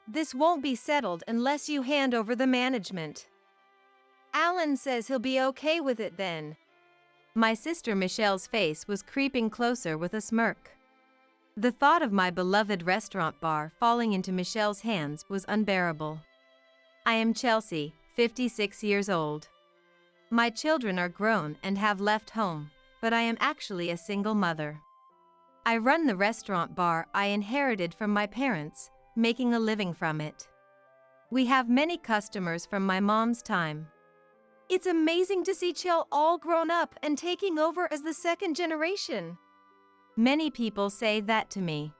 This won't be settled unless you hand over the management. Alan says he'll be okay with it then. My sister Michelle's face was creeping closer with a smirk. The thought of my beloved restaurant bar falling into Michelle's hands was unbearable. I am Chelsea, 56 years old. My children are grown and have left home, but I am actually a single mother. I run the restaurant bar I inherited from my parents, making a living from it. We have many customers from my mom's time. It's amazing to see Chell all grown up and taking over as the second generation. Many people say that to me.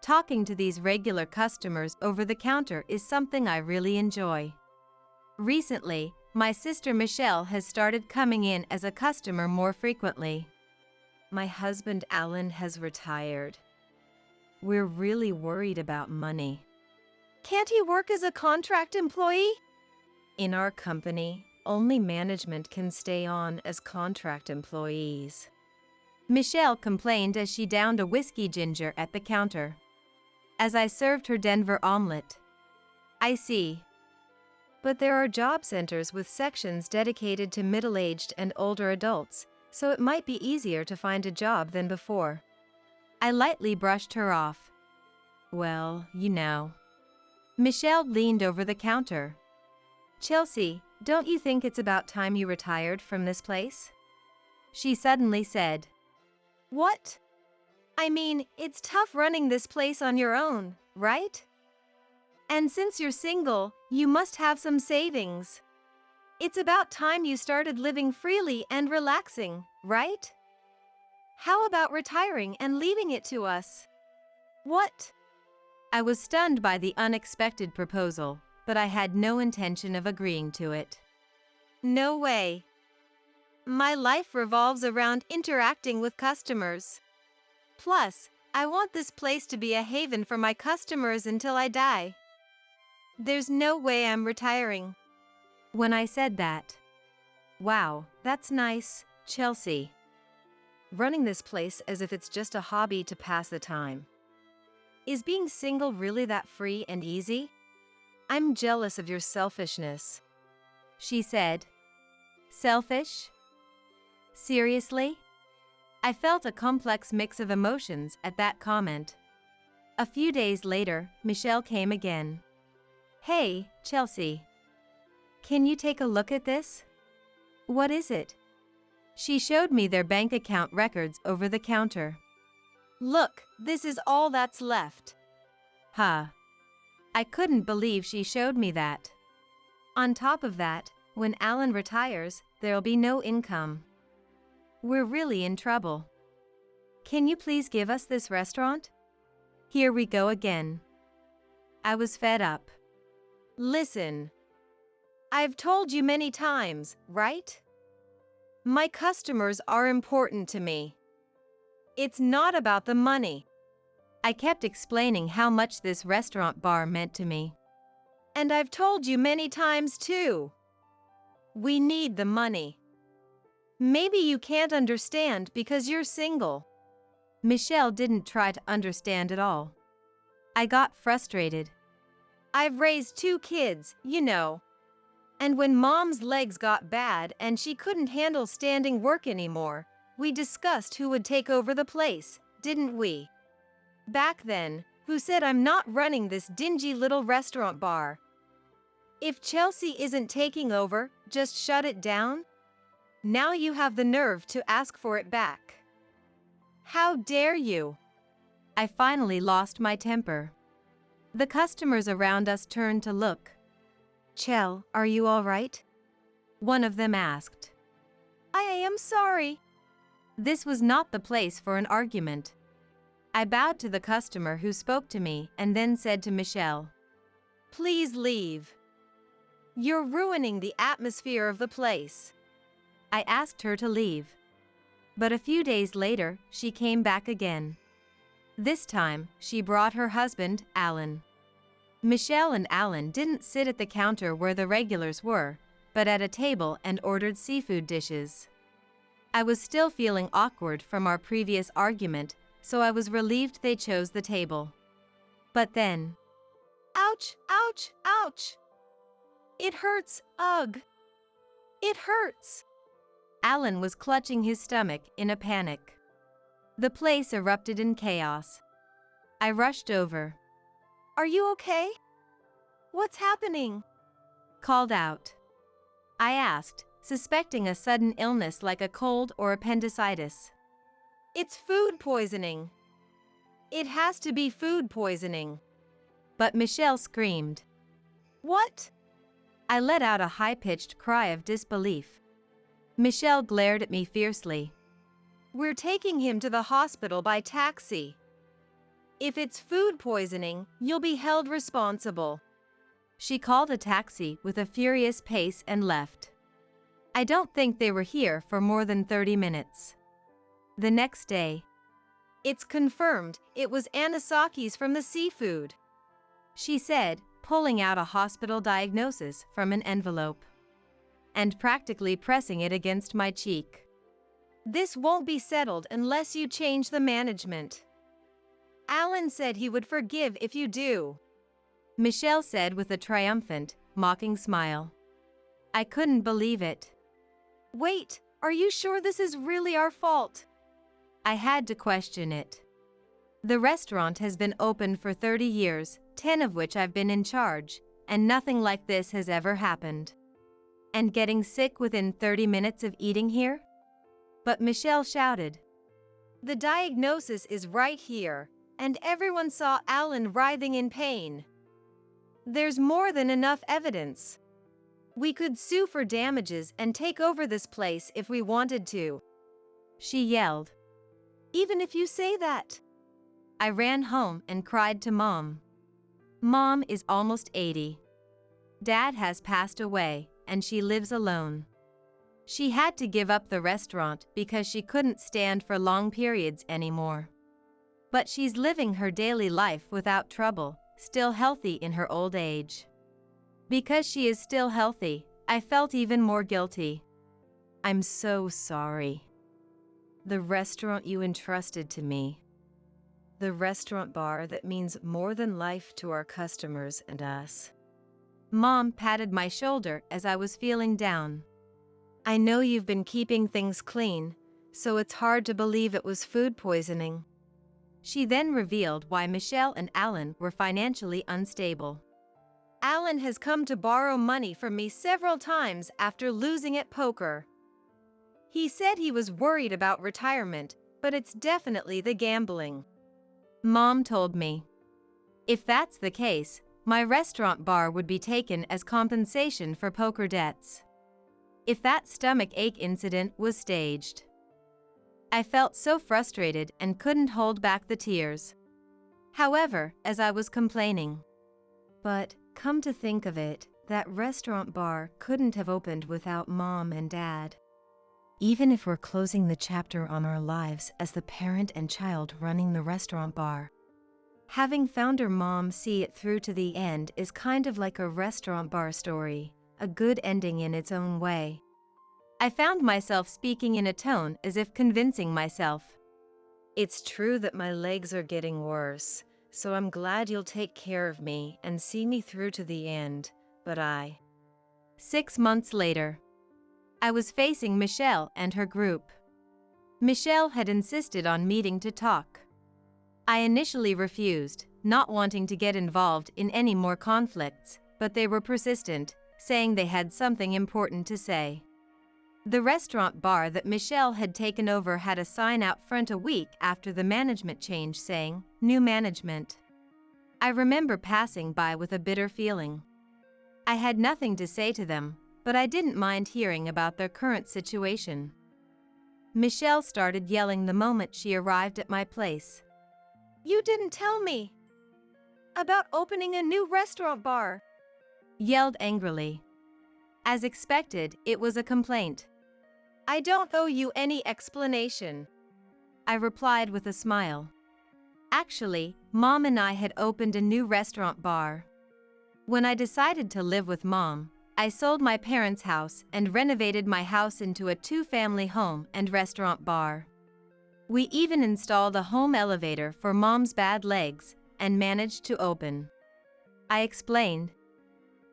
Talking to these regular customers over the counter is something I really enjoy. Recently, my sister Michelle has started coming in as a customer more frequently. My husband Alan has retired. We're really worried about money. Can't he work as a contract employee? In our company, only management can stay on as contract employees. Michelle complained as she downed a whiskey ginger at the counter. As I served her Denver omelet. I see. But there are job centers with sections dedicated to middle-aged and older adults, so it might be easier to find a job than before. I lightly brushed her off. Well, Michelle leaned over the counter. Chelsea, don't you think it's about time you retired from this place? She suddenly said. What? I mean, it's tough running this place on your own, right? And since you're single, you must have some savings. It's about time you started living freely and relaxing, right? How about retiring and leaving it to us? What? I was stunned by the unexpected proposal, but I had no intention of agreeing to it. No way. My life revolves around interacting with customers. Plus, I want this place to be a haven for my customers until I die. There's no way I'm retiring. When I said that, wow, that's nice, Chelsea. Running this place as if it's just a hobby to pass the time. Is being single really that free and easy? I'm jealous of your selfishness. She said. Selfish? Seriously? I felt a complex mix of emotions at that comment. A few days later, Michelle came again. Hey, Chelsea. Can you take a look at this? What is it? She showed me their bank account records over the counter. Look, this is all that's left. Huh. I couldn't believe she showed me that. On top of that, when Alan retires, there'll be no income. We're really in trouble. Can you please give us this restaurant? Here we go again. I was fed up. Listen. I've told you many times, right? My customers are important to me. It's not about the money. I kept explaining how much this restaurant bar meant to me. And I've told you many times too. We need the money. Maybe you can't understand because you're single. Michelle didn't try to understand at all. I got frustrated. I've raised 2 kids, And when Mom's legs got bad and she couldn't handle standing work anymore, we discussed who would take over the place, didn't we? Back then, who said I'm not running this dingy little restaurant bar? If Chelsea isn't taking over, just shut it down? Now you have the nerve to ask for it back. How dare you? I finally lost my temper. The customers around us turned to look. Chell, are you all right? One of them asked. I am sorry. This was not the place for an argument. I bowed to the customer who spoke to me and then said to Michelle, Please leave. You're ruining the atmosphere of the place. I asked her to leave. But a few days later, she came back again. This time, she brought her husband, Alan. Michelle and Alan didn't sit at the counter where the regulars were, but at a table and ordered seafood dishes. I was still feeling awkward from our previous argument, so I was relieved they chose the table. But then, Ouch, ouch, ouch. It hurts, ugh. It hurts. Alan was clutching his stomach in a panic. The place erupted in chaos. I rushed over. Are you okay? What's happening? Called out. I asked, suspecting a sudden illness like a cold or appendicitis. It's food poisoning. It has to be food poisoning. But Michelle screamed. What? I let out a high-pitched cry of disbelief. Michelle glared at me fiercely. We're taking him to the hospital by taxi. If it's food poisoning, you'll be held responsible. She called a taxi with a furious pace and left. I don't think they were here for more than 30 minutes. The next day. It's confirmed it was anisakis from the seafood, she said, pulling out a hospital diagnosis from an envelope and practically pressing it against my cheek. This won't be settled unless you change the management. Alan said he would forgive if you do, Michelle said with a triumphant, mocking smile. I couldn't believe it. Wait, are you sure this is really our fault? I had to question it. The restaurant has been open for 30 years, 10 of which I've been in charge, and nothing like this has ever happened. And getting sick within 30 minutes of eating here? But Michelle shouted. The diagnosis is right here, and everyone saw Alan writhing in pain. There's more than enough evidence. We could sue for damages and take over this place if we wanted to, she yelled. Even if you say that. I ran home and cried to Mom. Mom is almost 80. Dad has passed away, and she lives alone. She had to give up the restaurant because she couldn't stand for long periods anymore. But she's living her daily life without trouble, still healthy in her old age. Because she is still healthy, I felt even more guilty. I'm so sorry. The restaurant you entrusted to me. The restaurant bar that means more than life to our customers and us. Mom patted my shoulder as I was feeling down. I know you've been keeping things clean, so it's hard to believe it was food poisoning. She then revealed why Michelle and Alan were financially unstable. Alan has come to borrow money from me several times after losing at poker. He said he was worried about retirement, but it's definitely the gambling. Mom told me. If that's the case, my restaurant bar would be taken as compensation for poker debts. If that stomach ache incident was staged. I felt so frustrated and couldn't hold back the tears. However, as I was complaining. But, come to think of it, that restaurant bar couldn't have opened without Mom and Dad. Even if we're closing the chapter on our lives as the parent and child running the restaurant bar, having founder Mom see it through to the end is kind of like a restaurant bar story, a good ending in its own way. I found myself speaking in a tone as if convincing myself. It's true that my legs are getting worse, so I'm glad you'll take care of me and see me through to the end, but 6 months later. I was facing Michelle and her group. Michelle had insisted on meeting to talk. I initially refused, not wanting to get involved in any more conflicts, but they were persistent, saying they had something important to say. The restaurant bar that Michelle had taken over had a sign out front a week after the management change saying, "New management." I remember passing by with a bitter feeling. I had nothing to say to them, but I didn't mind hearing about their current situation. Michelle started yelling the moment she arrived at my place. You didn't tell me about opening a new restaurant bar, yelled angrily. As expected, it was a complaint. I don't owe you any explanation, I replied with a smile. Actually, Mom and I had opened a new restaurant bar. When I decided to live with Mom, I sold my parents' house and renovated my house into a 2-family home and restaurant bar. We even installed a home elevator for Mom's bad legs and managed to open. I explained.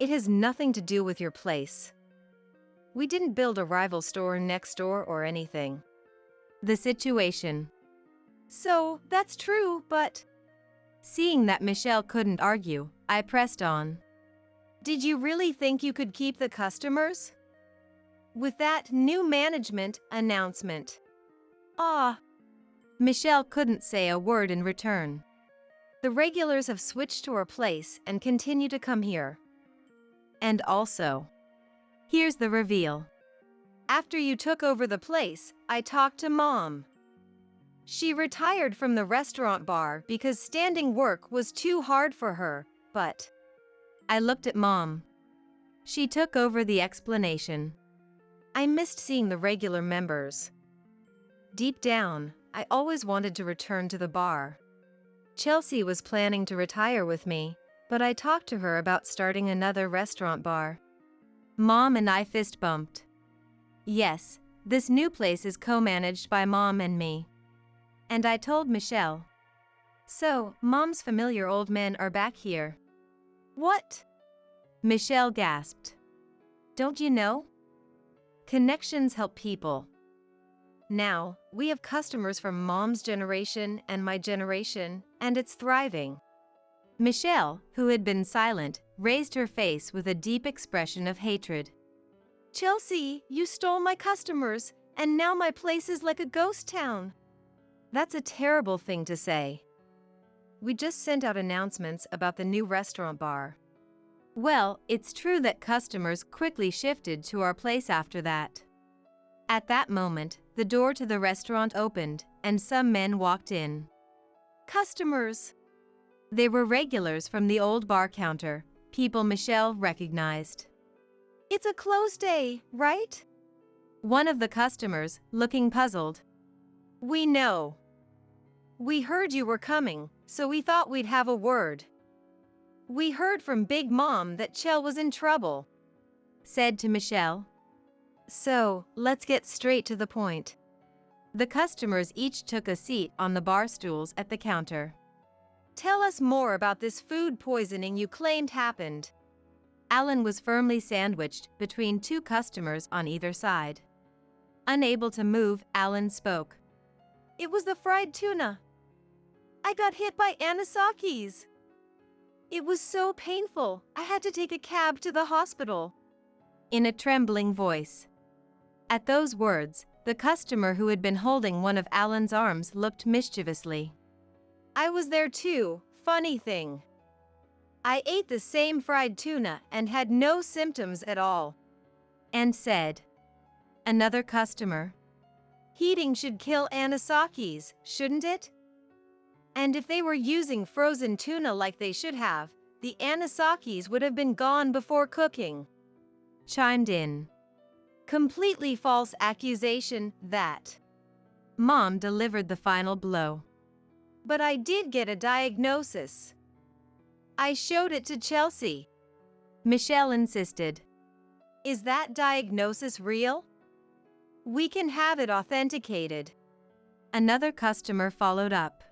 It has nothing to do with your place. We didn't build a rival store next door or anything. The situation. So, that's true, but... Seeing that Michelle couldn't argue, I pressed on. Did you really think you could keep the customers? With that new management announcement. Michelle couldn't say a word in return. The regulars have switched to our place and continue to come here. And also, here's the reveal. After you took over the place, I talked to Mom. She retired from the restaurant bar because standing work was too hard for her, but... I looked at Mom. She took over the explanation. I missed seeing the regular members. Deep down, I always wanted to return to the bar. Chelsea was planning to retire with me, but I talked to her about starting another restaurant bar. Mom and I fist bumped. Yes, this new place is co-managed by Mom and me. And I told Michelle. So, Mom's familiar old men are back here. What? Michelle gasped. Don't you know? Connections help people. Now, we have customers from Mom's generation and my generation, and it's thriving. Michelle, who had been silent, raised her face with a deep expression of hatred. Chelsea, you stole my customers, and now my place is like a ghost town. That's a terrible thing to say. We just sent out announcements about the new restaurant bar. Well, it's true that customers quickly shifted to our place after that. At that moment, the door to the restaurant opened, and some men walked in. Customers! They were regulars from the old bar counter, people Michelle recognized. It's a closed day, right? One of the customers, looking puzzled. We know. We heard you were coming, so we thought we'd have a word. We heard from Big Mom that Chell was in trouble, said to Michelle. So, let's get straight to the point. The customers each took a seat on the bar stools at the counter. Tell us more about this food poisoning you claimed happened. Alan was firmly sandwiched between two customers on either side. Unable to move, Alan spoke. It was the fried tuna. I got hit by anisakis. It was so painful, I had to take a cab to the hospital. In a trembling voice. At those words, the customer who had been holding one of Alan's arms looked mischievously. I was there too, funny thing. I ate the same fried tuna and had no symptoms at all. And said. Another customer. Heating should kill anisakis, shouldn't it? And if they were using frozen tuna like they should have, the anisakis would have been gone before cooking. Chimed in. Completely false accusation, that. Mom delivered the final blow. But I did get a diagnosis. I showed it to Chelsea. Michelle insisted. Is that diagnosis real? We can have it authenticated. Another customer followed up.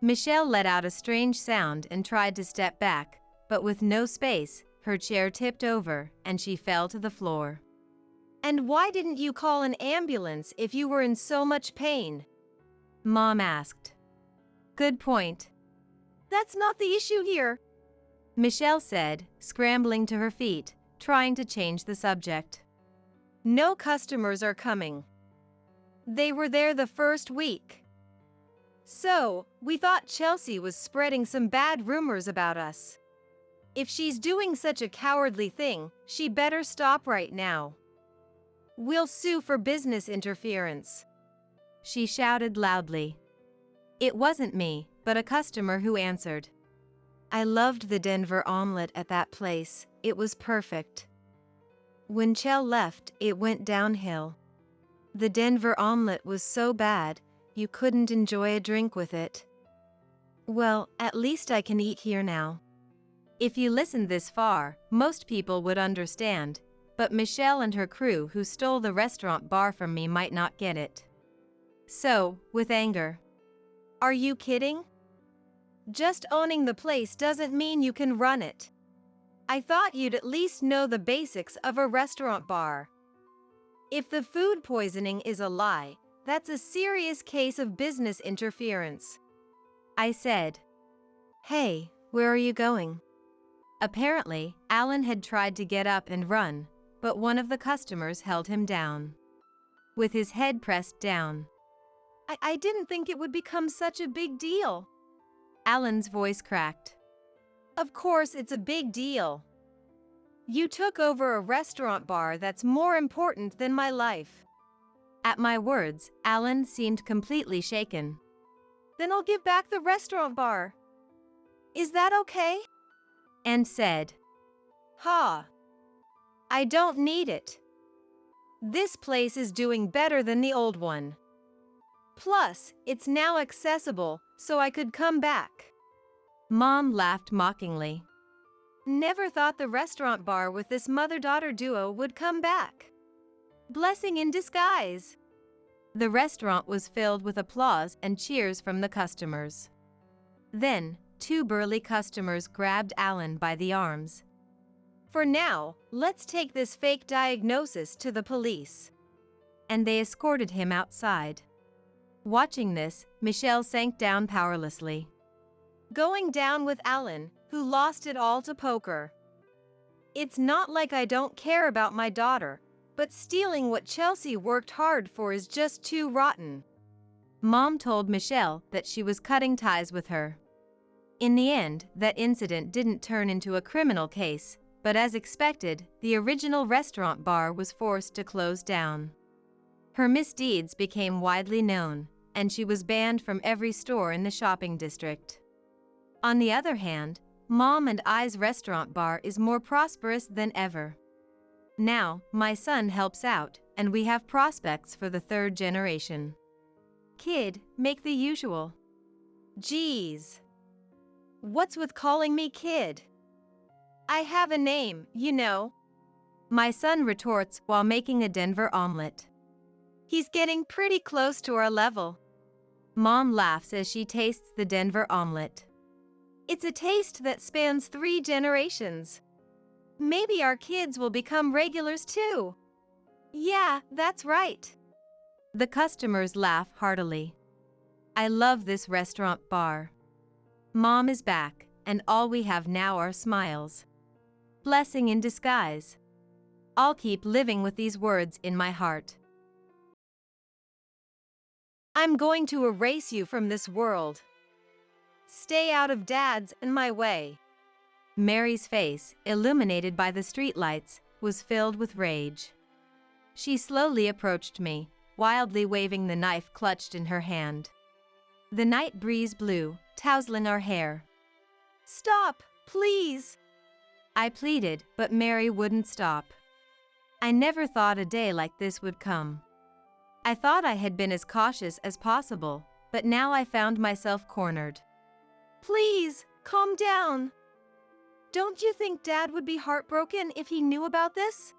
Michelle let out a strange sound and tried to step back, but with no space, her chair tipped over and she fell to the floor. And why didn't you call an ambulance if you were in so much pain? Mom asked. Good point. That's not the issue here, Michelle said, scrambling to her feet, trying to change the subject. No customers are coming. They were there the first week. So, we thought Chelsea was spreading some bad rumors about us. If she's doing such a cowardly thing, she better stop right now. We'll sue for business interference. She shouted loudly. It wasn't me, but a customer who answered. I loved the Denver omelet at that place, it was perfect. When Chell left, it went downhill. The Denver omelet was so bad, you couldn't enjoy a drink with it. Well, at least I can eat here now. If you listened this far, most people would understand, but Michelle and her crew who stole the restaurant bar from me might not get it. So, with anger. Are you kidding? Just owning the place doesn't mean you can run it. I thought you'd at least know the basics of a restaurant bar. If the food poisoning is a lie, that's a serious case of business interference. I said. Hey, where are you going? Apparently, Alan had tried to get up and run, but one of the customers held him down. With his head pressed down. I didn't think it would become such a big deal. Alan's voice cracked. Of course it's a big deal. You took over a restaurant bar that's more important than my life. At my words, Alan seemed completely shaken. Then I'll give back the restaurant bar. Is that okay? And said. Ha! I don't need it. This place is doing better than the old one. Plus, it's now accessible, so I could come back. Mom laughed mockingly. Never thought the restaurant bar with this mother-daughter duo would come back. Blessing in disguise. The restaurant was filled with applause and cheers from the customers. Then, two burly customers grabbed Alan by the arms. For now, let's take this fake diagnosis to the police. And they escorted him outside. Watching this, Michelle sank down powerlessly. Going down with Alan, who lost it all to poker. It's not like I don't care about my daughter, but stealing what Chelsea worked hard for is just too rotten. Mom told Michelle that she was cutting ties with her. In the end, that incident didn't turn into a criminal case, but as expected, the original restaurant bar was forced to close down. Her misdeeds became widely known, and she was banned from every store in the shopping district. On the other hand, Mom and I's restaurant bar is more prosperous than ever. Now, my son helps out, and we have prospects for the third generation. Kid, make the usual. Geez. What's with calling me kid? I have a name, you know. My son retorts while making a Denver omelet. He's getting pretty close to our level. Mom laughs as she tastes the Denver omelet. It's a taste that spans 3 generations. Maybe our kids will become regulars too. Yeah, that's right. The customers laugh heartily. I love this restaurant bar. Mom is back, and all we have now are smiles. Blessing in disguise. I'll keep living with these words in my heart. I'm going to erase you from this world. Stay out of Dad's and my way. Mary's face, illuminated by the streetlights, was filled with rage. She slowly approached me, wildly waving the knife clutched in her hand. The night breeze blew, tousling our hair. Stop, please! I pleaded, but Mary wouldn't stop. I never thought a day like this would come. I thought I had been as cautious as possible, but now I found myself cornered. Please, calm down. Don't you think Dad would be heartbroken if he knew about this?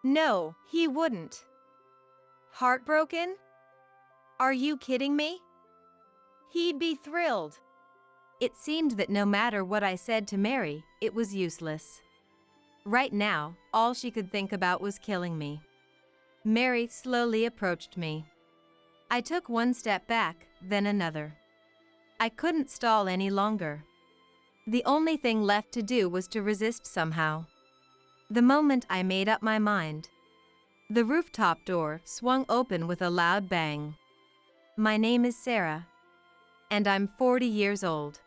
No, he wouldn't. Heartbroken? Are you kidding me? He'd be thrilled. It seemed that no matter what I said to Mary, it was useless. Right now, all she could think about was killing me. Mary slowly approached me. I took one step back, then another. I couldn't stall any longer. The only thing left to do was to resist somehow. The moment I made up my mind, the rooftop door swung open with a loud bang. My name is Sarah, and I'm 40 years old.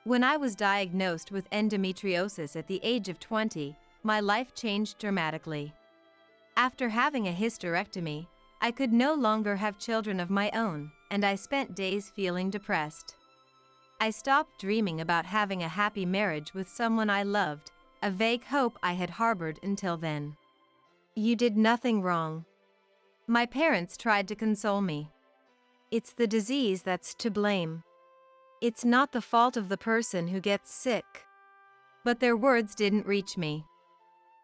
When I was diagnosed with endometriosis at the age of 20, my life changed dramatically. After having a hysterectomy, I could no longer have children of my own, and I spent days feeling depressed. I stopped dreaming about having a happy marriage with someone I loved, a vague hope I had harbored until then. You did nothing wrong. My parents tried to console me. It's the disease that's to blame. It's not the fault of the person who gets sick. But their words didn't reach me.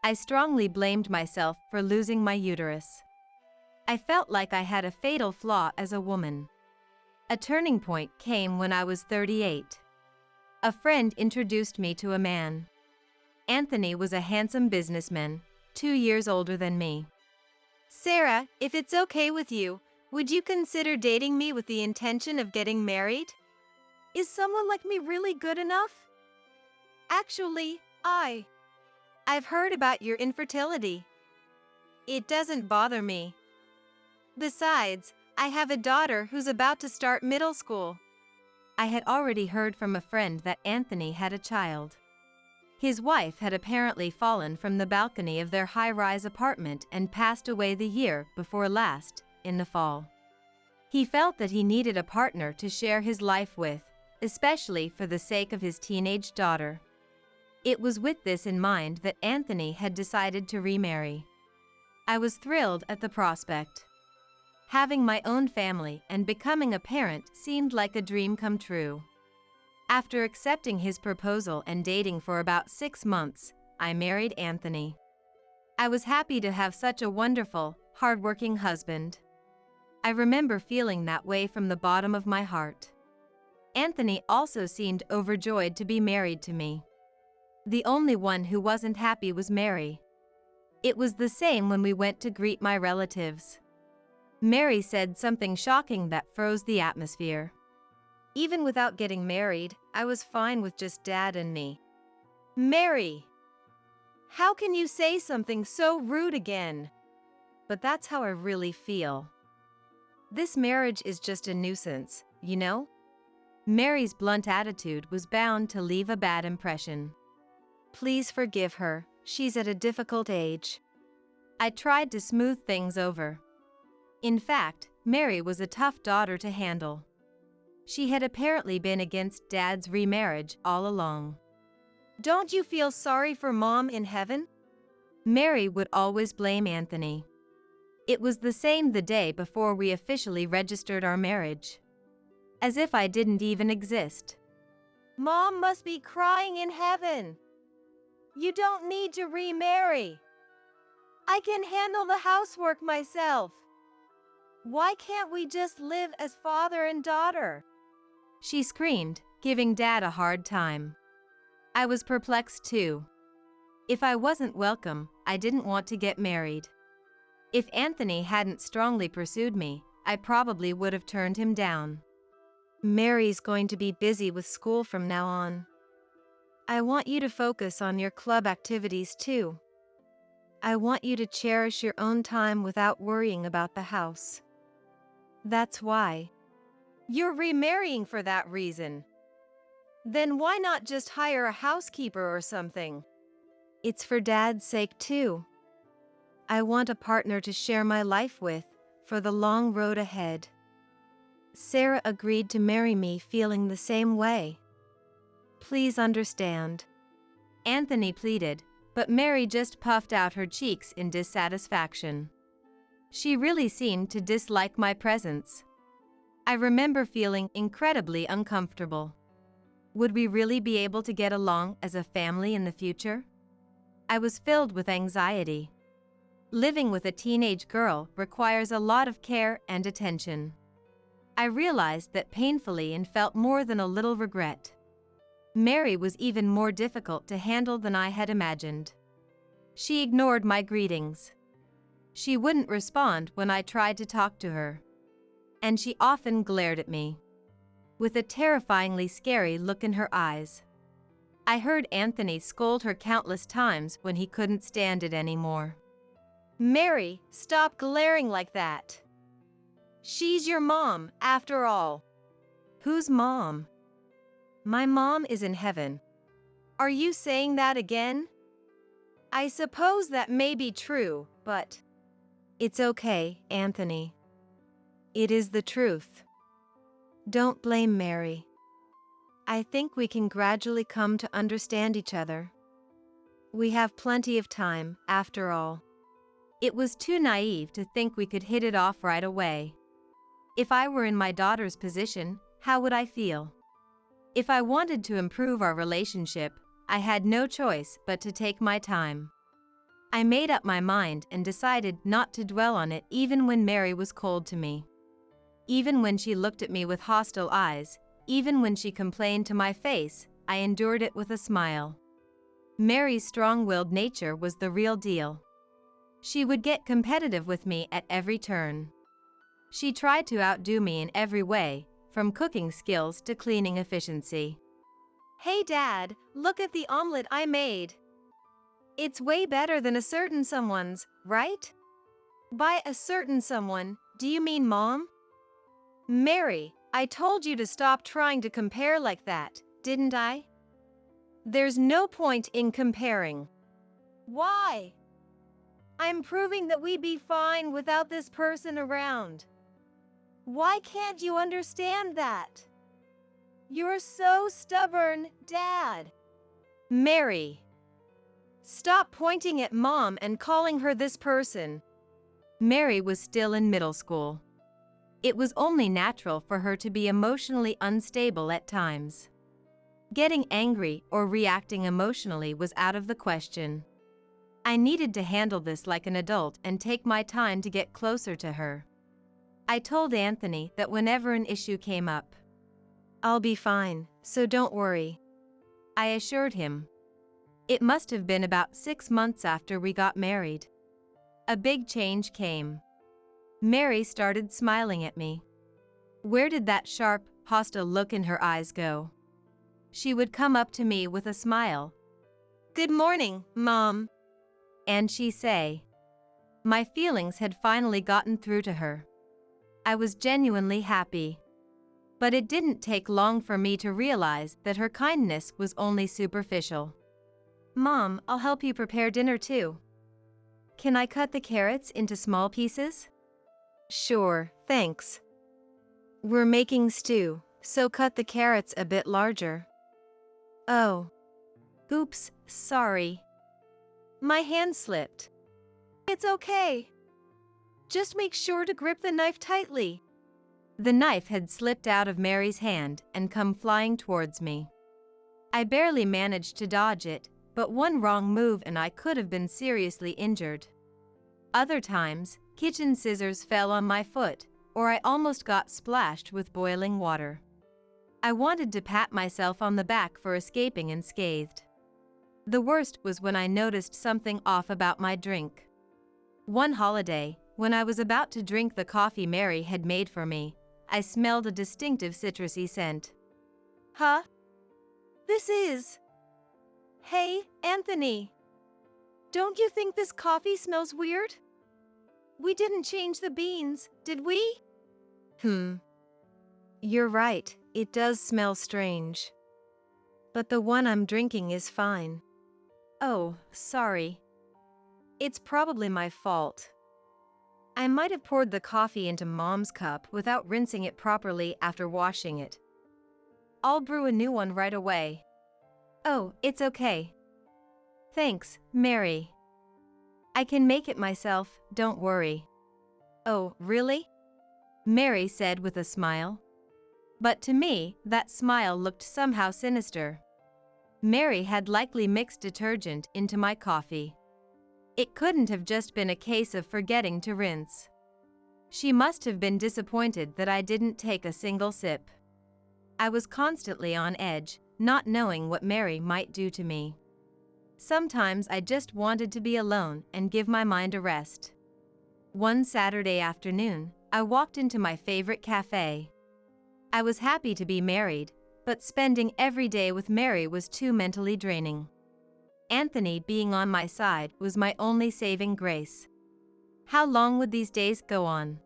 I strongly blamed myself for losing my uterus. I felt like I had a fatal flaw as a woman. A turning point came when I was 38. A friend introduced me to a man. Anthony was a handsome businessman, 2 years older than me. Sarah, if it's okay with you, would you consider dating me with the intention of getting married? Is someone like me really good enough? Actually, I've heard about your infertility. It doesn't bother me. Besides, I have a daughter who's about to start middle school. I had already heard from a friend that Anthony had a child. His wife had apparently fallen from the balcony of their high-rise apartment and passed away the year before last, in the fall. He felt that he needed a partner to share his life with, especially for the sake of his teenage daughter. It was with this in mind that Anthony had decided to remarry. I was thrilled at the prospect. Having my own family and becoming a parent seemed like a dream come true. After accepting his proposal and dating for about 6 months, I married Anthony. I was happy to have such a wonderful, hardworking husband. I remember feeling that way from the bottom of my heart. Anthony also seemed overjoyed to be married to me. The only one who wasn't happy was Mary. It was the same when we went to greet my relatives. Mary said something shocking that froze the atmosphere. Even without getting married, I was fine with just Dad and me. Mary! How can you say something so rude again? But that's how I really feel. This marriage is just a nuisance, you know? Mary's blunt attitude was bound to leave a bad impression. Please forgive her, she's at a difficult age. I tried to smooth things over. In fact, Mary was a tough daughter to handle. She had apparently been against Dad's remarriage all along. Don't you feel sorry for Mom in heaven? Mary would always blame Anthony. It was the same the day before we officially registered our marriage. As if I didn't even exist. Mom must be crying in heaven. You don't need to remarry. I can handle the housework myself. Why can't we just live as father and daughter? She screamed, giving Dad a hard time. I was perplexed too. If I wasn't welcome, I didn't want to get married. If Anthony hadn't strongly pursued me, I probably would have turned him down. Mary's going to be busy with school from now on. I want you to focus on your club activities too. I want you to cherish your own time without worrying about the house. That's why. You're remarrying for that reason. Then why not just hire a housekeeper or something? It's for Dad's sake too. I want a partner to share my life with, for the long road ahead. Sarah agreed to marry me feeling the same way. Please understand. Anthony pleaded, but Mary just puffed out her cheeks in dissatisfaction. She really seemed to dislike my presence. I remember feeling incredibly uncomfortable. Would we really be able to get along as a family in the future? I was filled with anxiety. Living with a teenage girl requires a lot of care and attention. I realized that painfully and felt more than a little regret. Mary was even more difficult to handle than I had imagined. She ignored my greetings. She wouldn't respond when I tried to talk to her. And she often glared at me, with a terrifyingly scary look in her eyes. I heard Anthony scold her countless times when he couldn't stand it anymore. Mary, stop glaring like that. She's your mom, after all. Whose mom? My mom is in heaven. Are you saying that again? I suppose that may be true, but it's okay, Anthony. It is the truth. Don't blame Mary. I think we can gradually come to understand each other. We have plenty of time, after all. It was too naive to think we could hit it off right away. If I were in my daughter's position, how would I feel? If I wanted to improve our relationship, I had no choice but to take my time. I made up my mind and decided not to dwell on it even when Mary was cold to me. Even when she looked at me with hostile eyes, even when she complained to my face, I endured it with a smile. Mary's strong-willed nature was the real deal. She would get competitive with me at every turn. She tried to outdo me in every way, from cooking skills to cleaning efficiency. "Hey Dad, look at the omelet I made. It's way better than a certain someone's, right?" By a certain someone, do you mean Mom? Mary, I told you to stop trying to compare like that, didn't I? There's no point in comparing. Why? I'm proving that we'd be fine without this person around. Why can't you understand that? You're so stubborn, Dad. Mary. Stop pointing at Mom and calling her this person. Mary was still in middle school. It was only natural for her to be emotionally unstable at times. Getting angry or reacting emotionally was out of the question. I needed to handle this like an adult and take my time to get closer to her. I told Anthony that whenever an issue came up, "I'll be fine, so don't worry," I assured him. It must have been about 6 months after we got married. A big change came. Mary started smiling at me. Where did that sharp, hostile look in her eyes go? She would come up to me with a smile. "Good morning, Mom." And she'd say. My feelings had finally gotten through to her. I was genuinely happy. But it didn't take long for me to realize that her kindness was only superficial. "Mom, I'll help you prepare dinner too. Can I cut the carrots into small pieces?" "Sure, thanks. We're making stew, so cut the carrots a bit larger." "Oh. Oops, sorry. My hand slipped." "It's okay. Just make sure to grip the knife tightly." The knife had slipped out of Mary's hand and come flying towards me. I barely managed to dodge it, but one wrong move and I could have been seriously injured. Other times, kitchen scissors fell on my foot, or I almost got splashed with boiling water. I wanted to pat myself on the back for escaping unscathed. The worst was when I noticed something off about my drink. One holiday, when I was about to drink the coffee Mary had made for me, I smelled a distinctive citrusy scent. "Huh? This is..." "Hey, Anthony. Don't you think this coffee smells weird? We didn't change the beans, did we?" You're right, it does smell strange. But the one I'm drinking is fine." "Oh, sorry. It's probably my fault. I might have poured the coffee into Mom's cup without rinsing it properly after washing it. I'll brew a new one right away." "Oh, it's okay. Thanks, Mary. I can make it myself, don't worry." "Oh, really?" Mary said with a smile. But to me, that smile looked somehow sinister. Mary had likely mixed detergent into my coffee. It couldn't have just been a case of forgetting to rinse. She must have been disappointed that I didn't take a single sip. I was constantly on edge, not knowing what Mary might do to me. Sometimes I just wanted to be alone and give my mind a rest. One Saturday afternoon, I walked into my favorite cafe. I was happy to be married, but spending every day with Mary was too mentally draining. Anthony being on my side was my only saving grace. How long would these days go on?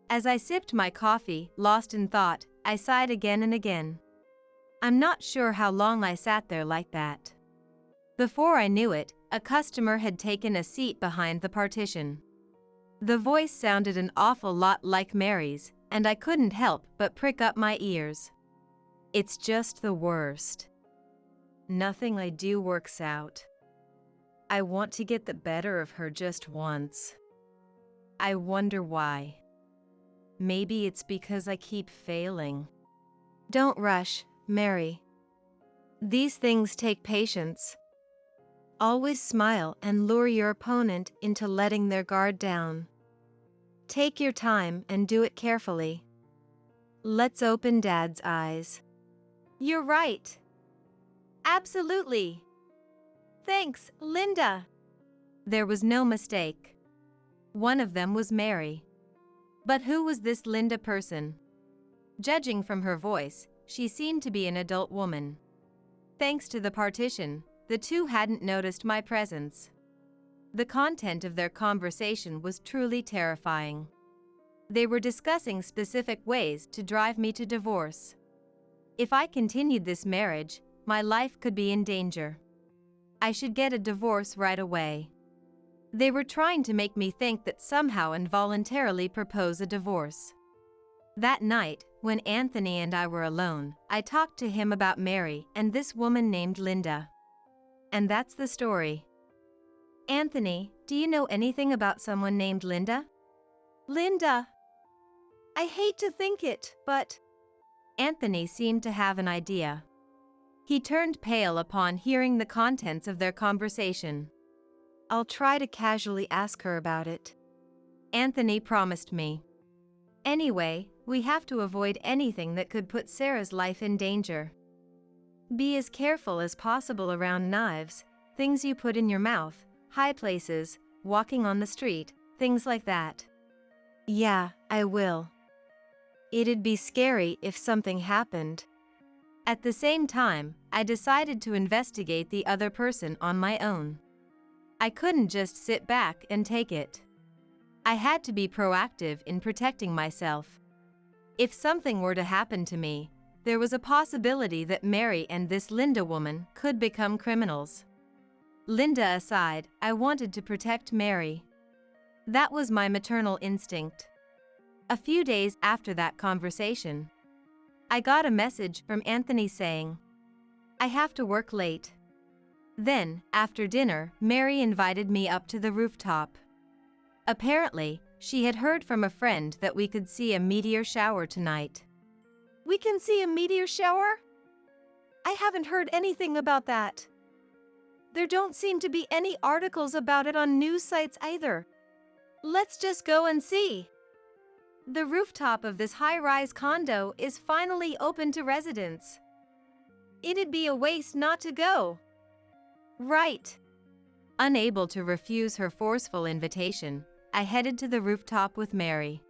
As I sipped my coffee, lost in thought, I sighed again and again. I'm not sure how long I sat there like that. Before I knew it, a customer had taken a seat behind the partition. The voice sounded an awful lot like Mary's, and I couldn't help but prick up my ears. It's just the worst. Nothing I do works out. I want to get the better of her just once. I wonder why. Maybe it's because I keep failing. Don't rush, Mary. These things take patience. Always smile and lure your opponent into letting their guard down. Take your time and do it carefully. Let's open Dad's eyes. You're right. Absolutely. Thanks, Linda. There was no mistake. One of them was Mary. But who was this Linda person? Judging from her voice, she seemed to be an adult woman. Thanks to the partition, the two hadn't noticed my presence. The content of their conversation was truly terrifying. They were discussing specific ways to drive me to divorce. If I continued this marriage, my life could be in danger. I should get a divorce right away. They were trying to make me think that somehow involuntarily propose a divorce. That night, when Anthony and I were alone, I talked to him about Mary and this woman named Linda. And that's the story. Anthony, do you know anything about someone named Linda? Linda? I hate to think it, but... Anthony seemed to have an idea. He turned pale upon hearing the contents of their conversation. I'll try to casually ask her about it. Anthony promised me. Anyway, we have to avoid anything that could put Sarah's life in danger. Be as careful as possible around knives, things you put in your mouth, high places, walking on the street, things like that. Yeah, I will. It'd be scary if something happened. At the same time, I decided to investigate the other person on my own. I couldn't just sit back and take it. I had to be proactive in protecting myself. If something were to happen to me, there was a possibility that Mary and this Linda woman could become criminals. Linda aside, I wanted to protect Mary. That was my maternal instinct. A few days after that conversation, I got a message from Anthony saying, I have to work late. Then, after dinner, Mary invited me up to the rooftop. Apparently, she had heard from a friend that we could see a meteor shower tonight. We can see a meteor shower? I haven't heard anything about that. There don't seem to be any articles about it on news sites either. Let's just go and see. The rooftop of this high-rise condo is finally open to residents. It'd be a waste not to go. Right. Unable to refuse her forceful invitation, I headed to the rooftop with Mary.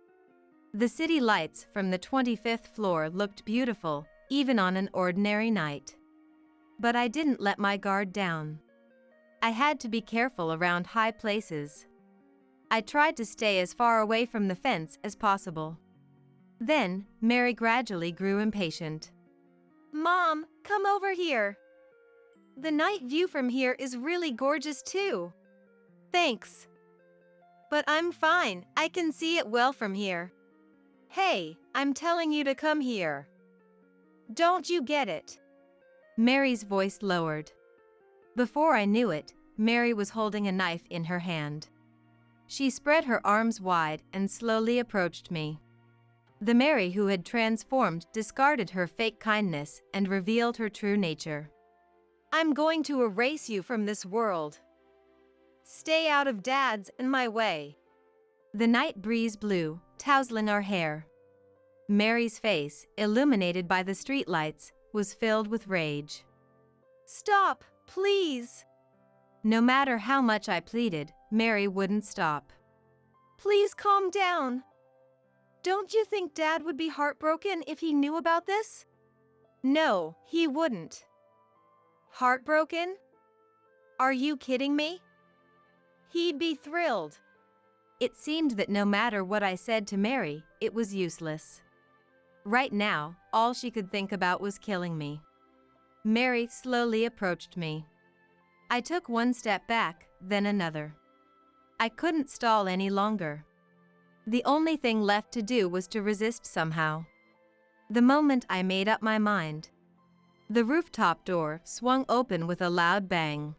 The city lights from the 25th floor looked beautiful, even on an ordinary night. But I didn't let my guard down. I had to be careful around high places. I tried to stay as far away from the fence as possible. Then, Mary gradually grew impatient. Mom, come over here. The night view from here is really gorgeous too. Thanks. But I'm fine, I can see it well from here. Hey, I'm telling you to come here. Don't you get it? Mary's voice lowered. Before I knew it, Mary was holding a knife in her hand. She spread her arms wide and slowly approached me. The Mary who had transformed discarded her fake kindness and revealed her true nature. I'm going to erase you from this world. Stay out of Dad's and my way. The night breeze blew, tousling our hair. Mary's face, illuminated by the streetlights, was filled with rage. Stop, please. No matter how much I pleaded, Mary wouldn't stop. Please calm down. Don't you think Dad would be heartbroken if he knew about this? No, he wouldn't. Heartbroken? Are you kidding me? He'd be thrilled. It seemed that no matter what I said to Mary, it was useless. Right now, all she could think about was killing me. Mary slowly approached me. I took one step back, then another. I couldn't stall any longer. The only thing left to do was to resist somehow. The moment I made up my mind, the rooftop door swung open with a loud bang.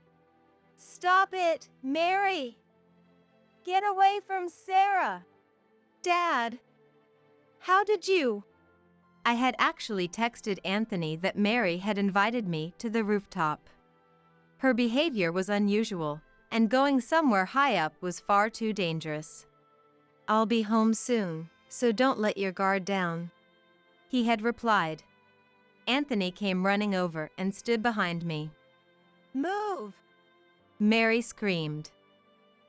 Stop it, Mary! Get away from Sarah! Dad! How did you? I had actually texted Anthony that Mary had invited me to the rooftop. Her behavior was unusual, and going somewhere high up was far too dangerous. I'll be home soon, so don't let your guard down. He had replied. Anthony came running over and stood behind me. Move! Mary screamed.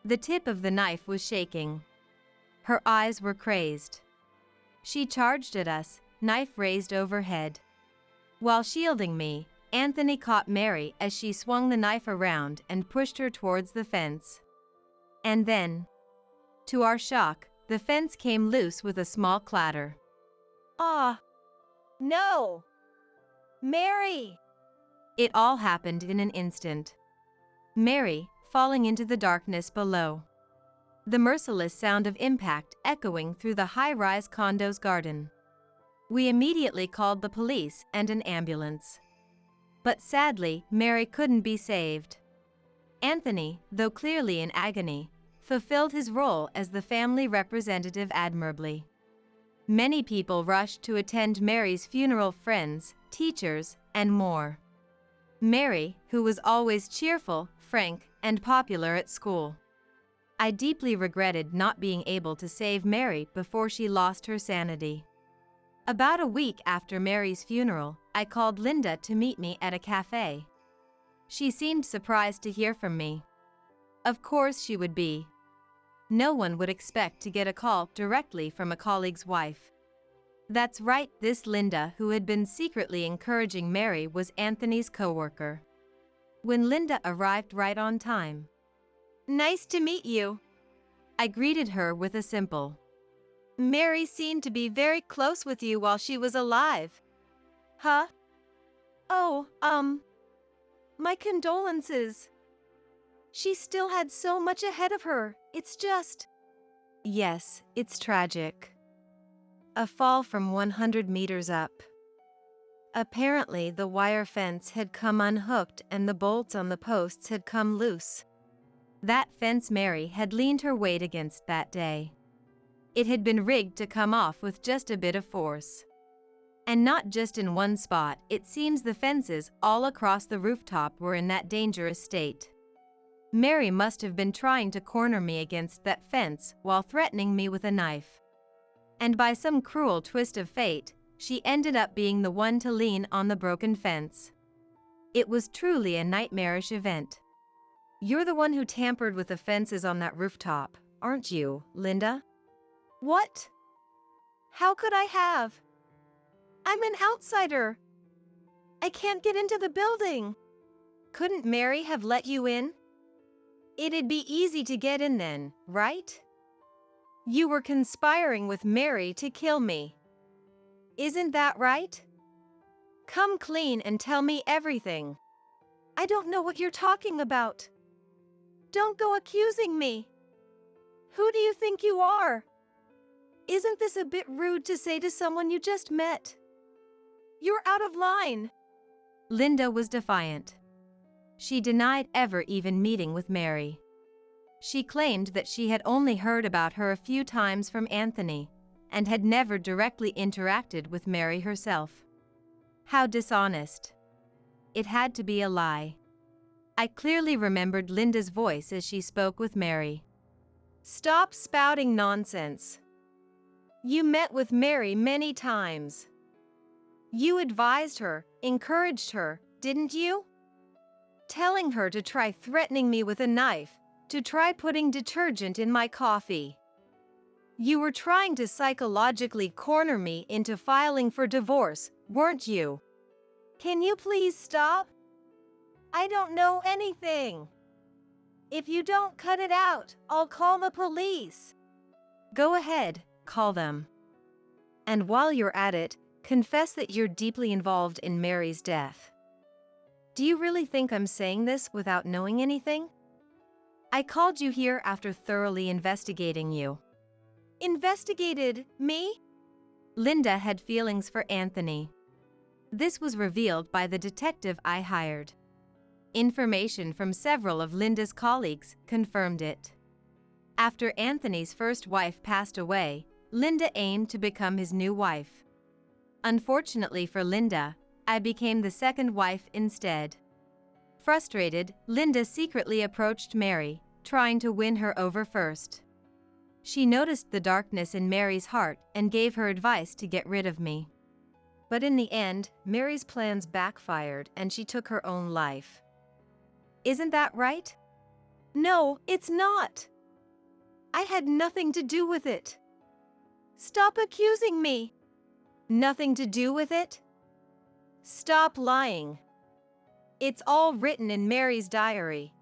The tip of the knife was shaking. Her eyes were crazed. She charged at us, knife raised overhead. While shielding me, Anthony caught Mary as she swung the knife around and pushed her towards the fence. And then, to our shock, the fence came loose with a small clatter. Ah! No! Mary! It all happened in an instant. Mary, falling into the darkness below. The merciless sound of impact echoing through the high-rise condo's garden. We immediately called the police and an ambulance. But sadly, Mary couldn't be saved. Anthony, though clearly in agony, fulfilled his role as the family representative admirably. Many people rushed to attend Mary's funeral, friends, teachers, and more. Mary, who was always cheerful, frank, and popular at school. I deeply regretted not being able to save Mary before she lost her sanity. About a week after Mary's funeral, I called Linda to meet me at a cafe. She seemed surprised to hear from me. Of course she would be. No one would expect to get a call directly from a colleague's wife. That's right, this Linda, who had been secretly encouraging Mary, was Anthony's coworker. When Linda arrived right on time. Nice to meet you. I greeted her with a simple, Mary seemed to be very close with you while she was alive. Huh? Oh, my condolences. She still had so much ahead of her, it's just… Yes, it's tragic. A fall from 100 meters up. Apparently the wire fence had come unhooked and the bolts on the posts had come loose. That fence Mary had leaned her weight against that day. It had been rigged to come off with just a bit of force. And not just in one spot, it seems the fences all across the rooftop were in that dangerous state. Mary must have been trying to corner me against that fence while threatening me with a knife. And by some cruel twist of fate, she ended up being the one to lean on the broken fence. It was truly a nightmarish event. You're the one who tampered with the fences on that rooftop, aren't you, Linda? What? How could I have? I'm an outsider. I can't get into the building. Couldn't Mary have let you in? It'd be easy to get in then, right? You were conspiring with Mary to kill me. Isn't that right? Come clean and tell me everything. I don't know what you're talking about. Don't go accusing me. Who do you think you are? Isn't this a bit rude to say to someone you just met? You're out of line. Linda was defiant. She denied ever even meeting with Mary. She claimed that she had only heard about her a few times from Anthony and had never directly interacted with Mary herself. How dishonest. It had to be a lie. I clearly remembered Linda's voice as she spoke with Mary. Stop spouting nonsense. You met with Mary many times. You advised her, encouraged her, didn't you? Telling her to try threatening me with a knife, to try putting detergent in my coffee. You were trying to psychologically corner me into filing for divorce, weren't you? Can you please stop? I don't know anything. If you don't cut it out, I'll call the police. Go ahead, call them. And while you're at it, confess that you're deeply involved in Mary's death. Do you really think I'm saying this without knowing anything? I called you here after thoroughly investigating you. Investigated me? Linda had feelings for Anthony. This was revealed by the detective I hired. Information from several of Linda's colleagues confirmed it. After Anthony's first wife passed away, Linda aimed to become his new wife. Unfortunately for Linda, I became the second wife instead. Frustrated, Linda secretly approached Mary, trying to win her over first. She noticed the darkness in Mary's heart and gave her advice to get rid of me. But in the end, Mary's plans backfired and she took her own life. Isn't that right? No, it's not. I had nothing to do with it. Stop accusing me. Nothing to do with it? Stop lying. It's all written in Mary's diary.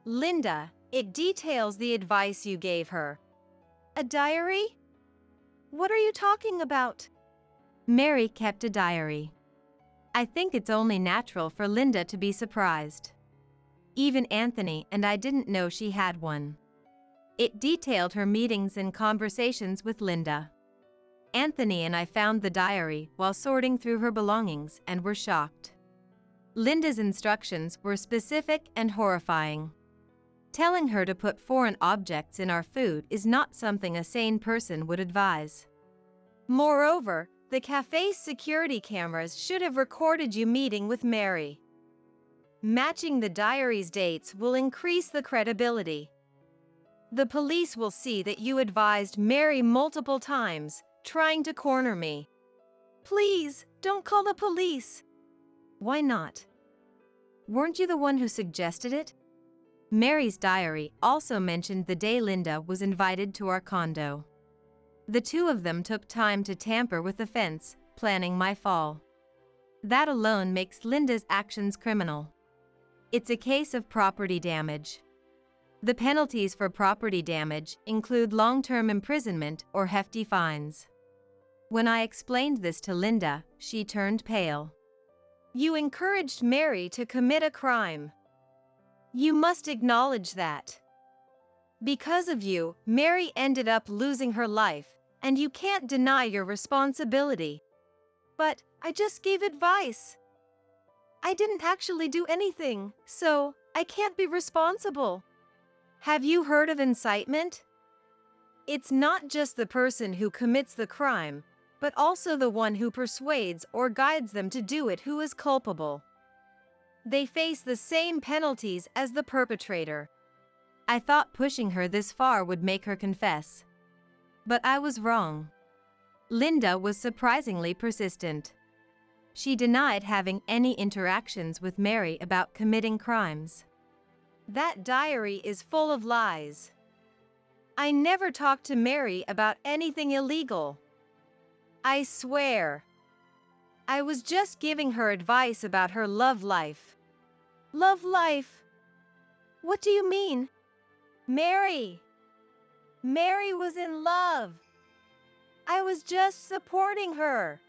Linda, it details the advice you gave her. A diary? What are you talking about? Mary kept a diary. I think it's only natural for Linda to be surprised. Even Anthony and I didn't know she had one. It detailed her meetings and conversations with Linda. Anthony and I found the diary while sorting through her belongings and were shocked. Linda's instructions were specific and horrifying. Telling her to put foreign objects in our food is not something a sane person would advise. Moreover, the cafe's security cameras should have recorded you meeting with Mary. Matching the diary's dates will increase the credibility. The police will see that you advised Mary multiple times, trying to corner me. Please, don't call the police. Why not? Weren't you the one who suggested it? Mary's diary also mentioned the day Linda was invited to our condo. The two of them took time to tamper with the fence, planning my fall. That alone makes Linda's actions criminal. It's a case of property damage. The penalties for property damage include long-term imprisonment or hefty fines. When I explained this to Linda, she turned pale. You encouraged Mary to commit a crime. You must acknowledge that. Because of you, Mary ended up losing her life, and you can't deny your responsibility. But I just gave advice. I didn't actually do anything, so I can't be responsible. Have you heard of incitement? It's not just the person who commits the crime, but also the one who persuades or guides them to do it who is culpable. They face the same penalties as the perpetrator. I thought pushing her this far would make her confess. But I was wrong. Linda was surprisingly persistent. She denied having any interactions with Mary about committing crimes. That diary is full of lies. I never talked to Mary about anything illegal. I swear. I was just giving her advice about her love life. Love life? What do you mean? Mary! Mary was in love. I was just supporting her.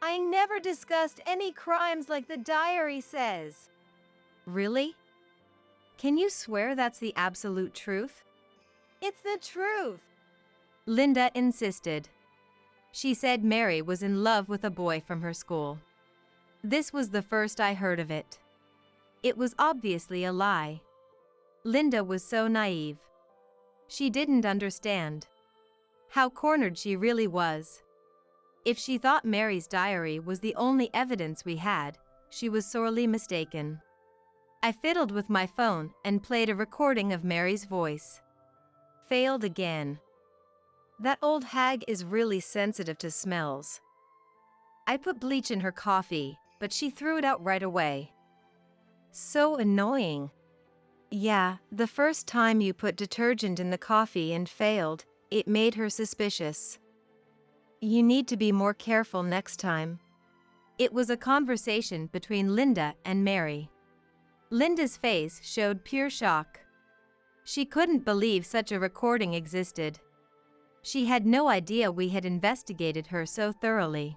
I never discussed any crimes like the diary says. Really? Can you swear that's the absolute truth? It's the truth. Linda insisted. She said Mary was in love with a boy from her school. This was the first I heard of it. It was obviously a lie. Linda was so naive. She didn't understand how cornered she really was. If she thought Mary's diary was the only evidence we had, she was sorely mistaken. I fiddled with my phone and played a recording of Mary's voice. Failed again. That old hag is really sensitive to smells. I put bleach in her coffee, but she threw it out right away. So annoying. Yeah, the first time you put detergent in the coffee and failed, it made her suspicious. You need to be more careful next time. It was a conversation between Linda and Mary. Linda's face showed pure shock. She couldn't believe such a recording existed. She had no idea we had investigated her so thoroughly.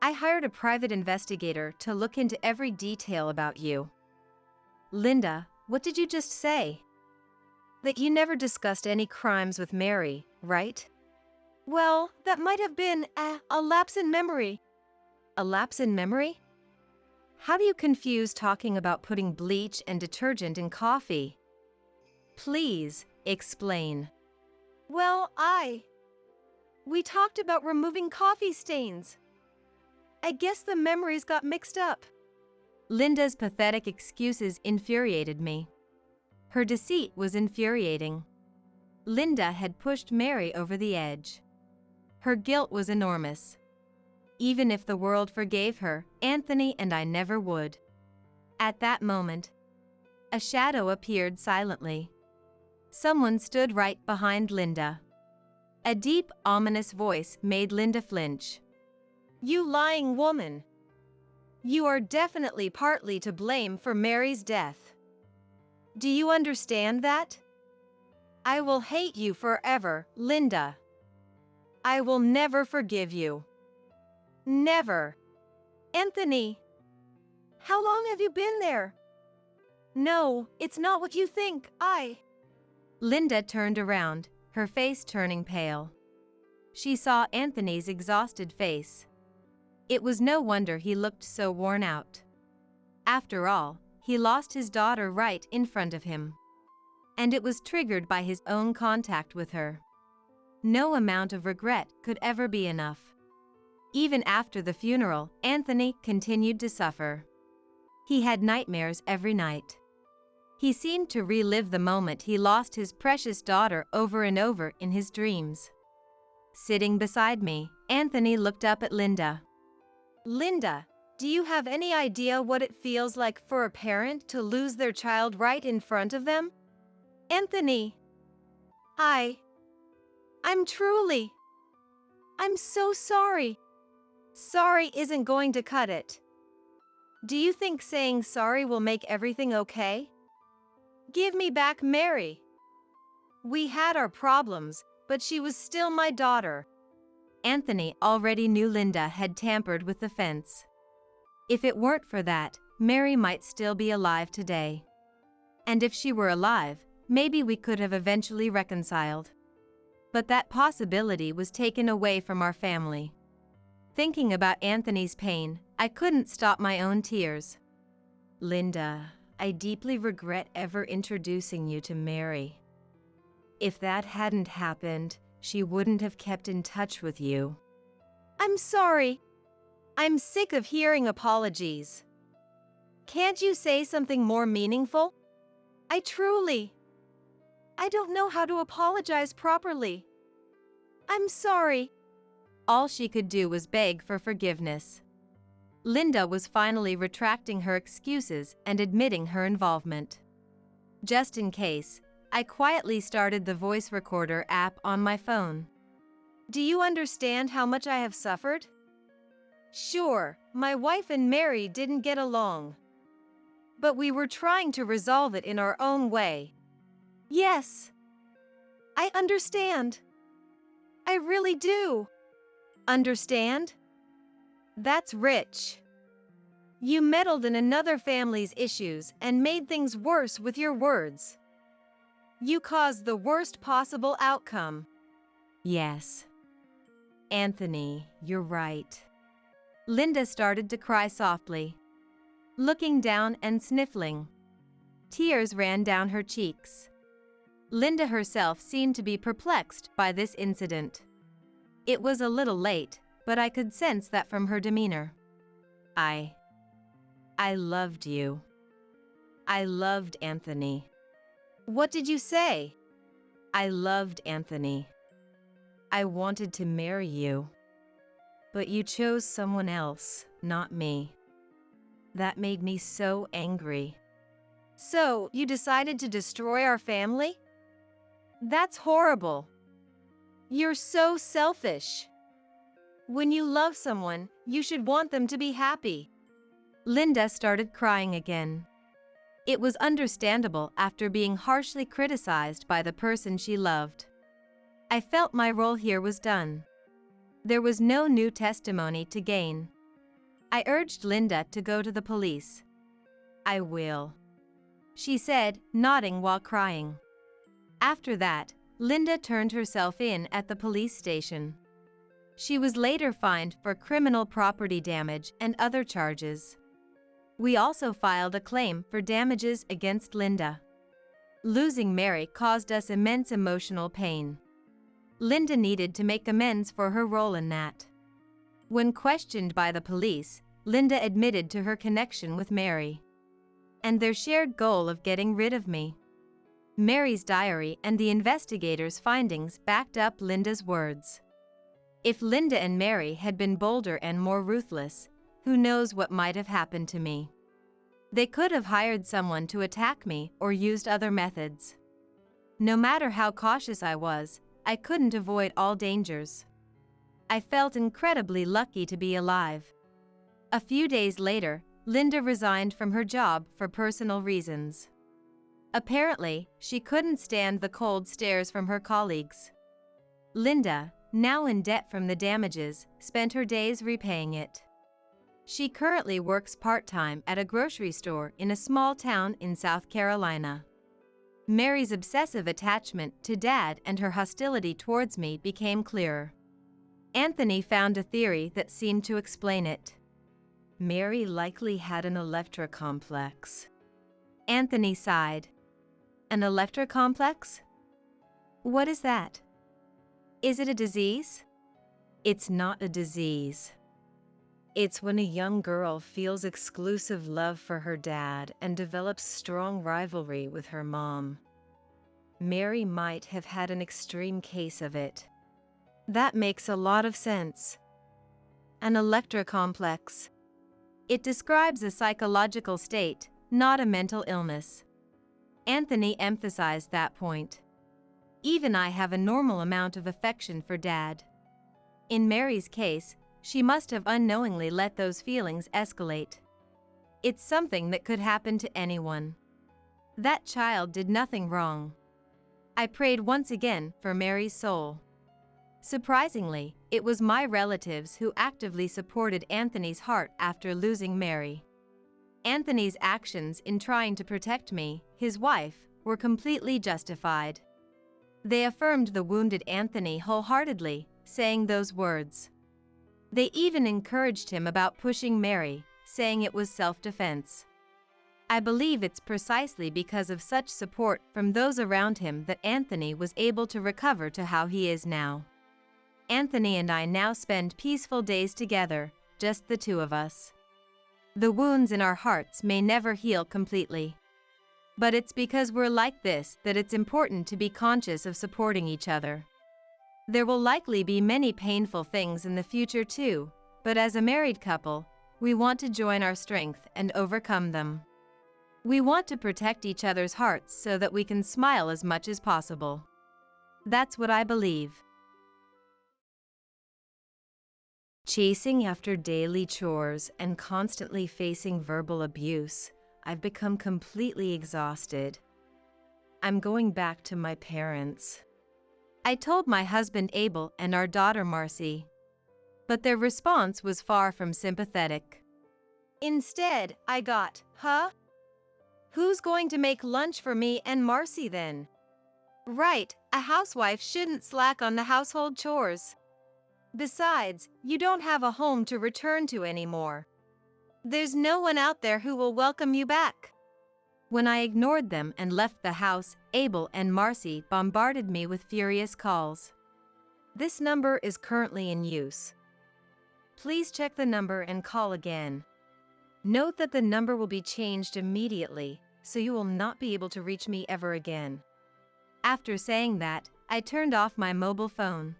I hired a private investigator to look into every detail about you. Linda, what did you just say? That you never discussed any crimes with Mary, right? Well, that might have been a lapse in memory. A lapse in memory? How do you confuse talking about putting bleach and detergent in coffee? Please, explain. Well, we talked about removing coffee stains. I guess the memories got mixed up. Linda's pathetic excuses infuriated me. Her deceit was infuriating. Linda had pushed Mary over the edge. Her guilt was enormous. Even if the world forgave her, Anthony and I never would. At that moment, a shadow appeared silently. Someone stood right behind Linda. A deep, ominous voice made Linda flinch. You lying woman! You are definitely partly to blame for Mary's death. Do you understand that? I will hate you forever, Linda. I will never forgive you. Never. Anthony! How long have you been there? No, it's not what you think. Linda turned around, her face turning pale. She saw Anthony's exhausted face. It was no wonder he looked so worn out. After all, he lost his daughter right in front of him. And it was triggered by his own contact with her. No amount of regret could ever be enough. Even after the funeral, Anthony continued to suffer. He had nightmares every night. He seemed to relive the moment he lost his precious daughter over and over in his dreams. Sitting beside me, Anthony looked up at Linda. Linda, do you have any idea what it feels like for a parent to lose their child right in front of them? Anthony, I'm so sorry. Sorry isn't going to cut it. Do you think saying sorry will make everything okay? Give me back Mary. We had our problems, but she was still my daughter. Anthony already knew Linda had tampered with the fence. If it weren't for that, Mary might still be alive today. And if she were alive, maybe we could have eventually reconciled. But that possibility was taken away from our family. Thinking about Anthony's pain, I couldn't stop my own tears. Linda, I deeply regret ever introducing you to Mary. If that hadn't happened, she wouldn't have kept in touch with you. I'm sorry. I'm sick of hearing apologies. Can't you say something more meaningful? I don't know how to apologize properly. I'm sorry. All she could do was beg for forgiveness. Linda was finally retracting her excuses and admitting her involvement. Just in case, I quietly started the voice recorder app on my phone. Do you understand how much I have suffered? Sure, my wife and Mary didn't get along. But we were trying to resolve it in our own way. Yes. I understand. I really do. Understand? That's rich. You meddled in another family's issues and made things worse with your words. You caused the worst possible outcome. Yes. Anthony, you're right. Linda started to cry softly, looking down and sniffling. Tears ran down her cheeks. Linda herself seemed to be perplexed by this incident. It was a little late, but I could sense that from her demeanor. I loved you. I loved Anthony. What did you say? I loved Anthony. I wanted to marry you. But you chose someone else, not me. That made me so angry. So, you decided to destroy our family? That's horrible. You're so selfish. When you love someone, you should want them to be happy. Linda started crying again. It was understandable after being harshly criticized by the person she loved. I felt my role here was done. There was no new testimony to gain. I urged Linda to go to the police. I will, she said, nodding while crying. After that, Linda turned herself in at the police station. She was later fined for criminal property damage and other charges. We also filed a claim for damages against Linda. Losing Mary caused us immense emotional pain. Linda needed to make amends for her role in that. When questioned by the police, Linda admitted to her connection with Mary and their shared goal of getting rid of me. Mary's diary and the investigators' findings backed up Linda's words. If Linda and Mary had been bolder and more ruthless, who knows what might have happened to me. They could have hired someone to attack me or used other methods. No matter how cautious I was, I couldn't avoid all dangers. I felt incredibly lucky to be alive. A few days later, Linda resigned from her job for personal reasons. Apparently, she couldn't stand the cold stares from her colleagues. Linda, now in debt from the damages, spent her days repaying it. She currently works part-time at a grocery store in a small town in South Carolina. Mary's obsessive attachment to Dad and her hostility towards me became clearer. Anthony found a theory that seemed to explain it. Mary likely had an Electra complex. Anthony sighed. An Electra complex? What is that? Is it a disease? It's not a disease. It's when a young girl feels exclusive love for her dad and develops strong rivalry with her mom. Mary might have had an extreme case of it. That makes a lot of sense. An Electra complex. It describes a psychological state, not a mental illness. Anthony emphasized that point. Even I have a normal amount of affection for Dad. In Mary's case, she must have unknowingly let those feelings escalate. It's something that could happen to anyone. That child did nothing wrong. I prayed once again for Mary's soul. Surprisingly, it was my relatives who actively supported Anthony's heart after losing Mary. Anthony's actions in trying to protect me, his wife, were completely justified. They affirmed the wounded Anthony wholeheartedly, saying those words. They even encouraged him about pushing Mary, saying it was self-defense. I believe it's precisely because of such support from those around him that Anthony was able to recover to how he is now. Anthony and I now spend peaceful days together, just the two of us. The wounds in our hearts may never heal completely. But it's because we're like this that it's important to be conscious of supporting each other. There will likely be many painful things in the future too, but as a married couple, we want to join our strength and overcome them. We want to protect each other's hearts so that we can smile as much as possible. That's what I believe. Chasing after daily chores and constantly facing verbal abuse, I've become completely exhausted. I'm going back to my parents. I told my husband Abel and our daughter Marcy, but their response was far from sympathetic. Instead, I got, "Huh? Who's going to make lunch for me and Marcy then?" Right, a housewife shouldn't slack on the household chores. Besides, you don't have a home to return to anymore. There's no one out there who will welcome you back. When I ignored them and left the house, Abel and Marcy bombarded me with furious calls. This number is currently in use. Please check the number and call again. Note that the number will be changed immediately, so you will not be able to reach me ever again. After saying that, I turned off my mobile phone.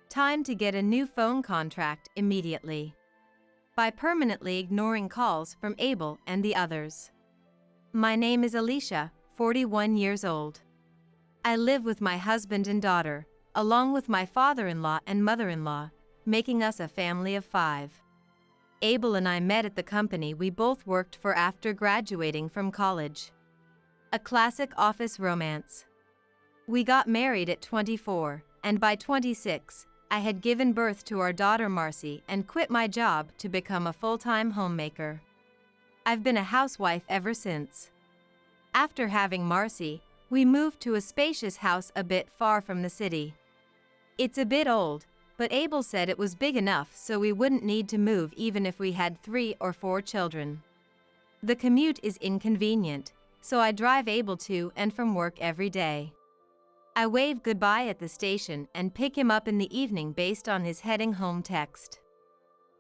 Time to get a new phone contract immediately. By permanently ignoring calls from Abel and the others. My name is Alicia, 41 years old. I live with my husband and daughter, along with my father-in-law and mother-in-law, making us a family of 5. Abel and I met at the company we both worked for after graduating from college. A classic office romance. We got married at 24, and by 26, I had given birth to our daughter Marcy and quit my job to become a full-time homemaker. I've been a housewife ever since. After having Marcy, we moved to a spacious house a bit far from the city. It's a bit old, but Abel said it was big enough so we wouldn't need to move even if we had 3 or 4 children. The commute is inconvenient, so I drive Abel to and from work every day. I wave goodbye at the station and pick him up in the evening based on his heading home text.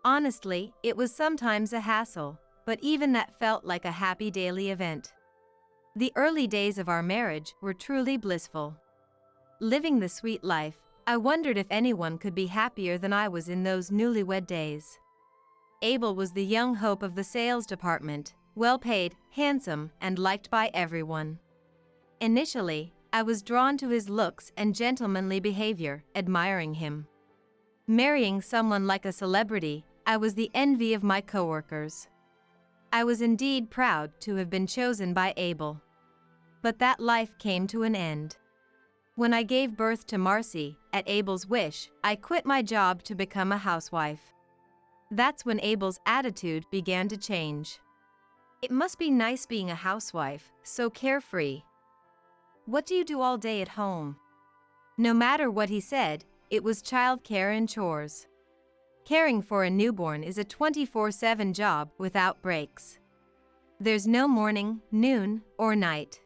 Honestly, it was sometimes a hassle, but even that felt like a happy daily event. The early days of our marriage were truly blissful. Living the sweet life, I wondered if anyone could be happier than I was in those newlywed days. Abel was the young hope of the sales department, well-paid, handsome, and liked by everyone. Initially, I was drawn to his looks and gentlemanly behavior, admiring him. Marrying someone like a celebrity, I was the envy of my coworkers. I was indeed proud to have been chosen by Abel. But that life came to an end. When I gave birth to Marcy, at Abel's wish, I quit my job to become a housewife. That's when Abel's attitude began to change. It must be nice being a housewife, so carefree. What do you do all day at home? No matter what he said, it was childcare and chores. Caring for a newborn is a 24/7 job without breaks. There's no morning, noon, or night.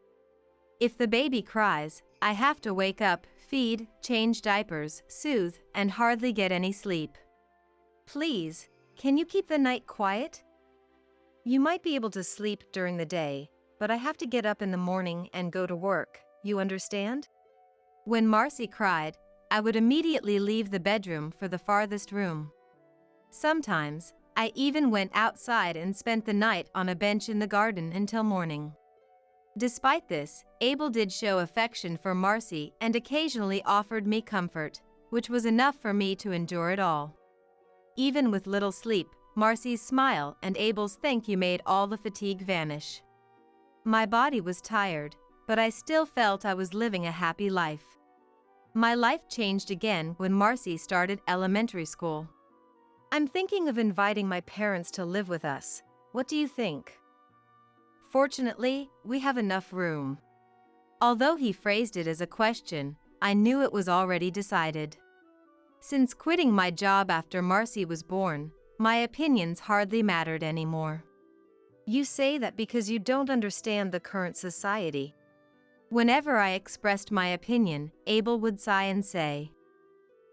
If the baby cries, I have to wake up, feed, change diapers, soothe, and hardly get any sleep. Please, can you keep the night quiet? You might be able to sleep during the day, but I have to get up in the morning and go to work, you understand? When Marcy cried, I would immediately leave the bedroom for the farthest room. Sometimes, I even went outside and spent the night on a bench in the garden until morning. Despite this, Abel did show affection for Marcy and occasionally offered me comfort, which was enough for me to endure it all. Even with little sleep, Marcy's smile and Abel's thank you made all the fatigue vanish. My body was tired, but I still felt I was living a happy life. My life changed again when Marcy started elementary school. I'm thinking of inviting my parents to live with us. What do you think? Fortunately, we have enough room. Although he phrased it as a question, I knew it was already decided. Since quitting my job after Marcy was born, my opinions hardly mattered anymore. You say that because you don't understand the current society. Whenever I expressed my opinion, Abel would sigh and say,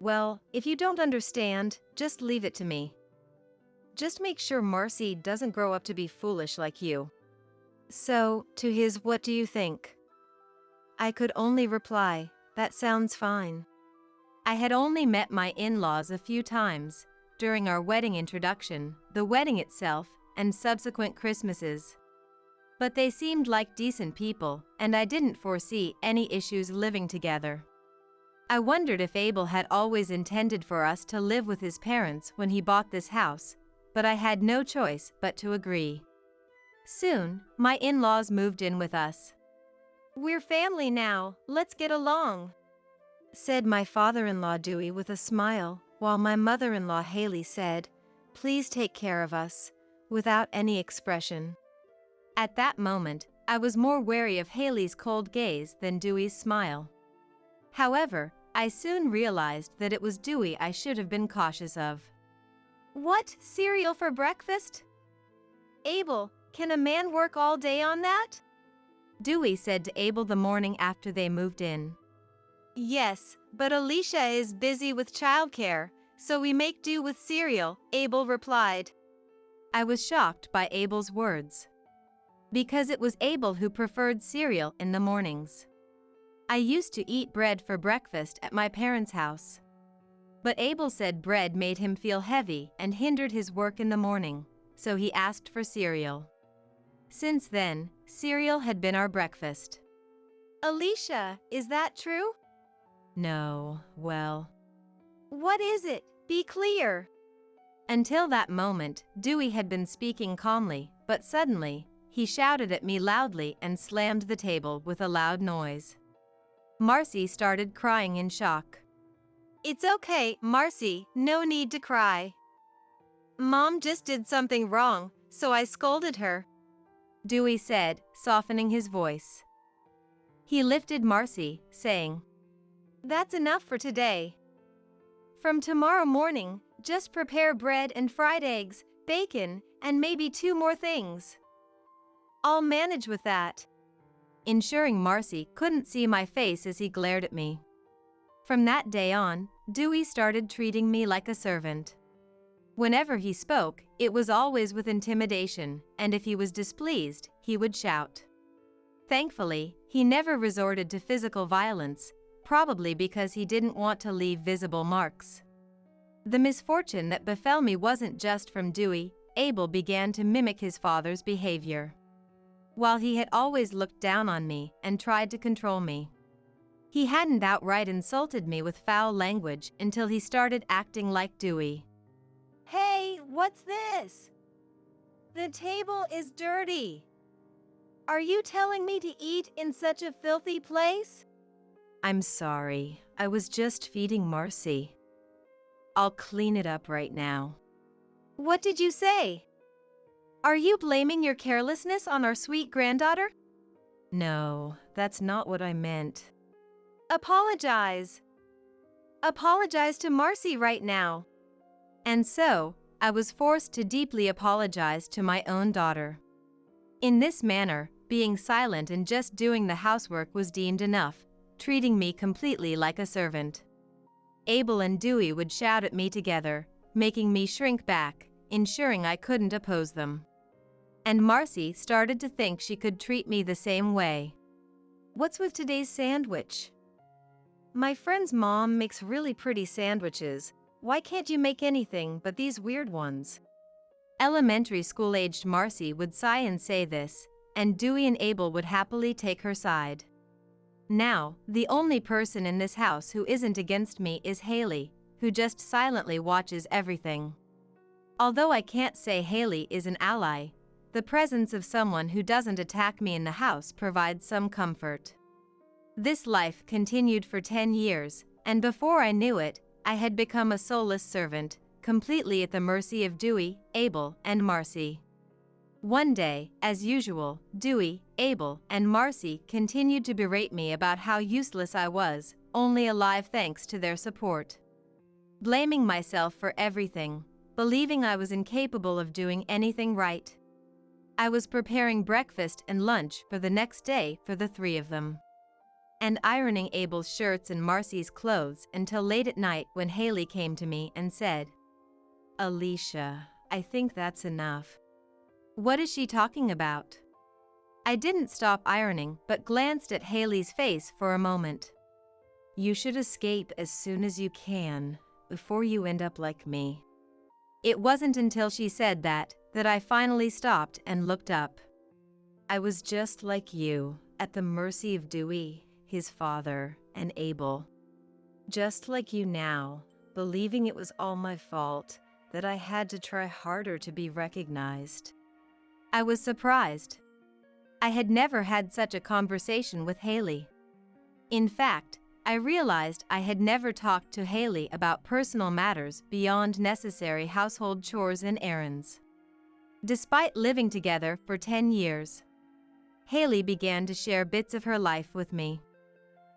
"Well, if you don't understand, just leave it to me. Just make sure Marcy doesn't grow up to be foolish like you." So, to his "What do you think?" I could only reply, "That sounds fine." I had only met my in-laws a few times, during our wedding introduction, the wedding itself, and subsequent Christmases. But they seemed like decent people, and I didn't foresee any issues living together. I wondered if Abel had always intended for us to live with his parents when he bought this house, but I had no choice but to agree. Soon, my in-laws moved in with us. "We're family now, let's get along," said my father-in-law Dewey with a smile, while my mother-in-law Haley said, "Please take care of us," without any expression. At that moment, I was more wary of Haley's cold gaze than Dewey's smile. However, I soon realized that it was Dewey I should have been cautious of. "What, cereal for breakfast? Abel, can a man work all day on that?" Dewey said to Abel the morning after they moved in. "Yes, but Alicia is busy with childcare, so we make do with cereal," Abel replied. I was shocked by Abel's words. Because it was Abel who preferred cereal in the mornings. I used to eat bread for breakfast at my parents' house. But Abel said bread made him feel heavy and hindered his work in the morning, so he asked for cereal. Since then, cereal had been our breakfast. "Alicia, is that true?" "No, well." "What is it? Be clear." Until that moment, Dewey had been speaking calmly, but suddenly, he shouted at me loudly and slammed the table with a loud noise. Marcy started crying in shock. "It's okay, Marcy, no need to cry. Mom just did something wrong, so I scolded her," Dewey said, softening his voice. He lifted Marcy, saying, "That's enough for today. From tomorrow morning, just prepare bread and fried eggs, bacon, and maybe 2 more things. I'll manage with that," ensuring Marcy couldn't see my face as he glared at me. From that day on, Dewey started treating me like a servant. Whenever he spoke, it was always with intimidation, and if he was displeased, he would shout. Thankfully, he never resorted to physical violence, probably because he didn't want to leave visible marks. The misfortune that befell me wasn't just from Dewey. Abel began to mimic his father's behavior. While he had always looked down on me and tried to control me, he hadn't outright insulted me with foul language until he started acting like Dewey. Hey, what's this? The table is dirty. Are you telling me to eat in such a filthy place? I'm sorry, I was just feeding Marcy. I'll clean it up right now. What did you say? Are you blaming your carelessness on our sweet granddaughter? No, that's not what I meant. Apologize. Apologize to Marcy right now. And so, I was forced to deeply apologize to my own daughter. In this manner, being silent and just doing the housework was deemed enough, treating me completely like a servant. Abel and Dewey would shout at me together, making me shrink back, ensuring I couldn't oppose them. And Marcy started to think she could treat me the same way. What's with today's sandwich? My friend's mom makes really pretty sandwiches. Why can't you make anything but these weird ones? Elementary school-aged Marcy would sigh and say this, and Dewey and Abel would happily take her side. Now, the only person in this house who isn't against me is Haley, who just silently watches everything. Although I can't say Haley is an ally, the presence of someone who doesn't attack me in the house provides some comfort. This life continued for 10 years, and before I knew it, I had become a soulless servant, completely at the mercy of Dewey, Abel, and Marcy. One day, as usual, Dewey, Abel, and Marcy continued to berate me about how useless I was, only alive thanks to their support. Blaming myself for everything, believing I was incapable of doing anything right. I was preparing breakfast and lunch for the next day for the three of them, and ironing Abel's shirts and Marcy's clothes until late at night when Haley came to me and said, "Alicia, I think that's enough." "What is she talking about?" I didn't stop ironing but glanced at Haley's face for a moment. "You should escape as soon as you can, before you end up like me." It wasn't until she said that I finally stopped and looked up. I was just like you, at the mercy of Dewey, his father, and Abel. Just like you now, believing it was all my fault, that I had to try harder to be recognized. I was surprised. I had never had such a conversation with Haley. In fact, I realized I had never talked to Haley about personal matters beyond necessary household chores and errands. Despite living together for 10 years, Haley began to share bits of her life with me.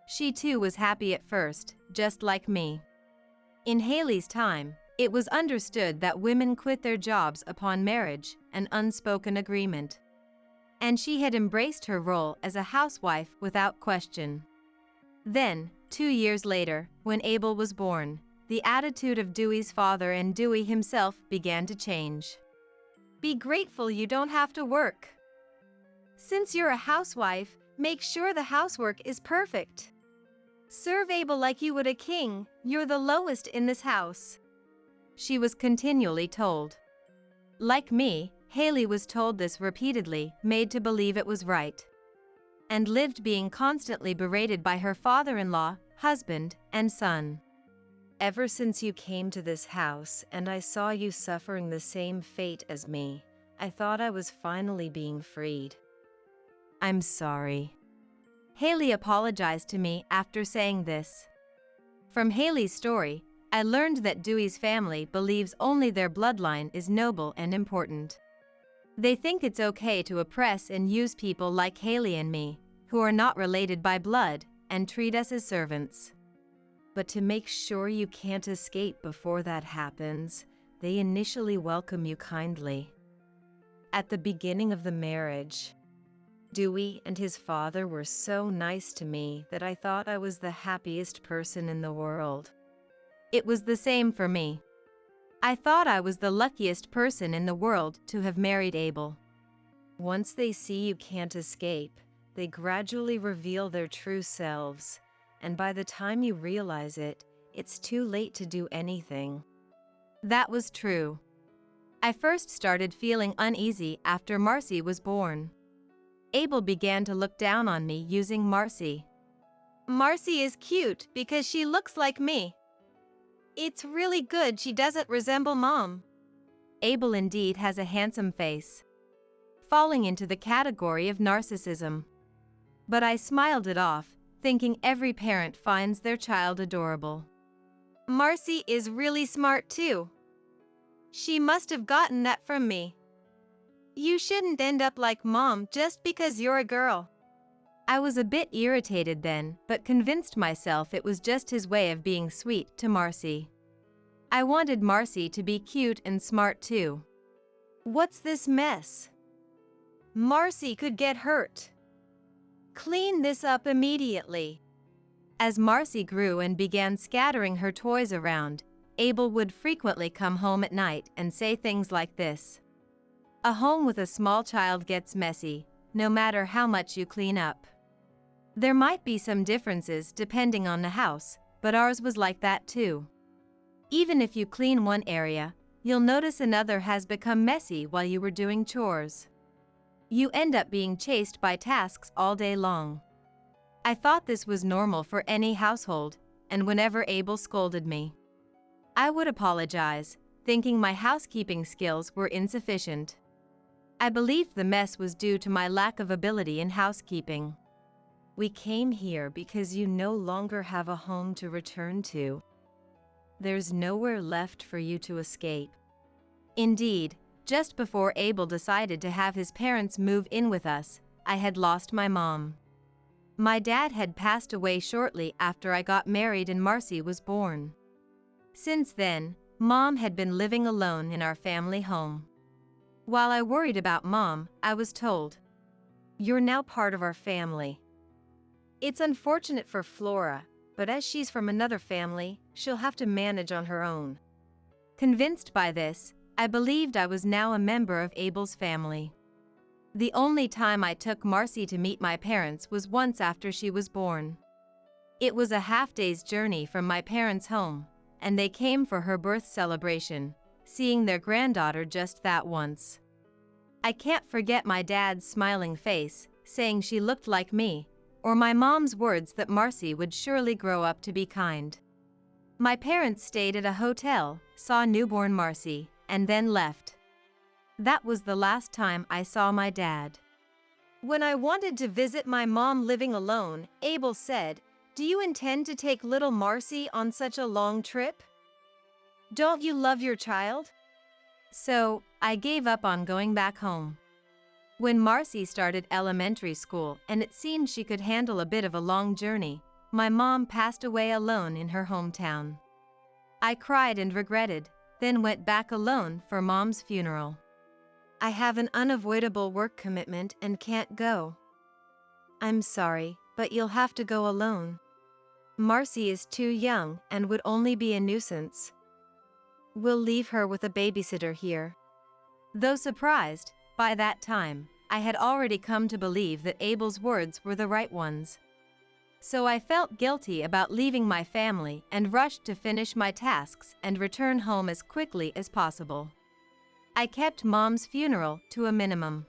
She too was happy at first, just like me. In Haley's time, it was understood that women quit their jobs upon marriage, an unspoken agreement. And she had embraced her role as a housewife without question. Then, 2 years later, when Abel was born, the attitude of Dewey's father and Dewey himself began to change. Be grateful you don't have to work. Since you're a housewife, make sure the housework is perfect. Serve Abel like you would a king, you're the lowest in this house. She was continually told. Like me, Haley was told this repeatedly, made to believe it was right, and lived being constantly berated by her father-in-law, husband, and son. Ever since you came to this house and I saw you suffering the same fate as me, I thought I was finally being freed. I'm sorry. Haley apologized to me after saying this. From Haley's story, I learned that Dewey's family believes only their bloodline is noble and important. They think it's okay to oppress and use people like Haley and me, who are not related by blood, and treat us as servants. But to make sure you can't escape before that happens, they initially welcome you kindly. At the beginning of the marriage, Dewey and his father were so nice to me that I thought I was the happiest person in the world. It was the same for me. I thought I was the luckiest person in the world to have married Abel. Once they see you can't escape, they gradually reveal their true selves, and by the time you realize it, it's too late to do anything. That was true. I first started feeling uneasy after Marcy was born. Abel began to look down on me using Marcy. Marcy is cute because she looks like me. It's really good she doesn't resemble Mom. Abel indeed has a handsome face, falling into the category of narcissism. But I smiled it off, thinking every parent finds their child adorable. Marcy is really smart too. She must have gotten that from me. You shouldn't end up like Mom just because you're a girl. I was a bit irritated then, but convinced myself it was just his way of being sweet to Marcy. I wanted Marcy to be cute and smart too. What's this mess? Marcy could get hurt. Clean this up immediately. As Marcy grew and began scattering her toys around, Abel would frequently come home at night and say things like this. A home with a small child gets messy, no matter how much you clean up. There might be some differences depending on the house, but ours was like that too. Even if you clean one area, you'll notice another has become messy while you were doing chores. You end up being chased by tasks all day long. I thought this was normal for any household, and whenever Abel scolded me, I would apologize, thinking my housekeeping skills were insufficient. I believed the mess was due to my lack of ability in housekeeping. We came here because you no longer have a home to return to. There's nowhere left for you to escape. Indeed, just before Abel decided to have his parents move in with us, I had lost my mom. My dad had passed away shortly after I got married and Marcy was born. Since then, Mom had been living alone in our family home. While I worried about Mom, I was told, "You're now part of our family." It's unfortunate for Flora, but as she's from another family, she'll have to manage on her own. Convinced by this, I believed I was now a member of Abel's family. The only time I took Marcy to meet my parents was once after she was born. It was a half-day's journey from my parents' home, and they came for her birth celebration, seeing their granddaughter just that once. I can't forget my dad's smiling face, saying she looked like me, or my mom's words that Marcy would surely grow up to be kind. My parents stayed at a hotel, saw newborn Marcy, and then left. That was the last time I saw my dad. When I wanted to visit my mom living alone, Abel said, "Do you intend to take little Marcy on such a long trip? Don't you love your child?" So, I gave up on going back home. When Marcy started elementary school and it seemed she could handle a bit of a long journey, my mom passed away alone in her hometown. I cried and regretted, then went back alone for Mom's funeral. "I have an unavoidable work commitment and can't go. I'm sorry, but you'll have to go alone. Marcy is too young and would only be a nuisance. We'll leave her with a babysitter here." Though surprised, by that time, I had already come to believe that Abel's words were the right ones. So I felt guilty about leaving my family and rushed to finish my tasks and return home as quickly as possible. I kept Mom's funeral to a minimum.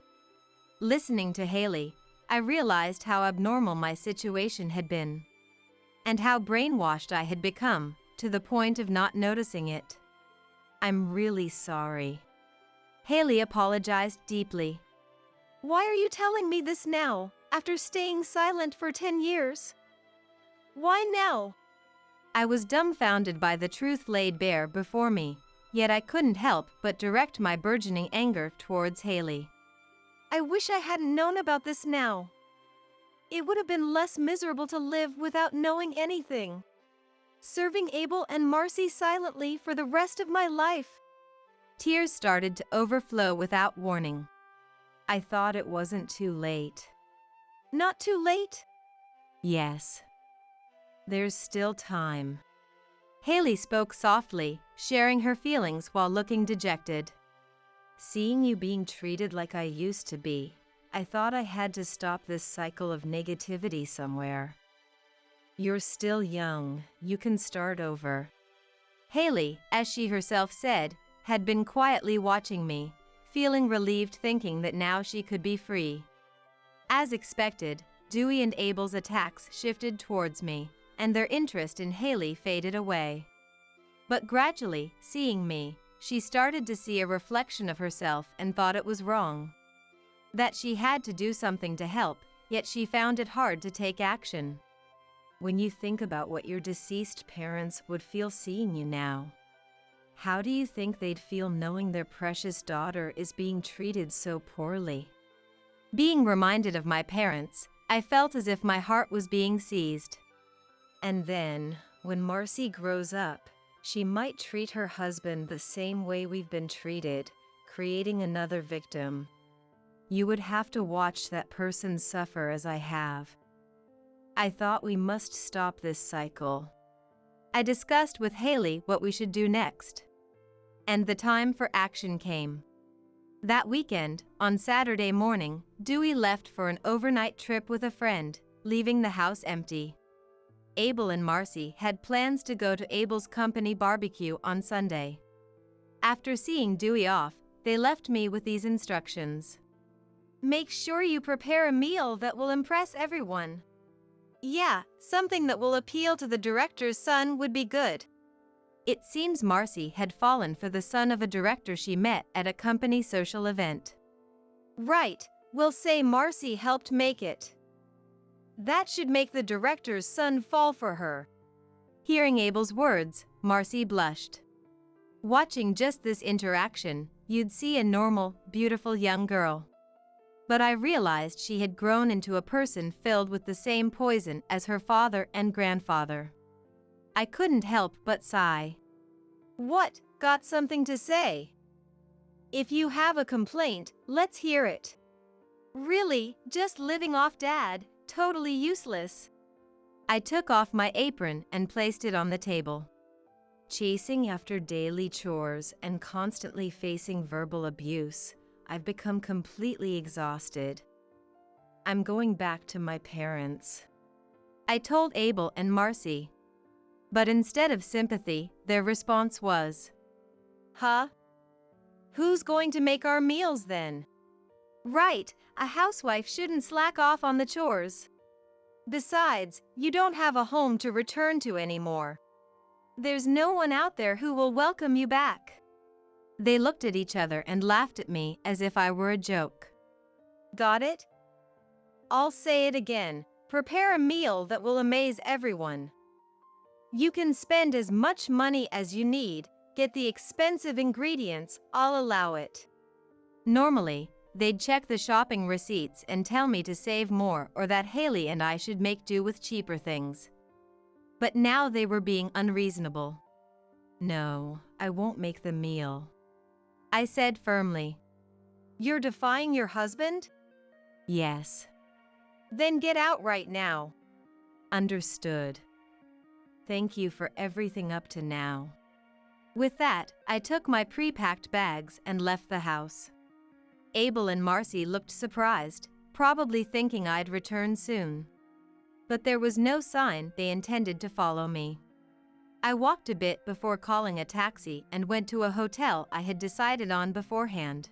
Listening to Haley, I realized how abnormal my situation had been, and how brainwashed I had become, to the point of not noticing it. "I'm really sorry." Haley apologized deeply. "Why are you telling me this now, after staying silent for 10 years? Why now?" I was dumbfounded by the truth laid bare before me, yet I couldn't help but direct my burgeoning anger towards Haley. "I wish I hadn't known about this now. It would have been less miserable to live without knowing anything. Serving Abel and Marcy silently for the rest of my life." Tears started to overflow without warning. I thought it wasn't too late. "Not too late?" "Yes. There's still time." Haley spoke softly, sharing her feelings while looking dejected. "Seeing you being treated like I used to be, I thought I had to stop this cycle of negativity somewhere. You're still young, you can start over. Haley, as she herself said, had been quietly watching me, feeling relieved thinking that now she could be free. As expected, Dewey and Abel's attacks shifted towards me, and their interest in Haley faded away. But gradually, seeing me, she started to see a reflection of herself and thought it was wrong. That she had to do something to help, yet she found it hard to take action. When you think about what your deceased parents would feel seeing you now, how do you think they'd feel knowing their precious daughter is being treated so poorly? Being reminded of my parents, I felt as if my heart was being seized. And then, when Marcy grows up, she might treat her husband the same way we've been treated, creating another victim. You would have to watch that person suffer as I have. I thought we must stop this cycle. I discussed with Haley what we should do next. And the time for action came. That weekend, on Saturday morning, Dewey left for an overnight trip with a friend, leaving the house empty. Abel and Marcy had plans to go to Abel's company barbecue on Sunday. After seeing Dewey off, they left me with these instructions. Make sure you prepare a meal that will impress everyone. Yeah, something that will appeal to the director's son would be good. It seems Marcy had fallen for the son of a director she met at a company social event. Right, we'll say Marcy helped make it. That should make the director's son fall for her. Hearing Abel's words, Marcy blushed. Watching just this interaction, you'd see a normal, beautiful young girl. But I realized she had grown into a person filled with the same poison as her father and grandfather. I couldn't help but sigh. What, got something to say? If you have a complaint, let's hear it. Really, just living off Dad, totally useless. I took off my apron and placed it on the table. Chasing after daily chores and constantly facing verbal abuse, I've become completely exhausted. I'm going back to my parents, I told Abel and Marcy. But instead of sympathy, their response was, Huh? Who's going to make our meals then? Right, a housewife shouldn't slack off on the chores. Besides, you don't have a home to return to anymore. There's no one out there who will welcome you back. They looked at each other and laughed at me as if I were a joke. Got it? I'll say it again. Prepare a meal that will amaze everyone. You can spend as much money as you need, get the expensive ingredients, I'll allow it. Normally, they'd check the shopping receipts and tell me to save more or that Haley and I should make do with cheaper things. But now they were being unreasonable. No, I won't make the meal, I said firmly. You're defying your husband? Yes. Then get out right now. Understood. Thank you for everything up to now. With that, I took my pre-packed bags and left the house. Abel and Marcy looked surprised, probably thinking I'd return soon. But there was no sign they intended to follow me. I walked a bit before calling a taxi and went to a hotel I had decided on beforehand.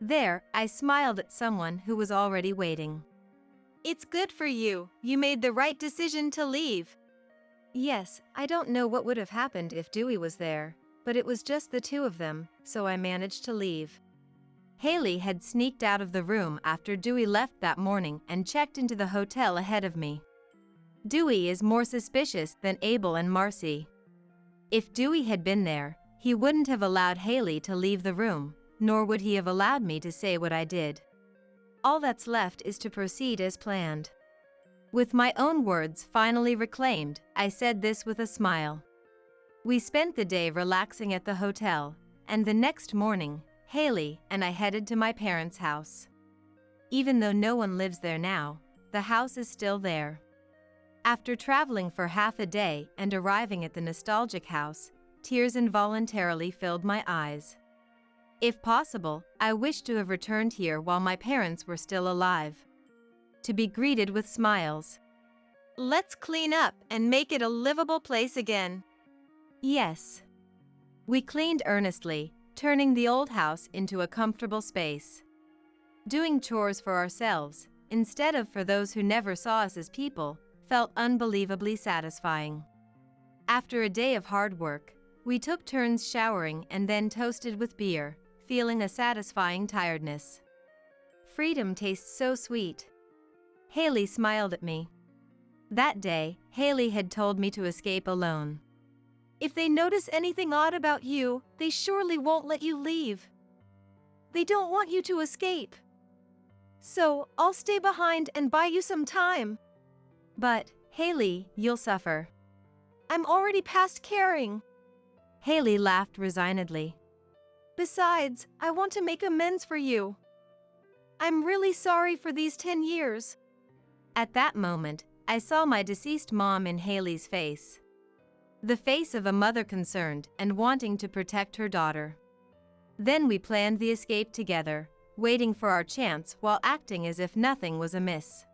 There, I smiled at someone who was already waiting. It's good for you. You made the right decision to leave. Yes, I don't know what would have happened if Dewey was there, but it was just the two of them, so I managed to leave. Haley had sneaked out of the room after Dewey left that morning and checked into the hotel ahead of me. Dewey is more suspicious than Abel and Marcy. If Dewey had been there, he wouldn't have allowed Haley to leave the room, nor would he have allowed me to say what I did. All that's left is to proceed as planned. With my own words finally reclaimed, I said this with a smile. We spent the day relaxing at the hotel, and the next morning, Haley and I headed to my parents' house. Even though no one lives there now, the house is still there. After traveling for half a day and arriving at the nostalgic house, tears involuntarily filled my eyes. If possible, I wished to have returned here while my parents were still alive. To be greeted with smiles. Let's clean up and make it a livable place again. Yes. We cleaned earnestly, turning the old house into a comfortable space. Doing chores for ourselves, instead of for those who never saw us as people, felt unbelievably satisfying. After a day of hard work, we took turns showering and then toasted with beer, feeling a satisfying tiredness. Freedom tastes so sweet. Haley smiled at me. That day, Haley had told me to escape alone. If they notice anything odd about you, they surely won't let you leave. They don't want you to escape. So, I'll stay behind and buy you some time. But, Haley, you'll suffer. I'm already past caring. Haley laughed resignedly. Besides, I want to make amends for you. I'm really sorry for these 10 years. At that moment, I saw my deceased mom in Haley's face. The face of a mother concerned and wanting to protect her daughter. Then we planned the escape together, waiting for our chance while acting as if nothing was amiss.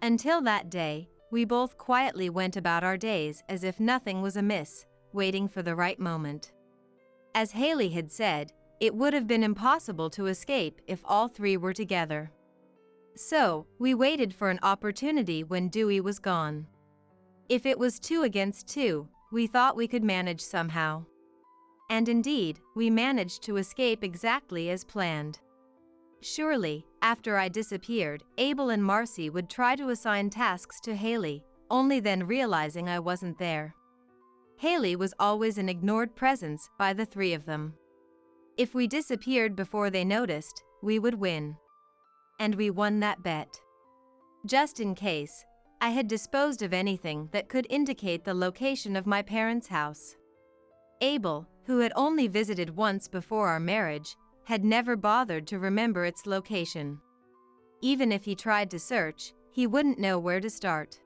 Until that day, we both quietly went about our days as if nothing was amiss, waiting for the right moment. As Haley had said, it would have been impossible to escape if all three were together. So, we waited for an opportunity when Dewey was gone. If it was 2 against 2, we thought we could manage somehow. And indeed, we managed to escape exactly as planned. Surely, after I disappeared, Abel and Marcy would try to assign tasks to Haley, only then realizing I wasn't there. Haley was always an ignored presence by the three of them. If we disappeared before they noticed, we would win. And we won that bet. Just in case, I had disposed of anything that could indicate the location of my parents' house. Abel, who had only visited once before our marriage, had never bothered to remember its location. Even if he tried to search, he wouldn't know where to start.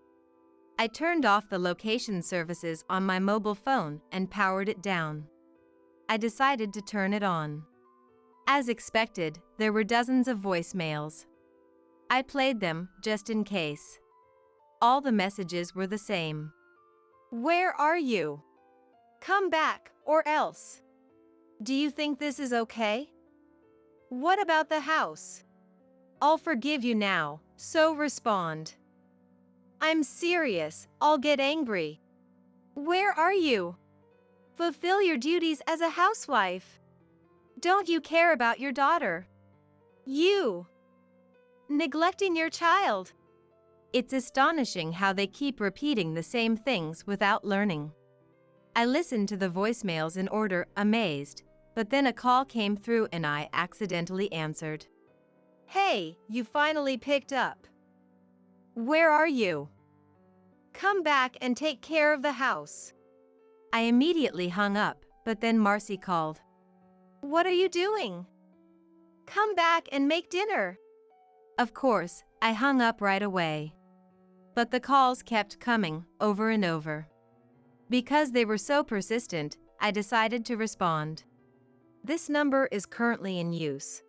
I turned off the location services on my mobile phone and powered it down. I decided to turn it on. As expected, there were dozens of voicemails. I played them just in case. All the messages were the same. Where are you? Come back, or else. Do you think this is okay? What about the house? I'll forgive you now, so respond. I'm serious, I'll get angry. Where are you? Fulfill your duties as a housewife. Don't you care about your daughter? You. Neglecting your child. It's astonishing how they keep repeating the same things without learning. I listened to the voicemails in order, amazed, but then a call came through and I accidentally answered. Hey, you finally picked up. Where are you? Come back and take care of the house. I immediately hung up, but then Marcy called. What are you doing? Come back and make dinner. Of course, I hung up right away. But the calls kept coming, over and over. Because they were so persistent, I decided to respond. This number is currently in use.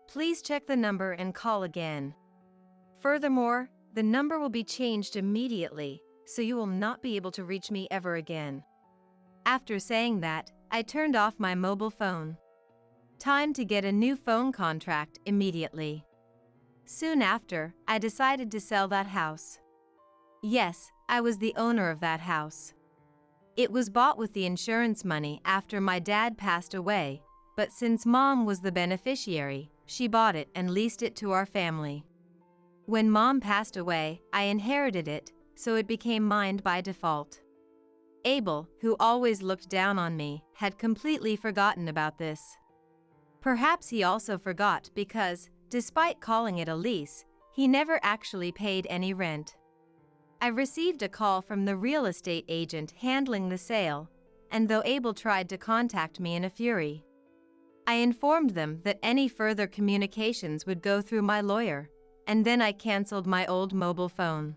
Please check the number and call again. Furthermore, the number will be changed immediately, so you will not be able to reach me ever again. After saying that, I turned off my mobile phone. Time to get a new phone contract immediately. Soon after, I decided to sell that house. Yes, I was the owner of that house. It was bought with the insurance money after my dad passed away, but since Mom was the beneficiary, she bought it and leased it to our family. When Mom passed away, I inherited it, so it became mine by default. Abel, who always looked down on me, had completely forgotten about this. Perhaps he also forgot because, despite calling it a lease, he never actually paid any rent. I received a call from the real estate agent handling the sale, and though Abel tried to contact me in a fury, I informed them that any further communications would go through my lawyer, and then I canceled my old mobile phone.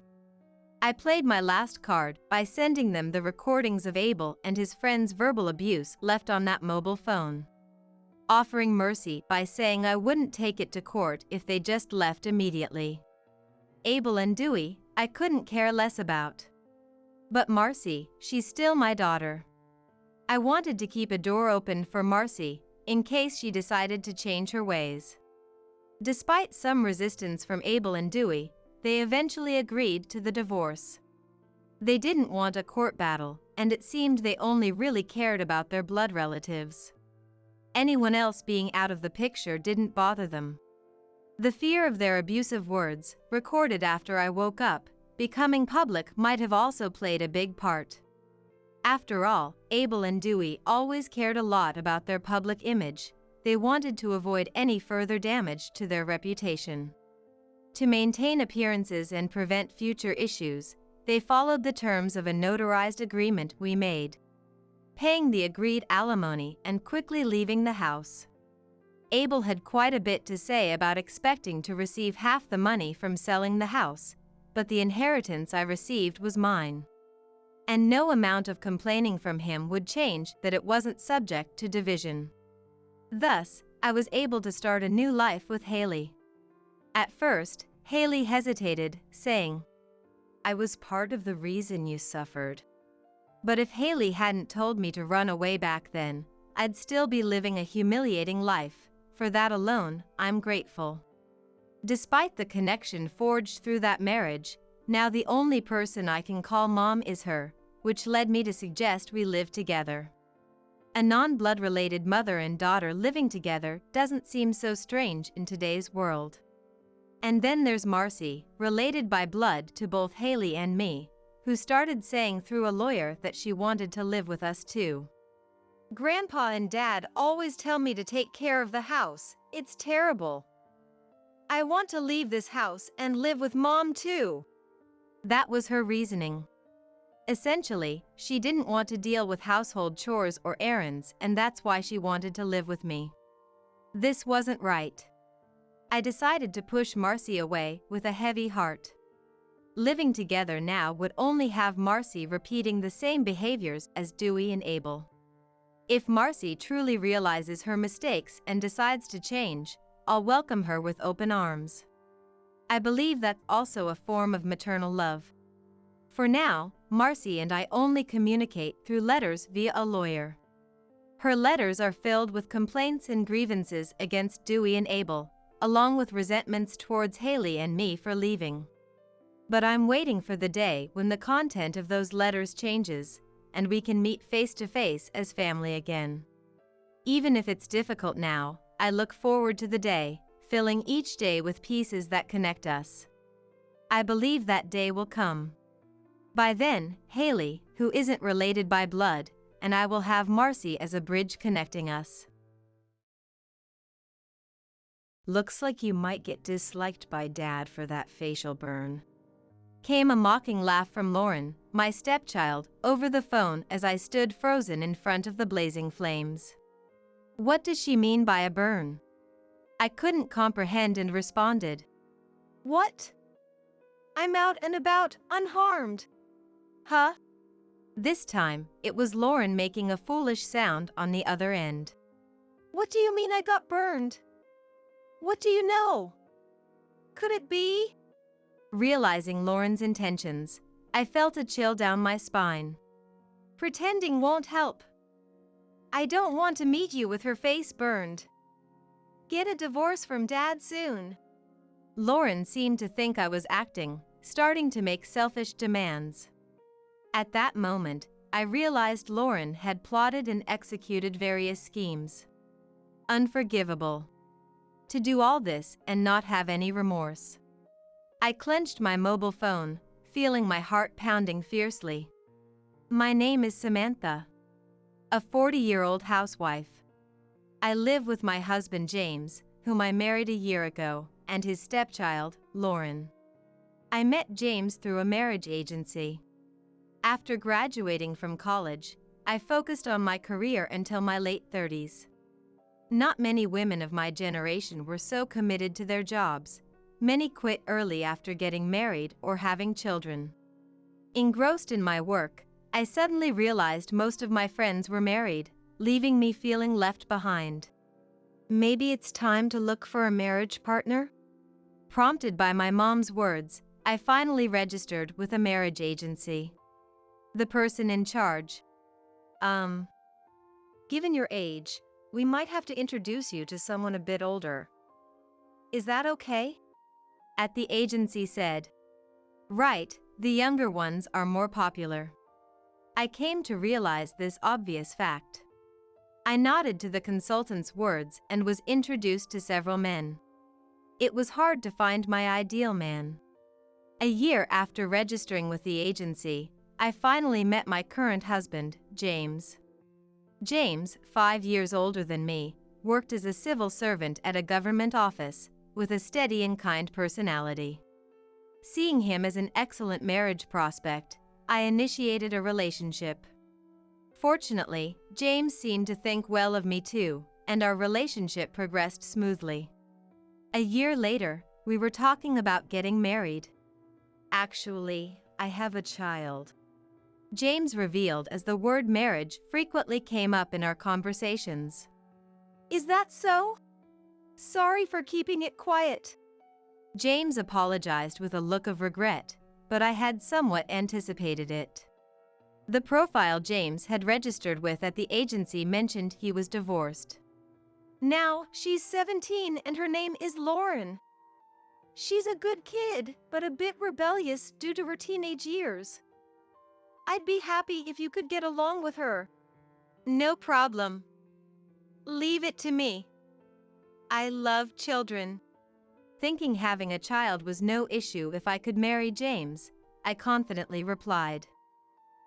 I played my last card by sending them the recordings of Abel and his friend's verbal abuse left on that mobile phone, offering mercy by saying I wouldn't take it to court if they just left immediately. Abel and Dewey, I couldn't care less about. But Marcy, she's still my daughter. I wanted to keep a door open for Marcy, in case she decided to change her ways. Despite some resistance from Abel and Dewey, they eventually agreed to the divorce. They didn't want a court battle, and it seemed they only really cared about their blood relatives. Anyone else being out of the picture didn't bother them. The fear of their abusive words, recorded after I woke up, becoming public might have also played a big part. After all, Abel and Dewey always cared a lot about their public image. They wanted to avoid any further damage to their reputation. To maintain appearances and prevent future issues, they followed the terms of a notarized agreement we made, paying the agreed alimony and quickly leaving the house. Abel had quite a bit to say about expecting to receive half the money from selling the house, but the inheritance I received was mine. And no amount of complaining from him would change that it wasn't subject to division. Thus, I was able to start a new life with Haley. At first, Haley hesitated, saying, "I was part of the reason you suffered." But if Haley hadn't told me to run away back then, I'd still be living a humiliating life. For that alone, I'm grateful. Despite the connection forged through that marriage, now the only person I can call mom is her, which led me to suggest we live together. A non-blood related mother and daughter living together doesn't seem so strange in today's world. And then there's Marcy, related by blood to both Haley and me, who started saying through a lawyer that she wanted to live with us too. Grandpa and Dad always tell me to take care of the house. It's terrible. I want to leave this house and live with Mom too. That was her reasoning. Essentially, she didn't want to deal with household chores or errands, and that's why she wanted to live with me. This wasn't right. I decided to push Marcy away with a heavy heart. Living together now would only have Marcy repeating the same behaviors as Dewey and Abel. If Marcy truly realizes her mistakes and decides to change, I'll welcome her with open arms. I believe that's also a form of maternal love. For now, Marcy and I only communicate through letters via a lawyer. Her letters are filled with complaints and grievances against Dewey and Abel, along with resentments towards Haley and me for leaving. But I'm waiting for the day when the content of those letters changes, and we can meet face to face as family again. Even if it's difficult now, I look forward to the day, filling each day with pieces that connect us. I believe that day will come. By then, Haley, who isn't related by blood, and I will have Marcy as a bridge connecting us. "Looks like you might get disliked by Dad for that facial burn," came a mocking laugh from Lauren, my stepchild, over the phone as I stood frozen in front of the blazing flames. What does she mean by a burn? I couldn't comprehend and responded, "What? I'm out and about, unharmed." "Huh?" This time, it was Lauren making a foolish sound on the other end. "What do you mean I got burned? What do you know? Could it be?" Realizing Lauren's intentions, I felt a chill down my spine. "Pretending won't help. I don't want to meet you with her face burned. Get a divorce from Dad soon." Lauren seemed to think I was acting, starting to make selfish demands. At that moment, I realized Lauren had plotted and executed various schemes. Unforgivable. To do all this and not have any remorse. I clenched my mobile phone, feeling my heart pounding fiercely. My name is Samantha. A 40-year-old housewife. I live with my husband James, whom I married a year ago, and his stepchild, Lauren. I met James through a marriage agency. After graduating from college, I focused on my career until my late 30s. Not many women of my generation were so committed to their jobs. Many quit early after getting married or having children. Engrossed in my work, I suddenly realized most of my friends were married, leaving me feeling left behind. Maybe it's time to look for a marriage partner? Prompted by my mom's words, I finally registered with a marriage agency. The person in charge, Given your age, we might have to introduce you to someone a bit older. Is that okay? at the agency said. Right, the younger ones are more popular. I came to realize this obvious fact. I nodded to the consultant's words and was introduced to several men. It was hard to find my ideal man. A year after registering with the agency, I finally met my current husband, James. James, 5 years older than me, worked as a civil servant at a government office, with a steady and kind personality. Seeing him as an excellent marriage prospect, I initiated a relationship. Fortunately, James seemed to think well of me too, and our relationship progressed smoothly. A year later, we were talking about getting married. Actually, I have a child. James revealed as the word marriage frequently came up in our conversations. Is that so? Sorry for keeping it quiet. James apologized with a look of regret, but I had somewhat anticipated it. The profile James had registered with at the agency mentioned he was divorced. Now, she's 17 and her name is Lauren. She's a good kid, but a bit rebellious due to her teenage years. I'd be happy if you could get along with her. No problem. Leave it to me. I love children. Thinking having a child was no issue if I could marry James, I confidently replied.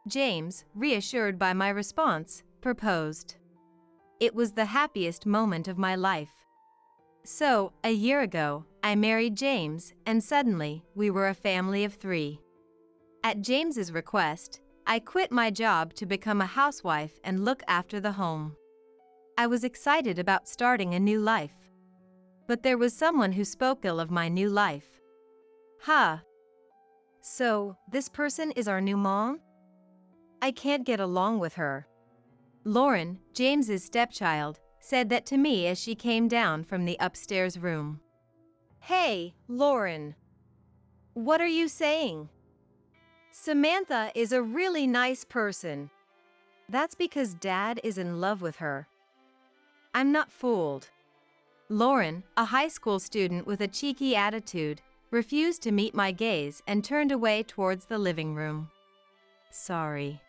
James, reassured by my response, proposed. It was the happiest moment of my life. So, a year ago, I married James, and suddenly, we were a family of 3. At James's request, I quit my job to become a housewife and look after the home. I was excited about starting a new life. But there was someone who spoke ill of my new life. So, this person is our new mom? I can't get along with her. Lauren, James's stepchild, said that to me as she came down from the upstairs room. Hey, Lauren. What are you saying? Samantha is a really nice person. That's because Dad is in love with her. I'm not fooled. Lauren, a high school student with a cheeky attitude, refused to meet my gaze and turned away towards the living room. Sorry.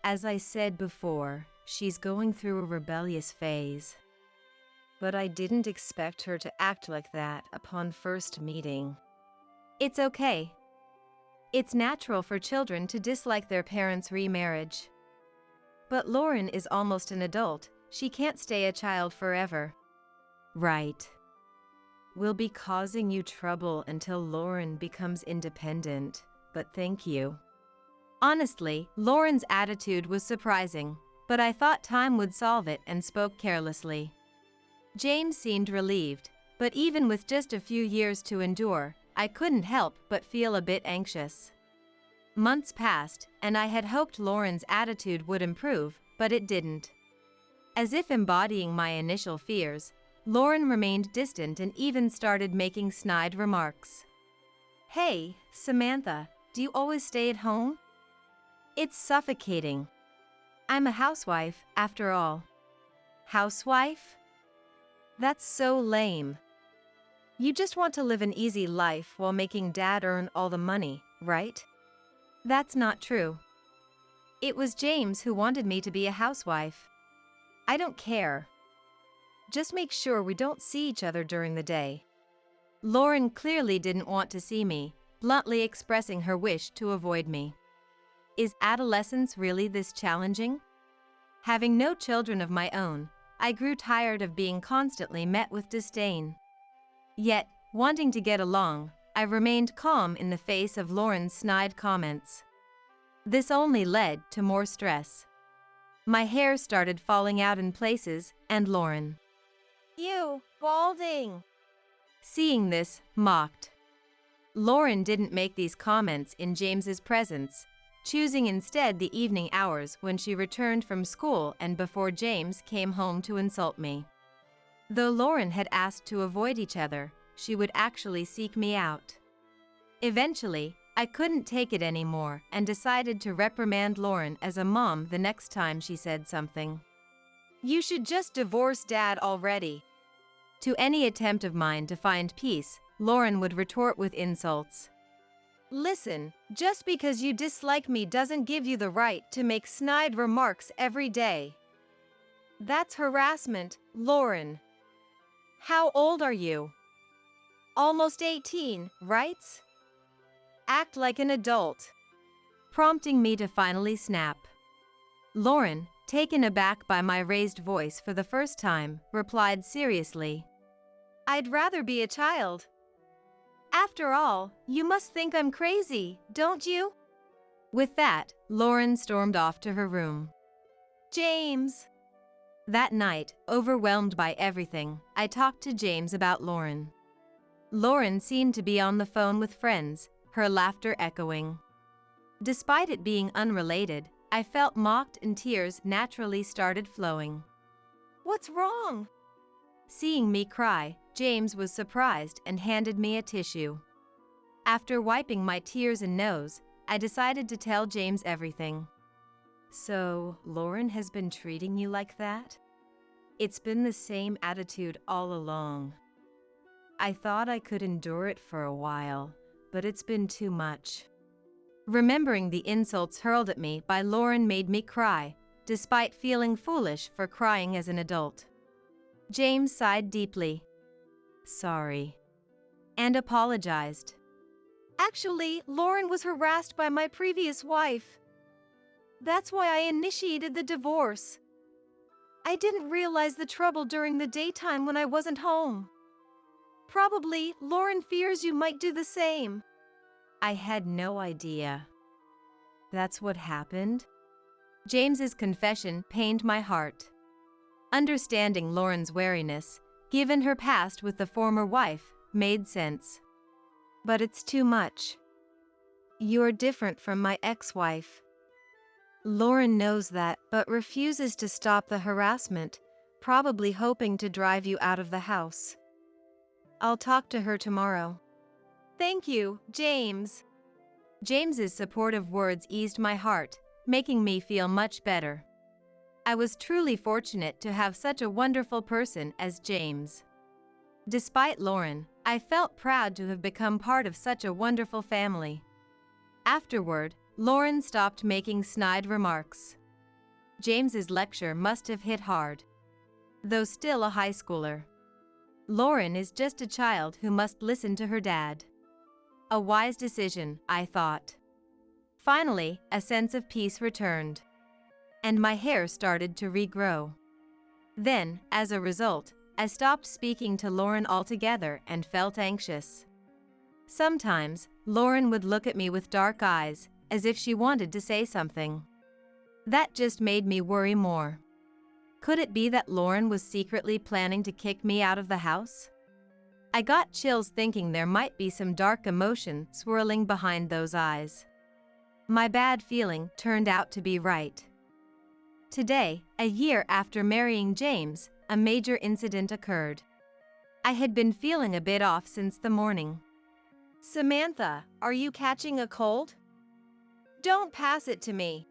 As I said before, she's going through a rebellious phase. But I didn't expect her to act like that upon first meeting. It's okay. It's natural for children to dislike their parents' remarriage. But Lauren is almost an adult. She can't stay a child forever. Right. We'll be causing you trouble until Lauren becomes independent, but thank you. Honestly, Lauren's attitude was surprising, but I thought time would solve it and spoke carelessly. James seemed relieved, but even with just a few years to endure, I couldn't help but feel a bit anxious. Months passed, and I had hoped Lauren's attitude would improve, but it didn't. As if embodying my initial fears, Lauren remained distant and even started making snide remarks. Hey, Samantha, do you always stay at home? It's suffocating. I'm a housewife, after all. Housewife? That's so lame. You just want to live an easy life while making Dad earn all the money, right? That's not true. It was James who wanted me to be a housewife. I don't care. Just make sure we don't see each other during the day. Lauren clearly didn't want to see me, bluntly expressing her wish to avoid me. Is adolescence really this challenging? Having no children of my own, I grew tired of being constantly met with disdain. Yet, wanting to get along, I remained calm in the face of Lauren's snide comments. This only led to more stress. My hair started falling out in places, and Lauren, "You, balding!" seeing this, mocked. Lauren didn't make these comments in James's presence, choosing instead the evening hours when she returned from school and before James came home to insult me. Though Lauren had asked to avoid each other, she would actually seek me out. Eventually, I couldn't take it anymore and decided to reprimand Lauren as a mom the next time she said something. You should just divorce Dad already. To any attempt of mine to find peace, Lauren would retort with insults. Listen, just because you dislike me doesn't give you the right to make snide remarks every day. That's harassment, Lauren. How old are you? Almost 18, right? Act like an adult. Prompting me to finally snap. Lauren, taken aback by my raised voice for the first time, replied seriously, I'd rather be a child. After all, you must think I'm crazy, don't you? With that, Lauren stormed off to her room. James. That night, overwhelmed by everything, I talked to James about Lauren. Lauren seemed to be on the phone with friends, her laughter echoing. Despite it being unrelated, I felt mocked and tears naturally started flowing. What's wrong? Seeing me cry, James was surprised and handed me a tissue. After wiping my tears and nose, I decided to tell James everything. So, Lauren has been treating you like that? It's been the same attitude all along. I thought I could endure it for a while, but it's been too much. Remembering the insults hurled at me by Lauren made me cry, despite feeling foolish for crying as an adult. James sighed deeply. Sorry. And apologized. Actually, Lauren was harassed by my previous wife. That's why I initiated the divorce. I didn't realize the trouble during the daytime when I wasn't home. Probably, Lauren fears you might do the same. I had no idea. That's what happened? James's confession pained my heart. Understanding Lauren's wariness, given her past with the former wife, made sense. But it's too much. You're different from my ex-wife. Lauren knows that, but refuses to stop the harassment, probably hoping to drive you out of the house. I'll talk to her tomorrow. Thank you, James. James's supportive words eased my heart, making me feel much better. I was truly fortunate to have such a wonderful person as James. Despite Lauren, I felt proud to have become part of such a wonderful family. Afterward, Lauren stopped making snide remarks. James's lecture must have hit hard. Though still a high schooler. Lauren is just a child who must listen to her dad. A wise decision, I thought. Finally, a sense of peace returned. And my hair started to regrow. Then, as a result, I stopped speaking to Lauren altogether and felt anxious. Sometimes, Lauren would look at me with dark eyes, as if she wanted to say something. That just made me worry more. Could it be that Lauren was secretly planning to kick me out of the house? I got chills thinking there might be some dark emotion swirling behind those eyes. My bad feeling turned out to be right. Today, a year after marrying James, a major incident occurred. I had been feeling a bit off since the morning. Samantha, are you catching a cold? Don't pass it to me.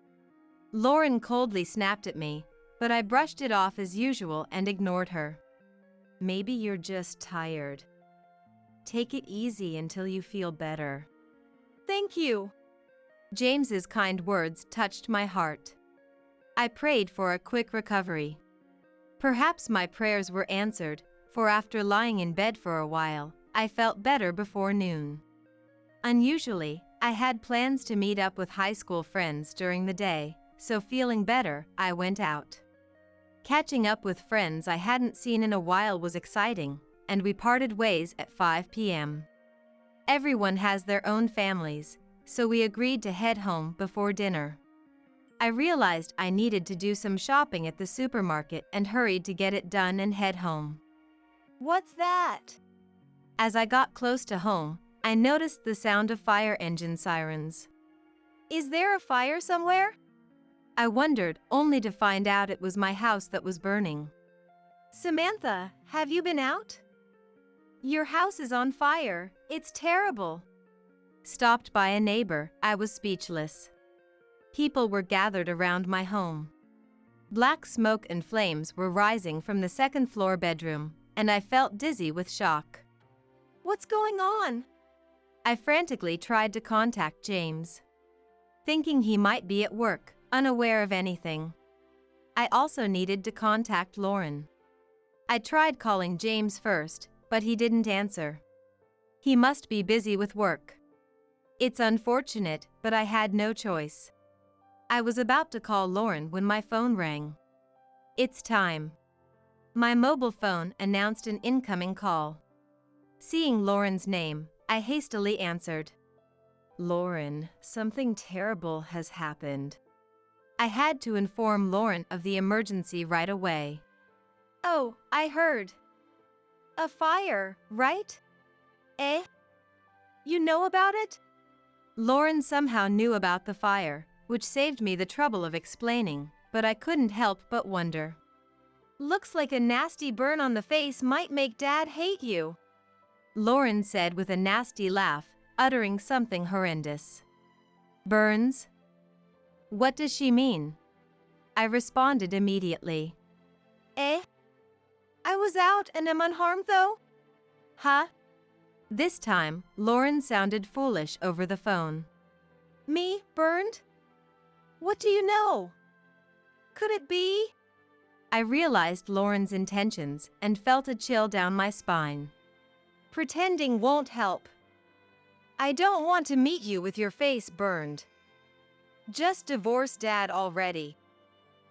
Lauren coldly snapped at me, but I brushed it off as usual and ignored her. Maybe you're just tired. Take it easy until you feel better. Thank you. James's kind words touched my heart. I prayed for a quick recovery. Perhaps my prayers were answered, for after lying in bed for a while, I felt better before noon. Unusually, I had plans to meet up with high school friends during the day, so feeling better, I went out. Catching up with friends I hadn't seen in a while was exciting, and we parted ways at 5 p.m. Everyone has their own families, so we agreed to head home before dinner. I realized I needed to do some shopping at the supermarket and hurried to get it done and head home. What's that? As I got close to home, I noticed the sound of fire engine sirens. Is there a fire somewhere? I wondered, only to find out it was my house that was burning. Samantha, have you been out? Your house is on fire. It's terrible. Stopped by a neighbor, I was speechless. People were gathered around my home. Black smoke and flames were rising from the second-floor bedroom, and I felt dizzy with shock. What's going on? I frantically tried to contact James, thinking he might be at work, unaware of anything. I also needed to contact Lauren. I tried calling James first, but he didn't answer. He must be busy with work. It's unfortunate, but I had no choice. I was about to call Lauren when my phone rang. It's time. My mobile phone announced an incoming call. Seeing Lauren's name, I hastily answered. Lauren, something terrible has happened. I had to inform Lauren of the emergency right away. Oh, I heard. A fire, right? Eh? You know about it? Lauren somehow knew about the fire, which saved me the trouble of explaining, but I couldn't help but wonder. Looks like a nasty burn on the face might make Dad hate you, Lauren said with a nasty laugh, uttering something horrendous. Burns? What does she mean? I responded immediately. Eh? I was out and am unharmed though? Huh? This time, Lauren sounded foolish over the phone. Me, burned? What do you know? Could it be? I realized Lauren's intentions and felt a chill down my spine. Pretending won't help. I don't want to meet you with your face burned. Just divorced Dad already.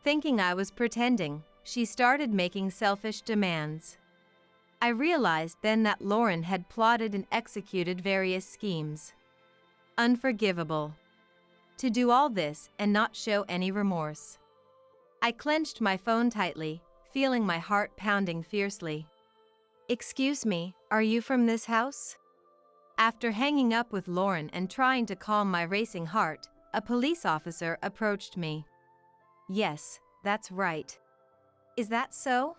Thinking I was pretending, she started making selfish demands. I realized then that Lauren had plotted and executed various schemes. Unforgivable. To do all this and not show any remorse. I clenched my phone tightly, feeling my heart pounding fiercely. Excuse me, are you from this house? After hanging up with Lauren and trying to calm my racing heart, a police officer approached me. Yes, that's right. Is that so?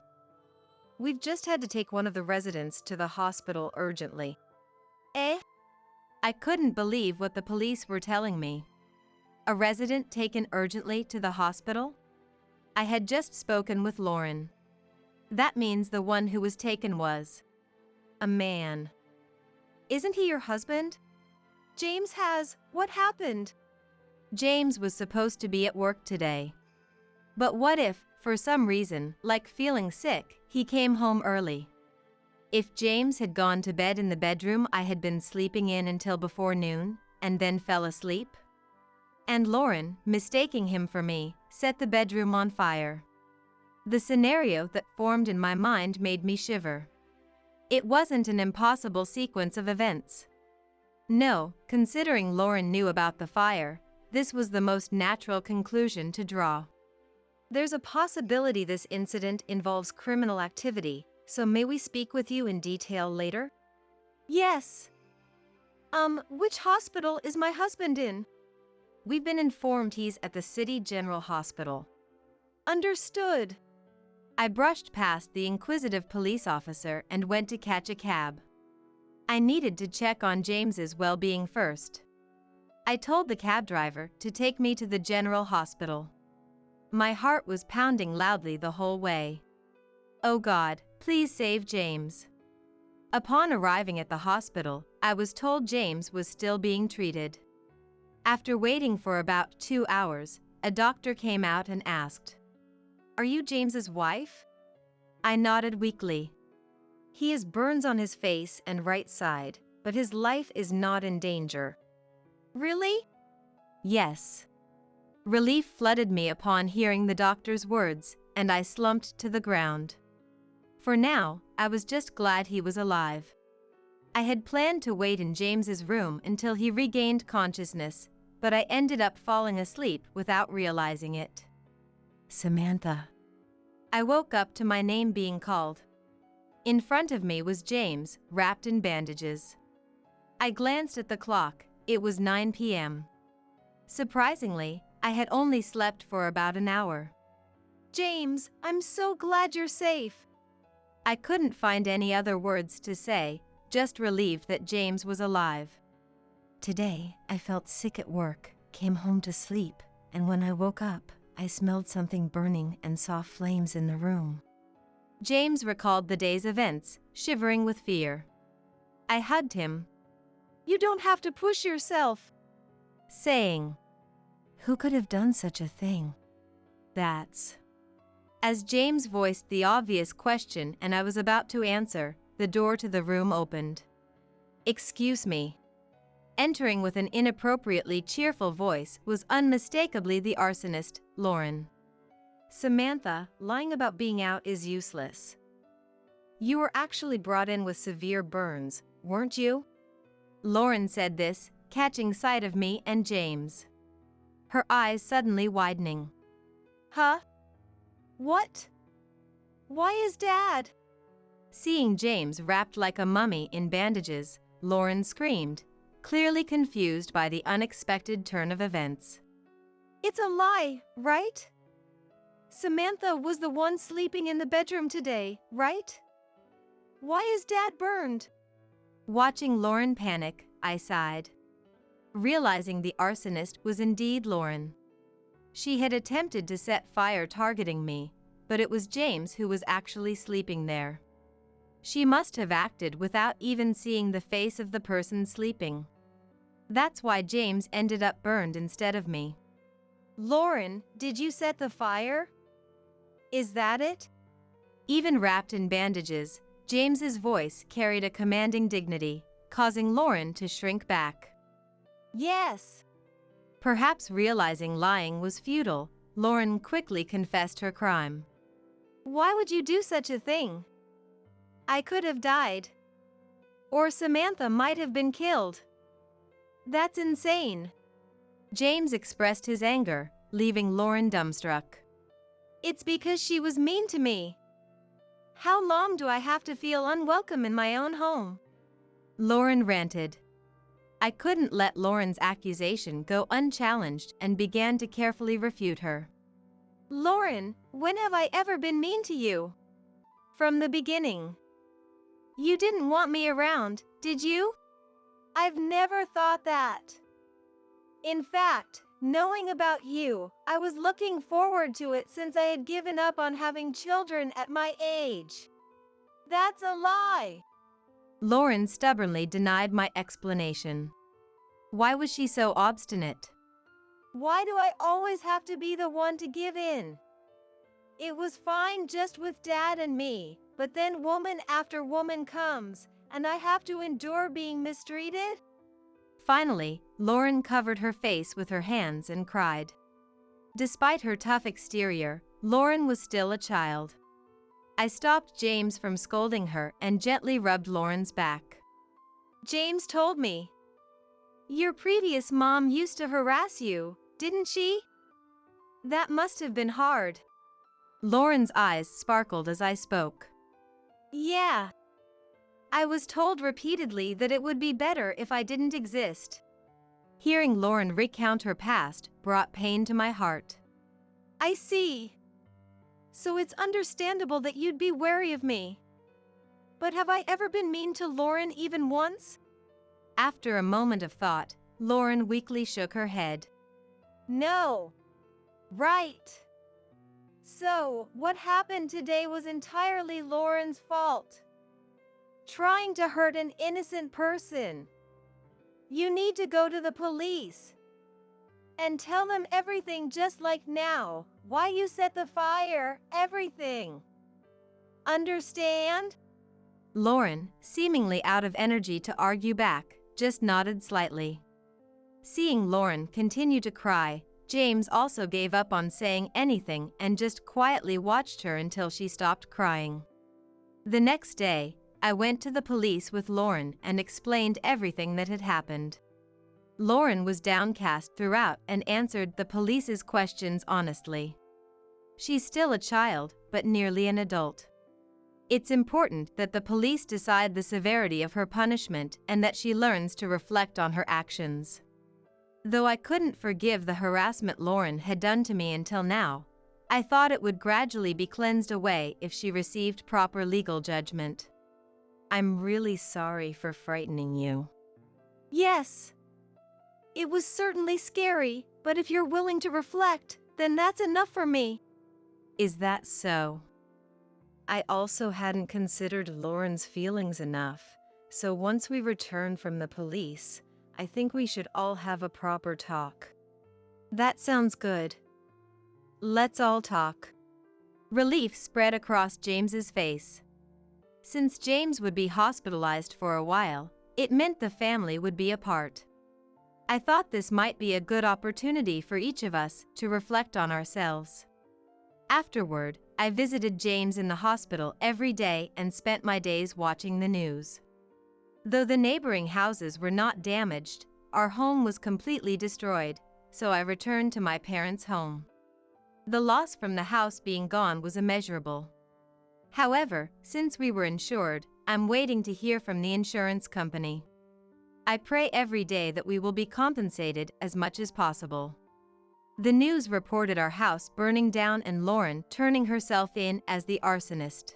We've just had to take one of the residents to the hospital urgently. Eh? I couldn't believe what the police were telling me. A resident taken urgently to the hospital? I had just spoken with Lauren. That means the one who was taken was a man. Isn't he your husband? James has. What happened? James was supposed to be at work today. But what if, for some reason, like feeling sick, he came home early? If James had gone to bed in the bedroom I had been sleeping in until before noon, and then fell asleep? And Lauren, mistaking him for me, set the bedroom on fire. The scenario that formed in my mind made me shiver. It wasn't an impossible sequence of events. No, considering Lauren knew about the fire, this was the most natural conclusion to draw. There's a possibility this incident involves criminal activity, so may we speak with you in detail later? Yes. Which hospital is my husband in? We've been informed he's at the City General Hospital. Understood. I brushed past the inquisitive police officer and went to catch a cab. I needed to check on James's well-being first. I told the cab driver to take me to the General Hospital. My heart was pounding loudly the whole way. Oh God, please save James. Upon arriving at the hospital, I was told James was still being treated. After waiting for about 2 hours, a doctor came out and asked, "Are you James's wife?" I nodded weakly. He has burns on his face and right side, but his life is not in danger. Really? Yes. Relief flooded me upon hearing the doctor's words, and I slumped to the ground. For now, I was just glad he was alive. I had planned to wait in James's room until he regained consciousness, but I ended up falling asleep without realizing it. Samantha. I woke up to my name being called. In front of me was James, wrapped in bandages. I glanced at the clock. It was 9 p.m. Surprisingly, I had only slept for about an hour. James, I'm so glad you're safe. I couldn't find any other words to say, just relieved that James was alive. Today, I felt sick at work, came home to sleep, and when I woke up, I smelled something burning and saw flames in the room. James recalled the day's events, shivering with fear. I hugged him. You don't have to push yourself. Saying, who could have done such a thing? That's... As James voiced the obvious question and I was about to answer, the door to the room opened. Excuse me. Entering with an inappropriately cheerful voice was unmistakably the arsonist, Lauren. Samantha, lying about being out is useless. You were actually brought in with severe burns, weren't you? Lauren said this, catching sight of me and James. Her eyes suddenly widening. Huh? What? Why is Dad? Seeing James wrapped like a mummy in bandages, Lauren screamed, clearly confused by the unexpected turn of events. It's a lie, right? Samantha was the one sleeping in the bedroom today, right? Why is Dad burned? Watching Lauren panic, I sighed. Realizing the arsonist was indeed Lauren. She had attempted to set fire targeting me, but it was James who was actually sleeping there. She must have acted without even seeing the face of the person sleeping. That's why James ended up burned instead of me. Lauren, did you set the fire? Is that it? Even wrapped in bandages, James's voice carried a commanding dignity, causing Lauren to shrink back. Yes. Perhaps realizing lying was futile, Lauren quickly confessed her crime. Why would you do such a thing? I could have died. Or Samantha might have been killed. That's insane. James expressed his anger, leaving Lauren dumbstruck. It's because she was mean to me. How long do I have to feel unwelcome in my own home? Lauren ranted. I couldn't let Lauren's accusation go unchallenged and began to carefully refute her. Lauren, when have I ever been mean to you? From the beginning. You didn't want me around, did you? I've never thought that. In fact, knowing about you, I was looking forward to it since I had given up on having children at my age. That's a lie. Lauren stubbornly denied my explanation. Why was she so obstinate? Why do I always have to be the one to give in? It was fine just with Dad and me, but then woman after woman comes, and I have to endure being mistreated? Finally, Lauren covered her face with her hands and cried. Despite her tough exterior, Lauren was still a child. I stopped James from scolding her and gently rubbed Lauren's back. James told me. Your previous mom used to harass you, didn't she? That must have been hard. Lauren's eyes sparkled as I spoke. Yeah. I was told repeatedly that it would be better if I didn't exist. Hearing Lauren recount her past brought pain to my heart. I see. So it's understandable that you'd be wary of me. But have I ever been mean to Lauren even once? After a moment of thought, Lauren weakly shook her head. No. Right. So, what happened today was entirely Lauren's fault. Trying to hurt an innocent person. You need to go to the police. And tell them everything just like now. Why you set the fire, everything. Understand? Lauren, seemingly out of energy to argue back, just nodded slightly. Seeing Lauren continue to cry, James also gave up on saying anything and just quietly watched her until she stopped crying. The next day, I went to the police with Lauren and explained everything that had happened. Lauren was downcast throughout and answered the police's questions honestly. She's still a child, but nearly an adult. It's important that the police decide the severity of her punishment and that she learns to reflect on her actions. Though I couldn't forgive the harassment Lauren had done to me until now, I thought it would gradually be cleansed away if she received proper legal judgment. I'm really sorry for frightening you. Yes. It was certainly scary, but if you're willing to reflect, then that's enough for me. Is that so? I also hadn't considered Lauren's feelings enough, so once we return from the police, I think we should all have a proper talk. That sounds good. Let's all talk. Relief spread across James's face. Since James would be hospitalized for a while, it meant the family would be apart. I thought this might be a good opportunity for each of us to reflect on ourselves. Afterward, I visited James in the hospital every day and spent my days watching the news. Though the neighboring houses were not damaged, our home was completely destroyed, so I returned to my parents' home. The loss from the house being gone was immeasurable. However, since we were insured, I'm waiting to hear from the insurance company. I pray every day that we will be compensated as much as possible. The news reported our house burning down and Lauren turning herself in as the arsonist.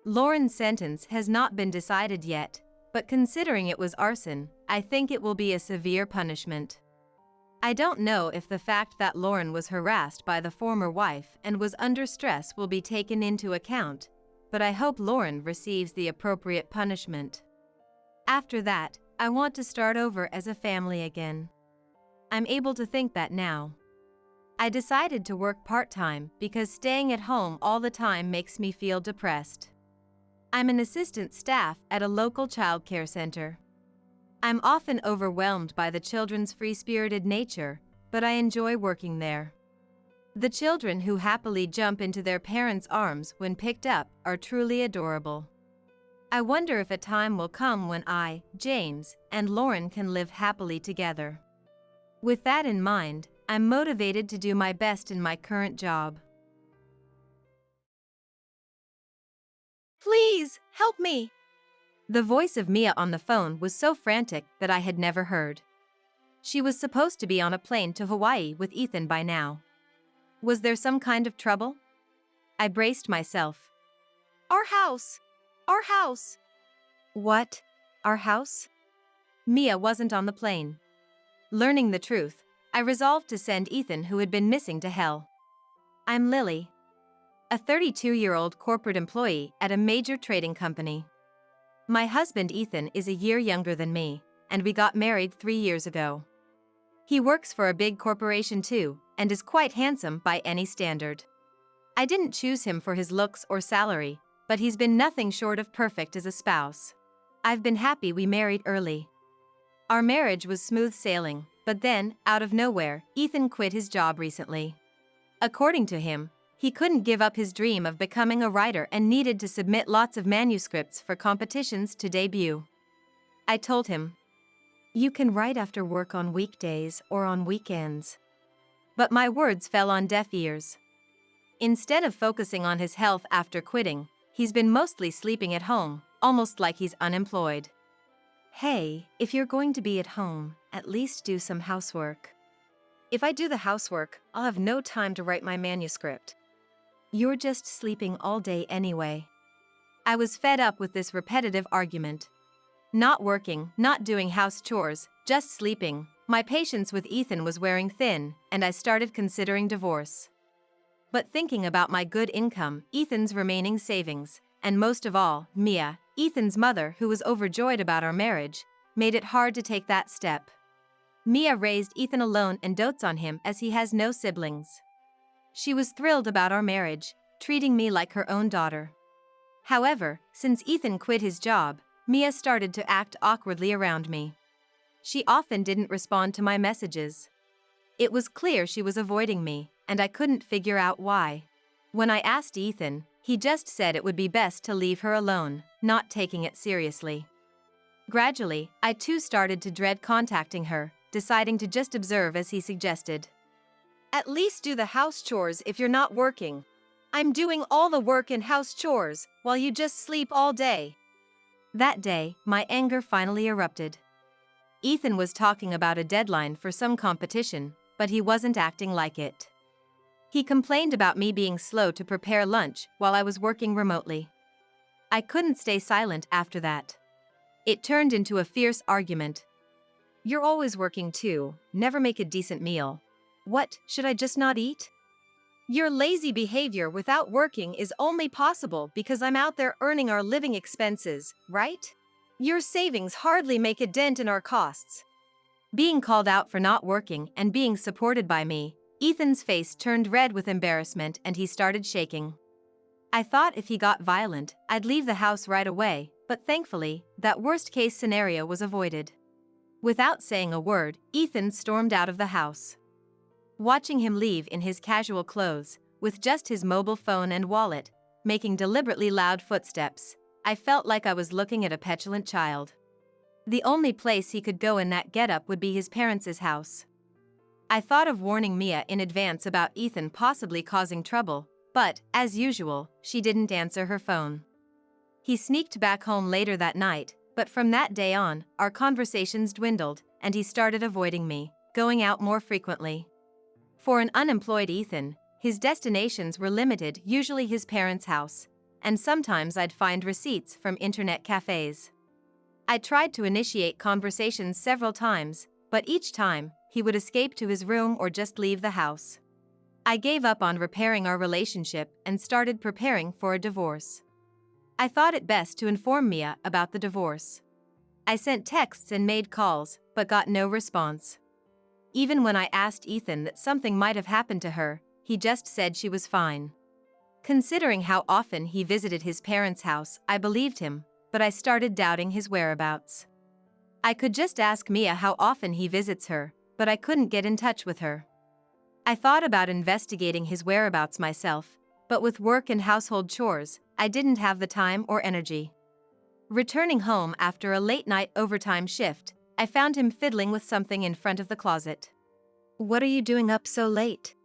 Lauren's sentence has not been decided yet, but considering it was arson, I think it will be a severe punishment. I don't know if the fact that Lauren was harassed by the former wife and was under stress will be taken into account, but I hope Lauren receives the appropriate punishment. After that, I want to start over as a family again. I'm able to think that now. I decided to work part-time because staying at home all the time makes me feel depressed. I'm an assistant staff at a local childcare center. I'm often overwhelmed by the children's free-spirited nature, but I enjoy working there. The children who happily jump into their parents' arms when picked up are truly adorable. I wonder if a time will come when I, James, and Lauren can live happily together. With that in mind, I'm motivated to do my best in my current job. Please, help me! The voice of Mia on the phone was so frantic that I had never heard. She was supposed to be on a plane to Hawaii with Ethan by now. Was there some kind of trouble? I braced myself. Our house! Our house! What? Our house? Mia wasn't on the plane. Learning the truth, I resolved to send Ethan, who had been missing, to hell. I'm Lily, a 32-year-old corporate employee at a major trading company. My husband Ethan is a year younger than me, and we got married 3 years ago. He works for a big corporation too, and is quite handsome by any standard. I didn't choose him for his looks or salary, but he's been nothing short of perfect as a spouse. I've been happy we married early. Our marriage was smooth sailing, but then, out of nowhere, Ethan quit his job recently. According to him, he couldn't give up his dream of becoming a writer and needed to submit lots of manuscripts for competitions to debut. I told him, "You can write after work on weekdays or on weekends." But my words fell on deaf ears. Instead of focusing on his health after quitting, he's been mostly sleeping at home, almost like he's unemployed. Hey, if you're going to be at home, at least do some housework. If I do the housework, I'll have no time to write my manuscript. You're just sleeping all day anyway. I was fed up with this repetitive argument. Not working, not doing house chores, just sleeping. My patience with Ethan was wearing thin, and I started considering divorce. But thinking about my good income, Ethan's remaining savings, and most of all, Mia, Ethan's mother, who was overjoyed about our marriage, made it hard to take that step. Mia raised Ethan alone and dotes on him as he has no siblings. She was thrilled about our marriage, treating me like her own daughter. However, since Ethan quit his job, Mia started to act awkwardly around me. She often didn't respond to my messages. It was clear she was avoiding me, and I couldn't figure out why. When I asked Ethan, he just said it would be best to leave her alone, not taking it seriously. Gradually, I too started to dread contacting her, deciding to just observe as he suggested. At least do the house chores if you're not working. I'm doing all the work and house chores, while you just sleep all day. That day, my anger finally erupted. Ethan was talking about a deadline for some competition, but he wasn't acting like it. He complained about me being slow to prepare lunch while I was working remotely. I couldn't stay silent after that. It turned into a fierce argument. You're always working too, never make a decent meal. What, should I just not eat? Your lazy behavior without working is only possible because I'm out there earning our living expenses, right? Your savings hardly make a dent in our costs. Being called out for not working and being supported by me, Ethan's face turned red with embarrassment and he started shaking. I thought if he got violent, I'd leave the house right away, but thankfully, that worst-case scenario was avoided. Without saying a word, Ethan stormed out of the house. Watching him leave in his casual clothes, with just his mobile phone and wallet, making deliberately loud footsteps, I felt like I was looking at a petulant child. The only place he could go in that getup would be his parents' house. I thought of warning Mia in advance about Ethan possibly causing trouble, but, as usual, she didn't answer her phone. He sneaked back home later that night, but from that day on, our conversations dwindled, and he started avoiding me, going out more frequently. For an unemployed Ethan, his destinations were limited, usually his parents' house, and sometimes I'd find receipts from internet cafes. I tried to initiate conversations several times, but each time, he would escape to his room or just leave the house. I gave up on repairing our relationship and started preparing for a divorce. I thought it best to inform Mia about the divorce. I sent texts and made calls, but got no response. Even when I asked Ethan that something might have happened to her, he just said she was fine. Considering how often he visited his parents' house, I believed him, but I started doubting his whereabouts. I could just ask Mia how often he visits her, but I couldn't get in touch with her. I thought about investigating his whereabouts myself, but with work and household chores, I didn't have the time or energy. Returning home after a late-night overtime shift, I found him fiddling with something in front of the closet. "What are you doing up so late?"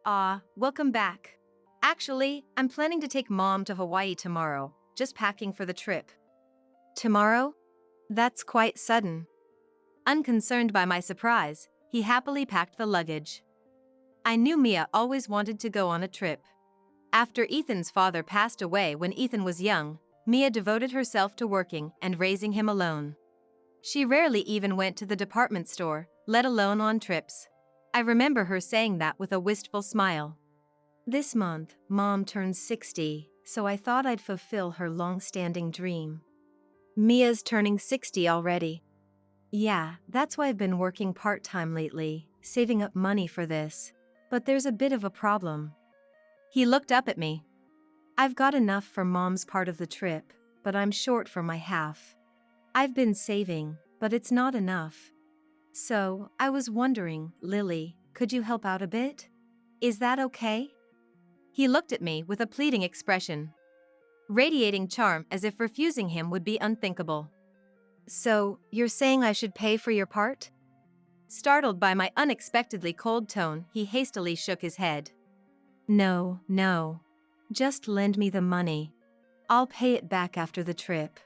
Welcome back. Actually, I'm planning to take Mom to Hawaii tomorrow, just packing for the trip." "Tomorrow? That's quite sudden." Unconcerned by my surprise, he happily packed the luggage. I knew Mia always wanted to go on a trip. After Ethan's father passed away when Ethan was young, Mia devoted herself to working and raising him alone. She rarely even went to the department store, let alone on trips. I remember her saying that with a wistful smile. "This month, Mom turns 60, so I thought I'd fulfill her long-standing dream." "Mia's turning 60 already." "Yeah, that's why I've been working part-time lately, saving up money for this. But there's a bit of a problem." He looked up at me. "I've got enough for Mom's part of the trip, but I'm short for my half. I've been saving, but it's not enough. So, I was wondering, Lily, could you help out a bit? Is that okay?" He looked at me with a pleading expression, radiating charm as if refusing him would be unthinkable. "So, you're saying I should pay for your part?" Startled by my unexpectedly cold tone, he hastily shook his head. No. Just lend me the money. I'll pay it back after the trip."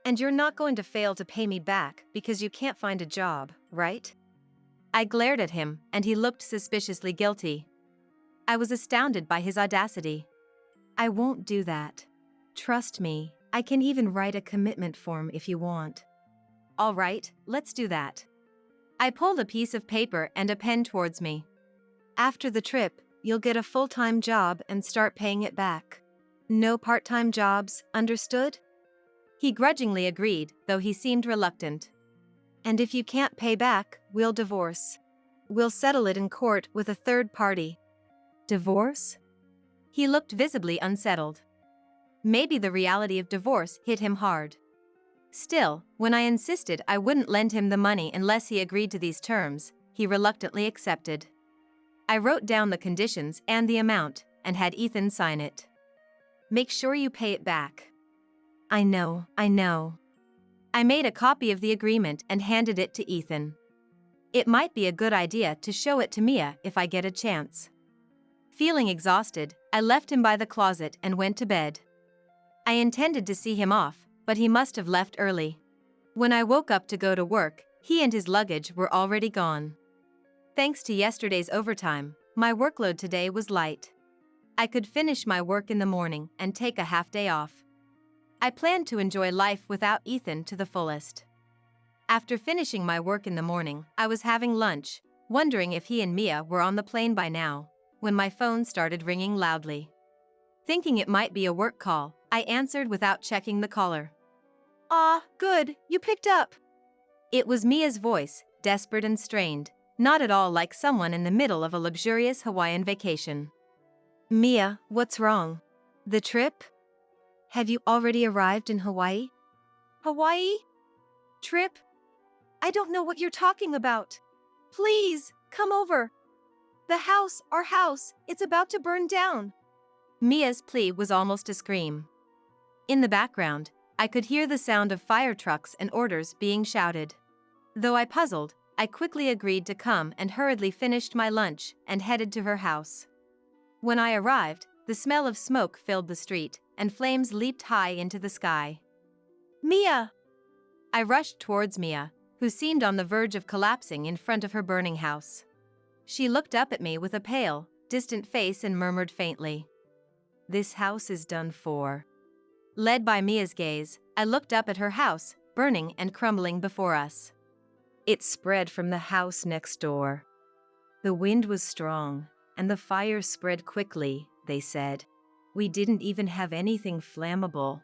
"And you're not going to fail to pay me back because you can't find a job, right?" I glared at him, and he looked suspiciously guilty. I was astounded by his audacity. "I won't do that. Trust me, I can even write a commitment form if you want." "All right, let's do that." I pulled a piece of paper and a pen towards me. "After the trip, you'll get a full-time job and start paying it back. No part-time jobs, understood?" He grudgingly agreed, though he seemed reluctant. "And if you can't pay back, we'll divorce. We'll settle it in court with a third party." "Divorce?" He looked visibly unsettled. Maybe the reality of divorce hit him hard. Still, when I insisted I wouldn't lend him the money unless he agreed to these terms, he reluctantly accepted. I wrote down the conditions and the amount, and had Ethan sign it. "Make sure you pay it back." I know. I made a copy of the agreement and handed it to Ethan. It might be a good idea to show it to Mia if I get a chance. Feeling exhausted, I left him by the closet and went to bed. I intended to see him off, but he must have left early. When I woke up to go to work, he and his luggage were already gone. Thanks to yesterday's overtime, my workload today was light. I could finish my work in the morning and take a half day off. I planned to enjoy life without Ethan to the fullest. After finishing my work in the morning, I was having lunch, wondering if he and Mia were on the plane by now, when my phone started ringing loudly. Thinking it might be a work call, I answered without checking the caller. Ah, good, you picked up. It was Mia's voice, desperate and strained, not at all like someone in the middle of a luxurious Hawaiian vacation. Mia, what's wrong? The trip? Have you already arrived in Hawaii? Hawaii? Trip? I don't know what you're talking about. Please, come over. The house, our house, it's about to burn down. Mia's plea was almost a scream. In the background, I could hear the sound of fire trucks and orders being shouted. Though I puzzled, I quickly agreed to come and hurriedly finished my lunch and headed to her house. When I arrived, the smell of smoke filled the street, and flames leaped high into the sky. Mia! I rushed towards Mia, who seemed on the verge of collapsing in front of her burning house. She looked up at me with a pale, distant face and murmured faintly, "This house is done for." Led by Mia's gaze, I looked up at her house, burning and crumbling before us. It spread from the house next door. The wind was strong, and the fire spread quickly, they said. We didn't even have anything flammable.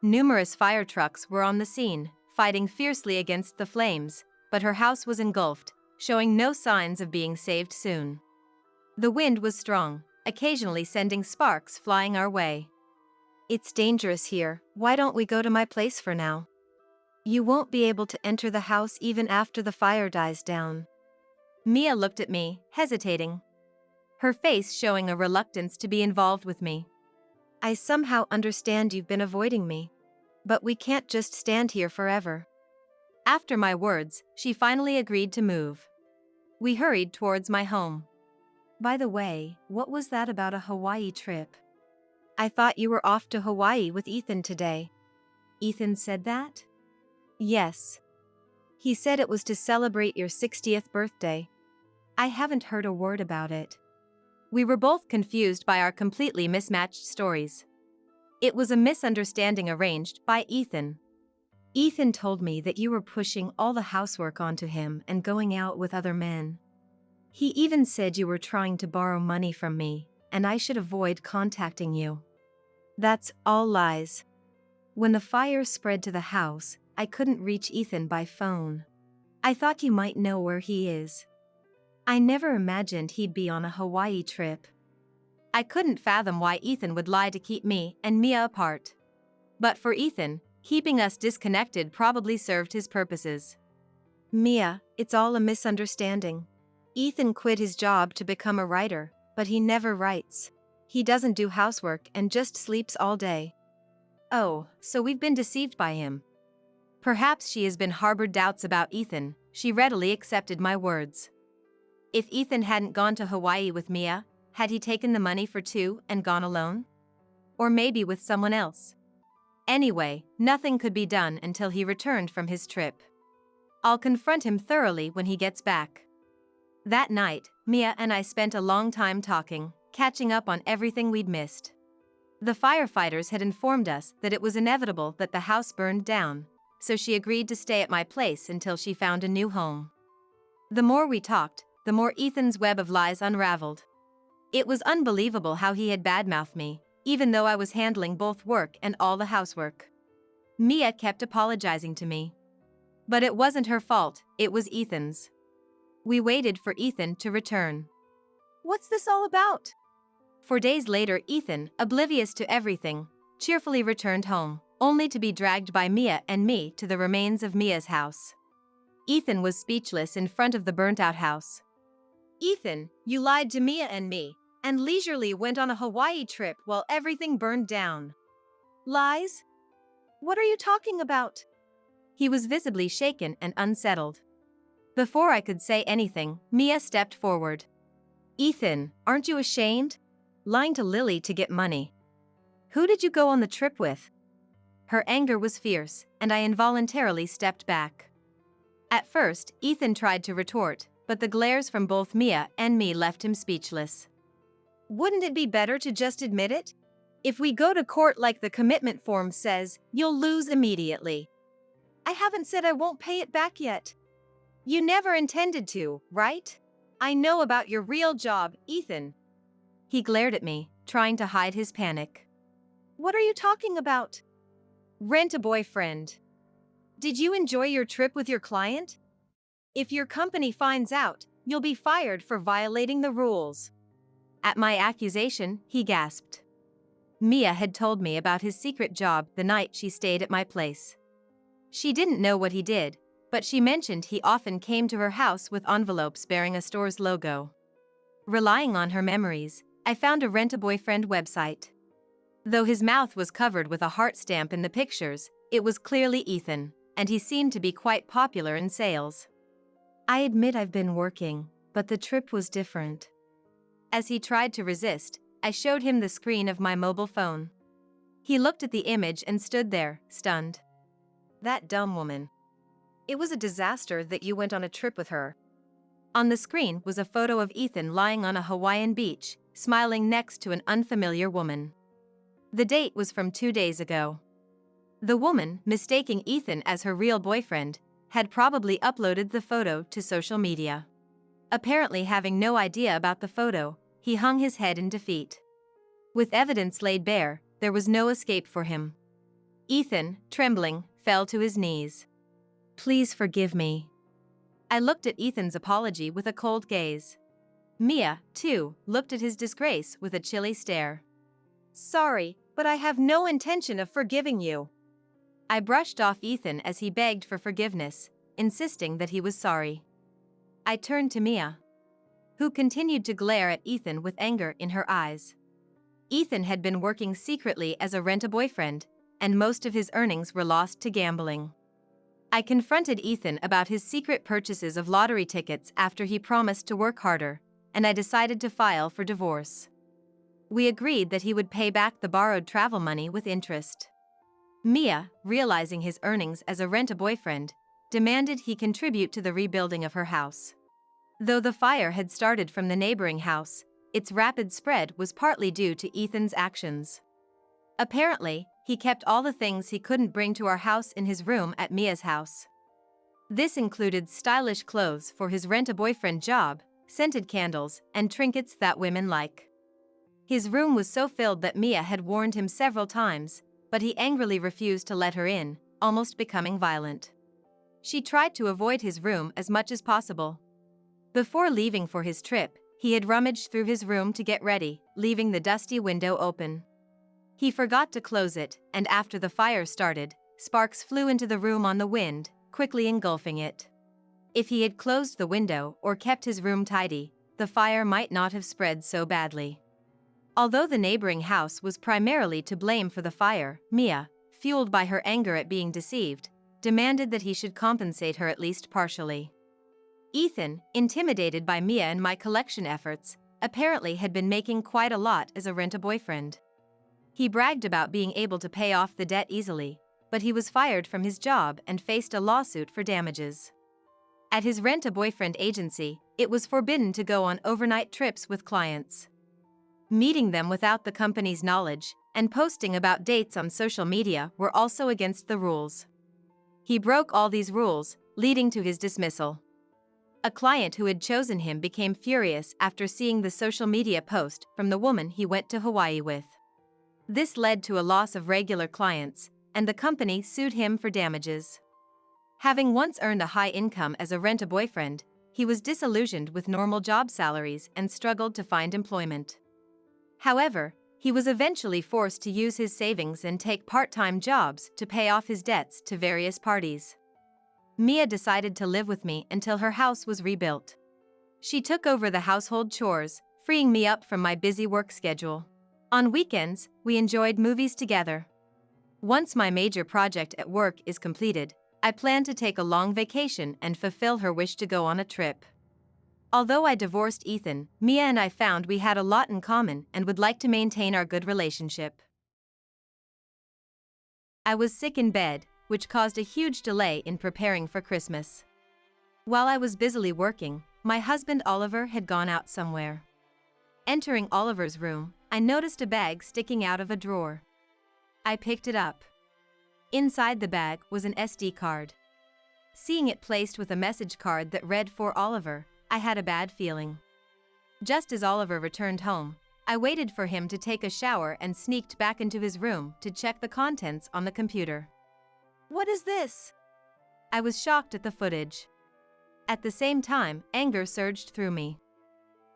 Numerous fire trucks were on the scene, fighting fiercely against the flames, but her house was engulfed, showing no signs of being saved soon. The wind was strong, occasionally sending sparks flying our way. It's dangerous here, why don't we go to my place for now? You won't be able to enter the house even after the fire dies down. Mia looked at me, hesitating, her face showing a reluctance to be involved with me. I somehow understand you've been avoiding me. But we can't just stand here forever. After my words, she finally agreed to move. We hurried towards my home. By the way, what was that about a Hawaii trip? I thought you were off to Hawaii with Ethan today. Ethan said that? Yes. He said it was to celebrate your 60th birthday. I haven't heard a word about it. We were both confused by our completely mismatched stories. It was a misunderstanding arranged by Ethan. Ethan told me that you were pushing all the housework onto him and going out with other men. He even said you were trying to borrow money from me, and I should avoid contacting you. That's all lies. When the fire spread to the house, I couldn't reach Ethan by phone. I thought you might know where he is. I never imagined he'd be on a Hawaii trip. I couldn't fathom why Ethan would lie to keep me and Mia apart. But for Ethan, keeping us disconnected probably served his purposes. Mia, it's all a misunderstanding. Ethan quit his job to become a writer, but he never writes. He doesn't do housework and just sleeps all day. Oh, so we've been deceived by him. Perhaps she has been harbored doubts about Ethan. She readily accepted my words. If Ethan hadn't gone to Hawaii with Mia, had he taken the money for two and gone alone? Or maybe with someone else? Anyway, nothing could be done until he returned from his trip. I'll confront him thoroughly when he gets back. That night, Mia and I spent a long time talking, catching up on everything we'd missed. The firefighters had informed us that it was inevitable that the house burned down, so she agreed to stay at my place until she found a new home. The more we talked, the more Ethan's web of lies unraveled. It was unbelievable how he had badmouthed me, even though I was handling both work and all the housework. Mia kept apologizing to me. But it wasn't her fault, it was Ethan's. We waited for Ethan to return. What's this all about? For days later, Ethan, oblivious to everything, cheerfully returned home, only to be dragged by Mia and me to the remains of Mia's house. Ethan was speechless in front of the burnt-out house. Ethan, you lied to Mia and me, and leisurely went on a Hawaii trip while everything burned down. Lies? What are you talking about? He was visibly shaken and unsettled. Before I could say anything, Mia stepped forward. Ethan, aren't you ashamed? Lying to Lily to get money. Who did you go on the trip with? Her anger was fierce, and I involuntarily stepped back. At first, Ethan tried to retort, but the glares from both Mia and me left him speechless. Wouldn't it be better to just admit it? If we go to court like the commitment form says, you'll lose immediately. I haven't said I won't pay it back yet. You never intended to, right? I know about your real job, Ethan. He glared at me, trying to hide his panic. What are you talking about? Rent a boyfriend. Did you enjoy your trip with your client? If your company finds out, you'll be fired for violating the rules. At my accusation, he gasped. Mia had told me about his secret job the night she stayed at my place. She didn't know what he did, but she mentioned he often came to her house with envelopes bearing a store's logo. Relying on her memories, I found a Rent-A-Boyfriend website. Though his mouth was covered with a heart stamp in the pictures, it was clearly Ethan, and he seemed to be quite popular in sales. I admit I've been working, but the trip was different. As he tried to resist, I showed him the screen of my mobile phone. He looked at the image and stood there, stunned. That dumb woman. It was a disaster that you went on a trip with her. On the screen was a photo of Ethan lying on a Hawaiian beach, smiling next to an unfamiliar woman. The date was from 2 days ago. The woman, mistaking Ethan as her real boyfriend, had probably uploaded the photo to social media. Apparently having no idea about the photo, he hung his head in defeat. With evidence laid bare, there was no escape for him. Ethan, trembling, fell to his knees. Please forgive me. I looked at Ethan's apology with a cold gaze. Mia, too, looked at his disgrace with a chilly stare. Sorry, but I have no intention of forgiving you. I brushed off Ethan as he begged for forgiveness, insisting that he was sorry. I turned to Mia, who continued to glare at Ethan with anger in her eyes. Ethan had been working secretly as a rent-a-boyfriend, and most of his earnings were lost to gambling. I confronted Ethan about his secret purchases of lottery tickets after he promised to work harder, and I decided to file for divorce. We agreed that he would pay back the borrowed travel money with interest. Mia, realizing his earnings as a rent-a-boyfriend, demanded he contribute to the rebuilding of her house. Though the fire had started from the neighboring house, its rapid spread was partly due to Ethan's actions. Apparently, he kept all the things he couldn't bring to our house in his room at Mia's house. This included stylish clothes for his rent-a-boyfriend job, scented candles, and trinkets that women like. His room was so filled that Mia had warned him several times, but he angrily refused to let her in, almost becoming violent. She tried to avoid his room as much as possible. Before leaving for his trip, he had rummaged through his room to get ready, leaving the dusty window open. He forgot to close it, and after the fire started, sparks flew into the room on the wind, quickly engulfing it. If he had closed the window or kept his room tidy, the fire might not have spread so badly. Although the neighboring house was primarily to blame for the fire, Mia, fueled by her anger at being deceived, demanded that he should compensate her at least partially. Ethan, intimidated by Mia and my collection efforts, apparently had been making quite a lot as a rent-a-boyfriend. He bragged about being able to pay off the debt easily, but he was fired from his job and faced a lawsuit for damages. At his rent-a-boyfriend agency, it was forbidden to go on overnight trips with clients. Meeting them without the company's knowledge and posting about dates on social media were also against the rules. He broke all these rules, leading to his dismissal. A client who had chosen him became furious after seeing the social media post from the woman he went to Hawaii with. This led to a loss of regular clients, and the company sued him for damages. Having once earned a high income as a rent-a-boyfriend, he was disillusioned with normal job salaries and struggled to find employment. However, he was eventually forced to use his savings and take part-time jobs to pay off his debts to various parties. Mia decided to live with me until her house was rebuilt. She took over the household chores, freeing me up from my busy work schedule. On weekends, we enjoyed movies together. Once my major project at work is completed, I plan to take a long vacation and fulfill her wish to go on a trip. Although I divorced Ethan, Mia and I found we had a lot in common and would like to maintain our good relationship. I was sick in bed, which caused a huge delay in preparing for Christmas. While I was busily working, my husband Oliver had gone out somewhere. Entering Oliver's room, I noticed a bag sticking out of a drawer. I picked it up. Inside the bag was an SD card. Seeing it placed with a message card that read "For Oliver," I had a bad feeling. Just as Oliver returned home, I waited for him to take a shower and sneaked back into his room to check the contents on the computer. What is this? I was shocked at the footage. At the same time, anger surged through me.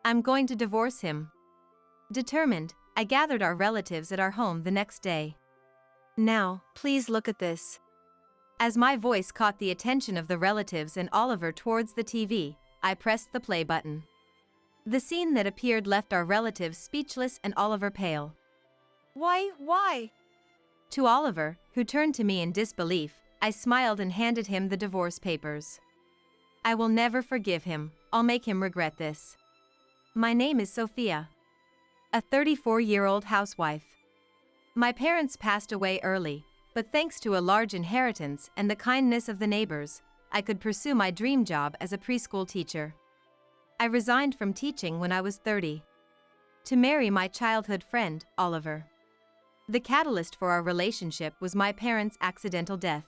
I'm going to divorce him. Determined, I gathered our relatives at our home the next day. Now, please look at this. As my voice caught the attention of the relatives and Oliver towards the TV, I pressed the play button. The scene that appeared left our relatives speechless and Oliver pale. Why? To Oliver, who turned to me in disbelief, I smiled and handed him the divorce papers. I will never forgive him. I'll make him regret this. My name is Sophia. A 34-year-old housewife. My parents passed away early, but thanks to a large inheritance and the kindness of the neighbors, I could pursue my dream job as a preschool teacher. I resigned from teaching when I was 30. To marry my childhood friend, Oliver. The catalyst for our relationship was my parents' accidental death.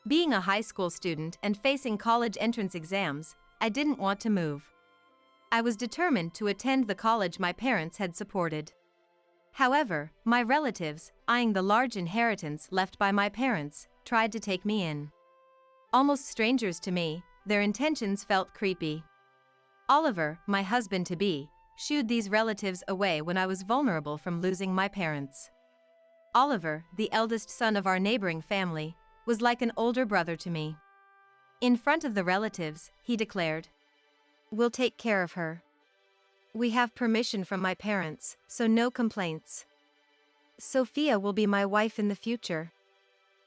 Being a high school student and facing college entrance exams, I didn't want to move. I was determined to attend the college my parents had supported. However, my relatives, eyeing the large inheritance left by my parents, tried to take me in. Almost strangers to me, their intentions felt creepy. Oliver, my husband-to-be, shooed these relatives away when I was vulnerable from losing my parents. Oliver, the eldest son of our neighboring family, was like an older brother to me. In front of the relatives, he declared, "We'll take care of her. We have permission from my parents, so no complaints. Sophia will be my wife in the future."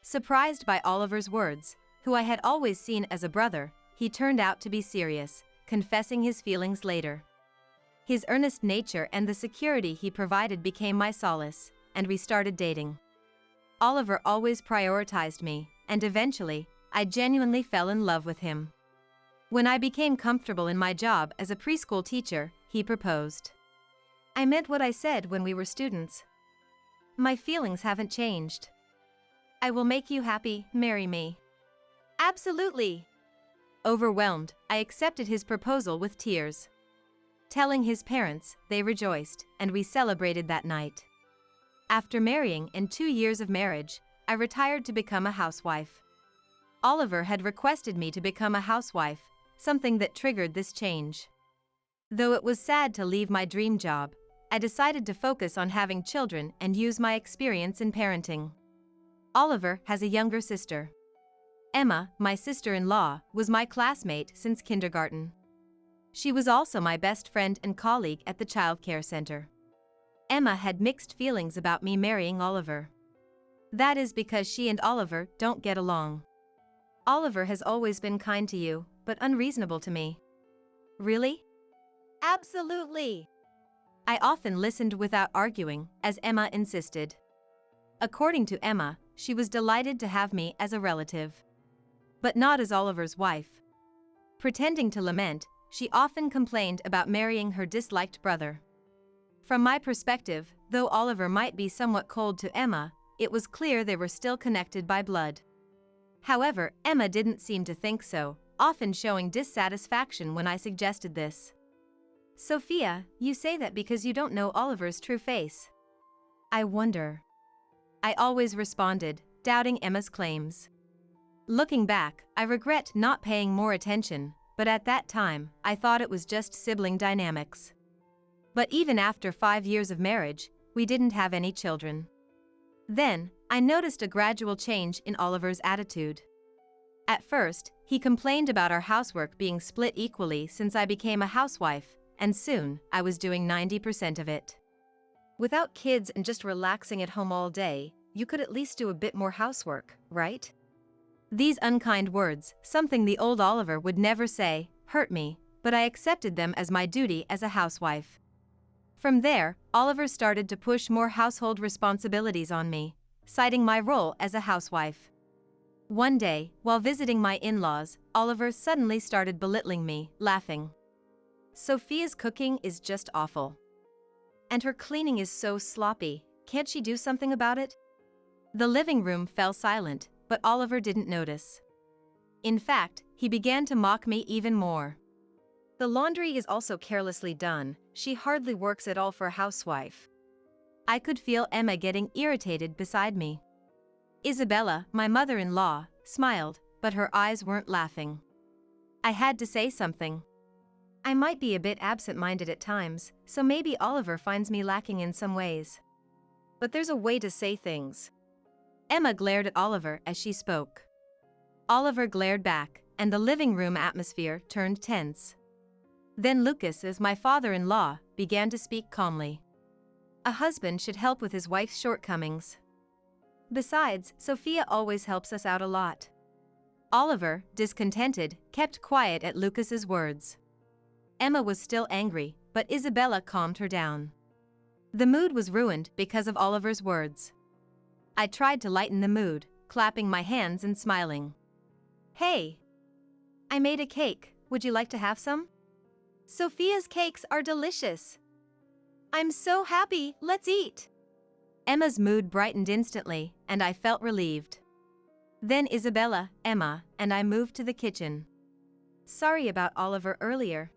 Surprised by Oliver's words, who I had always seen as a brother, he turned out to be serious, confessing his feelings later. His earnest nature and the security he provided became my solace, and we started dating. Oliver always prioritized me, and eventually, I genuinely fell in love with him. When I became comfortable in my job as a preschool teacher, he proposed. I meant what I said when we were students. My feelings haven't changed. I will make you happy, marry me. Absolutely. Overwhelmed, I accepted his proposal with tears. Telling his parents, they rejoiced, and we celebrated that night. After marrying and 2 years of marriage, I retired to become a housewife. Oliver had requested me to become a housewife, something that triggered this change. Though it was sad to leave my dream job, I decided to focus on having children and use my experience in parenting. Oliver has a younger sister. Emma, my sister-in-law, was my classmate since kindergarten. She was also my best friend and colleague at the childcare center. Emma had mixed feelings about me marrying Oliver. That is because she and Oliver don't get along. Oliver has always been kind to you, but unreasonable to me. Really? Absolutely. I often listened without arguing, as Emma insisted. According to Emma, she was delighted to have me as a relative. But not as Oliver's wife. Pretending to lament, she often complained about marrying her disliked brother. From my perspective, though Oliver might be somewhat cold to Emma, it was clear they were still connected by blood. However, Emma didn't seem to think so, often showing dissatisfaction when I suggested this. Sophia, you say that because you don't know Oliver's true face. I wonder. I always responded, doubting Emma's claims. Looking back, I regret not paying more attention, but at that time, I thought it was just sibling dynamics. But even after 5 years of marriage, we didn't have any children. Then, I noticed a gradual change in Oliver's attitude. At first, he complained about our housework being split equally since I became a housewife, and soon, I was doing 90% of it. Without kids and just relaxing at home all day, you could at least do a bit more housework, right? These unkind words, something the old Oliver would never say, hurt me, but I accepted them as my duty as a housewife. From there, Oliver started to push more household responsibilities on me, citing my role as a housewife. One day, while visiting my in-laws, Oliver suddenly started belittling me, laughing. Sophia's cooking is just awful. And her cleaning is so sloppy, can't she do something about it? The living room fell silent, but Oliver didn't notice. In fact, he began to mock me even more. The laundry is also carelessly done, she hardly works at all for a housewife. I could feel Emma getting irritated beside me. Isabella, my mother-in-law, smiled, but her eyes weren't laughing. I had to say something. I might be a bit absent-minded at times, so maybe Oliver finds me lacking in some ways. But there's a way to say things. Emma glared at Oliver as she spoke. Oliver glared back, and the living room atmosphere turned tense. Then Lucas, as my father-in-law, began to speak calmly. A husband should help with his wife's shortcomings. Besides, Sophia always helps us out a lot. Oliver, discontented, kept quiet at Lucas's words. Emma was still angry, but Isabella calmed her down. The mood was ruined because of Oliver's words. I tried to lighten the mood, clapping my hands and smiling. Hey! I made a cake, would you like to have some? Sophia's cakes are delicious. I'm so happy, let's eat. Emma's mood brightened instantly, and I felt relieved. Then Isabella, Emma, and I moved to the kitchen. Sorry about Oliver earlier.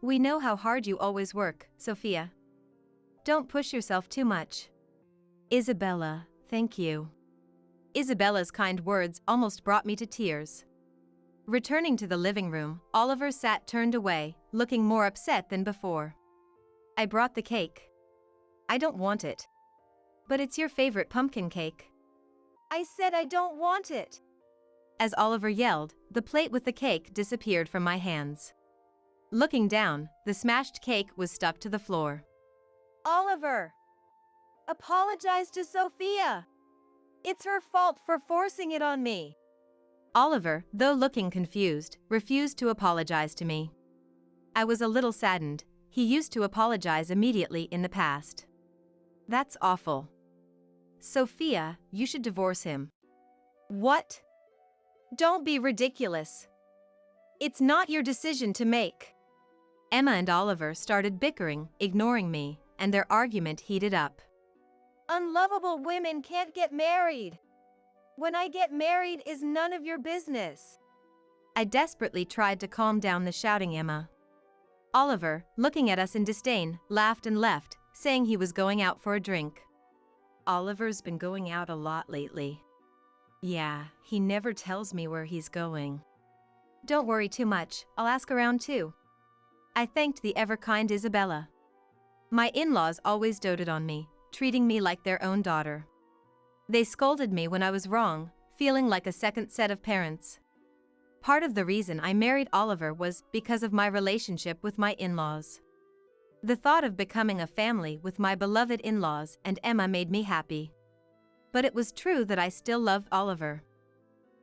We know how hard you always work, Sophia. Don't push yourself too much. Isabella, thank you. Isabella's kind words almost brought me to tears. Returning to the living room, Oliver sat turned away, looking more upset than before. I brought the cake. I don't want it. But it's your favorite pumpkin cake. I said I don't want it. As Oliver yelled, the plate with the cake disappeared from my hands. Looking down, the smashed cake was stuck to the floor. Oliver! Apologize to Sophia! It's her fault for forcing it on me. Oliver, though looking confused, refused to apologize to me. I was a little saddened. He used to apologize immediately in the past. That's awful. Sophia, you should divorce him. What? Don't be ridiculous. It's not your decision to make. Emma and Oliver started bickering, ignoring me, and their argument heated up. Unlovable women can't get married. When I get married is none of your business. I desperately tried to calm down the shouting Emma. Oliver, looking at us in disdain, laughed and left, saying he was going out for a drink. Oliver's been going out a lot lately. Yeah, he never tells me where he's going. Don't worry too much, I'll ask around too. I thanked the ever-kind Isabella. My in-laws always doted on me, treating me like their own daughter. They scolded me when I was wrong, feeling like a second set of parents. Part of the reason I married Oliver was because of my relationship with my in-laws. The thought of becoming a family with my beloved in-laws and Emma made me happy. But it was true that I still loved Oliver.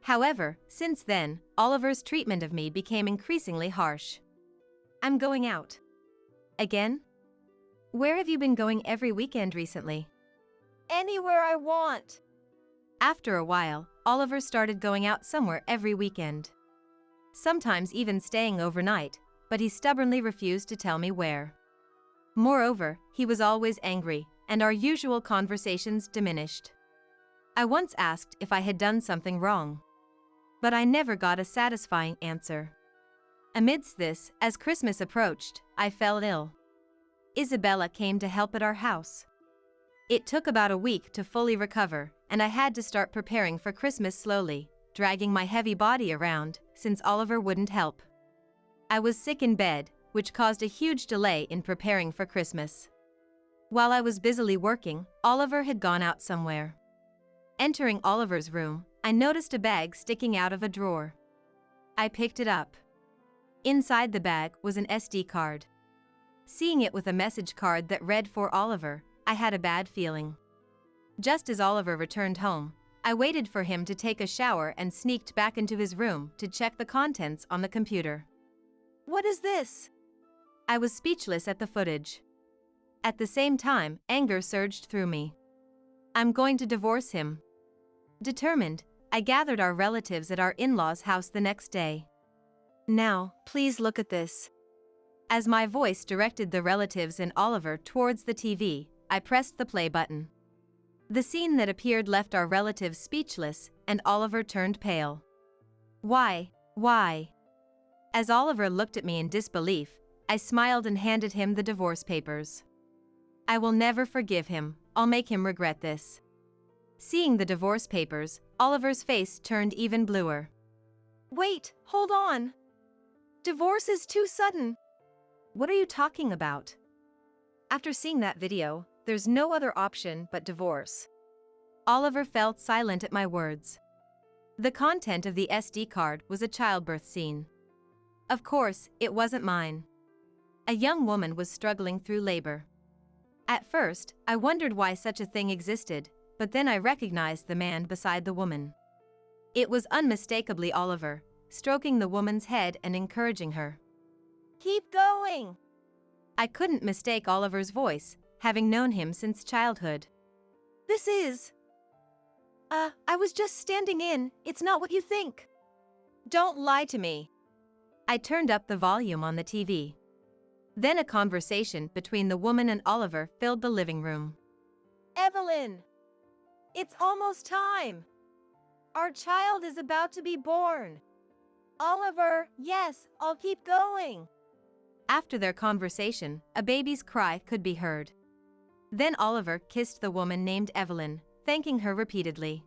However, since then, Oliver's treatment of me became increasingly harsh. I'm going out. Again? Where have you been going every weekend recently? Anywhere I want. After a while, Oliver started going out somewhere every weekend. Sometimes even staying overnight, but he stubbornly refused to tell me where. Moreover, he was always angry, and our usual conversations diminished. I once asked if I had done something wrong. But I never got a satisfying answer. Amidst this, as Christmas approached, I fell ill. Isabella came to help at our house. It took about a week to fully recover, and I had to start preparing for Christmas slowly, dragging my heavy body around, since Oliver wouldn't help. I was sick in bed, which caused a huge delay in preparing for Christmas. While I was busily working, Oliver had gone out somewhere. Entering Oliver's room, I noticed a bag sticking out of a drawer. I picked it up. Inside the bag was an SD card. Seeing it with a message card that read "For Oliver," I had a bad feeling. Just as Oliver returned home, I waited for him to take a shower and sneaked back into his room to check the contents on the computer. What is this? I was speechless at the footage. At the same time, anger surged through me. I'm going to divorce him. Determined, I gathered our relatives at our in-laws' house the next day. Now, please look at this. As my voice directed the relatives and Oliver towards the TV, I pressed the play button. The scene that appeared left our relatives speechless, and Oliver turned pale. Why? Why? As Oliver looked at me in disbelief, I smiled and handed him the divorce papers. I will never forgive him, I'll make him regret this. Seeing the divorce papers, Oliver's face turned even bluer. Wait, hold on. Divorce is too sudden. What are you talking about? After seeing that video, there's no other option but divorce. Oliver felt silent at my words. The content of the SD card was a childbirth scene. Of course, it wasn't mine. A young woman was struggling through labor. At first, I wondered why such a thing existed, but then I recognized the man beside the woman. It was unmistakably Oliver, stroking the woman's head and encouraging her. Keep going! I couldn't mistake Oliver's voice, having known him since childhood. This is... I was just standing in, it's not what you think. Don't lie to me. I turned up the volume on the TV. Then a conversation between the woman and Oliver filled the living room. Evelyn! It's almost time! Our child is about to be born. Oliver, yes, I'll keep going. After their conversation, a baby's cry could be heard. Then Oliver kissed the woman named Evelyn, thanking her repeatedly.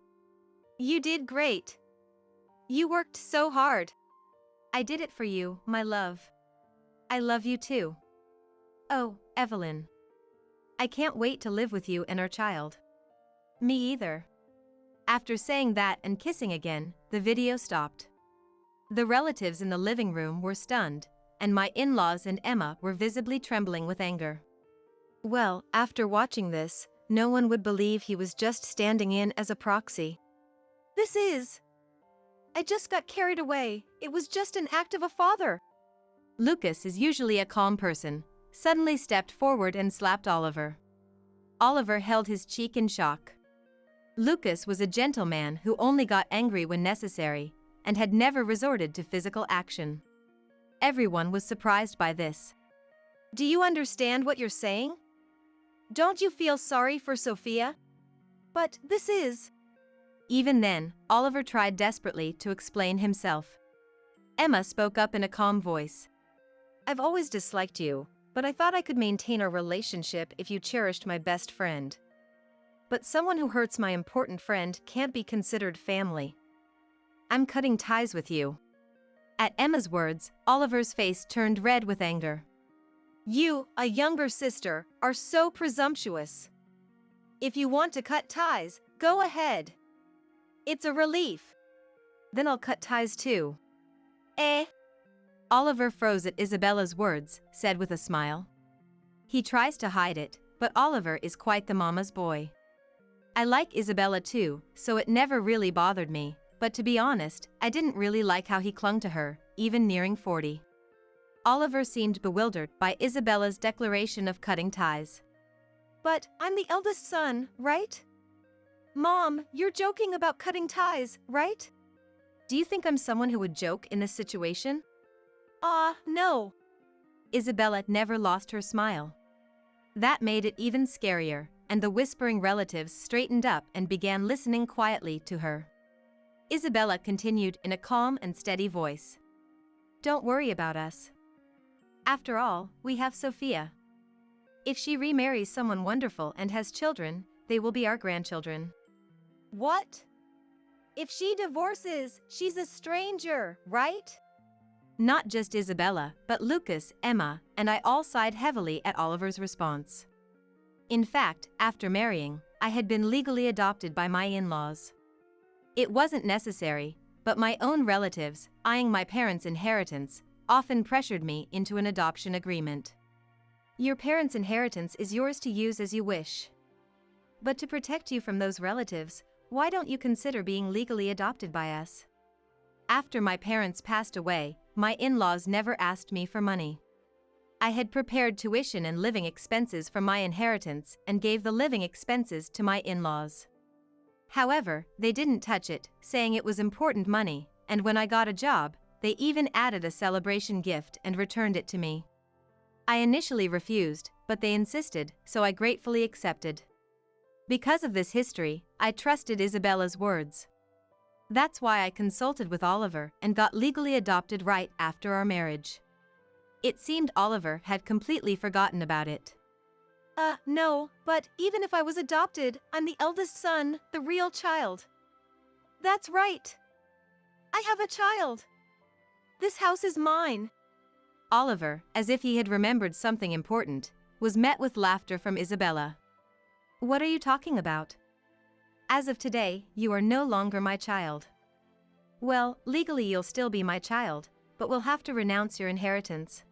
You did great. You worked so hard. I did it for you, my love. I love you too. Oh, Evelyn. I can't wait to live with you and our child. Me either. After saying that and kissing again, the video stopped. The relatives in the living room were stunned, and my in-laws and Emma were visibly trembling with anger. Well, after watching this, no one would believe he was just standing in as a proxy. This is... I just got carried away. It was just an act of a father. Lucas is usually a calm person, suddenly stepped forward and slapped Oliver. Oliver held his cheek in shock. Lucas was a gentleman who only got angry when necessary, and had never resorted to physical action. Everyone was surprised by this. Do you understand what you're saying? Don't you feel sorry for Sophia? But this is... Even then, Oliver tried desperately to explain himself. Emma spoke up in a calm voice. I've always disliked you, but I thought I could maintain our relationship if you cherished my best friend. But someone who hurts my important friend can't be considered family. I'm cutting ties with you. At Emma's words, Oliver's face turned red with anger. You, a younger sister, are so presumptuous. If you want to cut ties, go ahead. It's a relief. Then I'll cut ties too. Oliver froze at Isabella's words, said with a smile. He tries to hide it, but Oliver is quite the mama's boy. I like Isabella too, so it never really bothered me, but to be honest, I didn't really like how he clung to her, even nearing 40. Oliver seemed bewildered by Isabella's declaration of cutting ties. But I'm the eldest son, right? Mom, you're joking about cutting ties, right? Do you think I'm someone who would joke in this situation? No. Isabella never lost her smile. That made it even scarier, and the whispering relatives straightened up and began listening quietly to her. Isabella continued in a calm and steady voice. Don't worry about us. After all, we have Sophia. If she remarries someone wonderful and has children, they will be our grandchildren. What? If she divorces, she's a stranger, right? Not just Isabella, but Lucas, Emma, and I all sighed heavily at Oliver's response. In fact, after marrying, I had been legally adopted by my in-laws. It wasn't necessary, but my own relatives, eyeing my parents' inheritance, often pressured me into an adoption agreement. Your parents' inheritance is yours to use as you wish. But to protect you from those relatives, why don't you consider being legally adopted by us? After my parents passed away, my in-laws never asked me for money. I had prepared tuition and living expenses from my inheritance and gave the living expenses to my in-laws. However, they didn't touch it, saying it was important money, and when I got a job, they even added a celebration gift and returned it to me. I initially refused, but they insisted, so I gratefully accepted. Because of this history, I trusted Isabella's words. That's why I consulted with Oliver and got legally adopted right after our marriage. It seemed Oliver had completely forgotten about it. No, but even if I was adopted, I'm the eldest son, the real child. That's right. I have a child. This house is mine. Oliver, as if he had remembered something important, was met with laughter from Isabella. What are you talking about? As of today, you are no longer my child. Well, legally you'll still be my child, but we'll have to renounce your inheritance.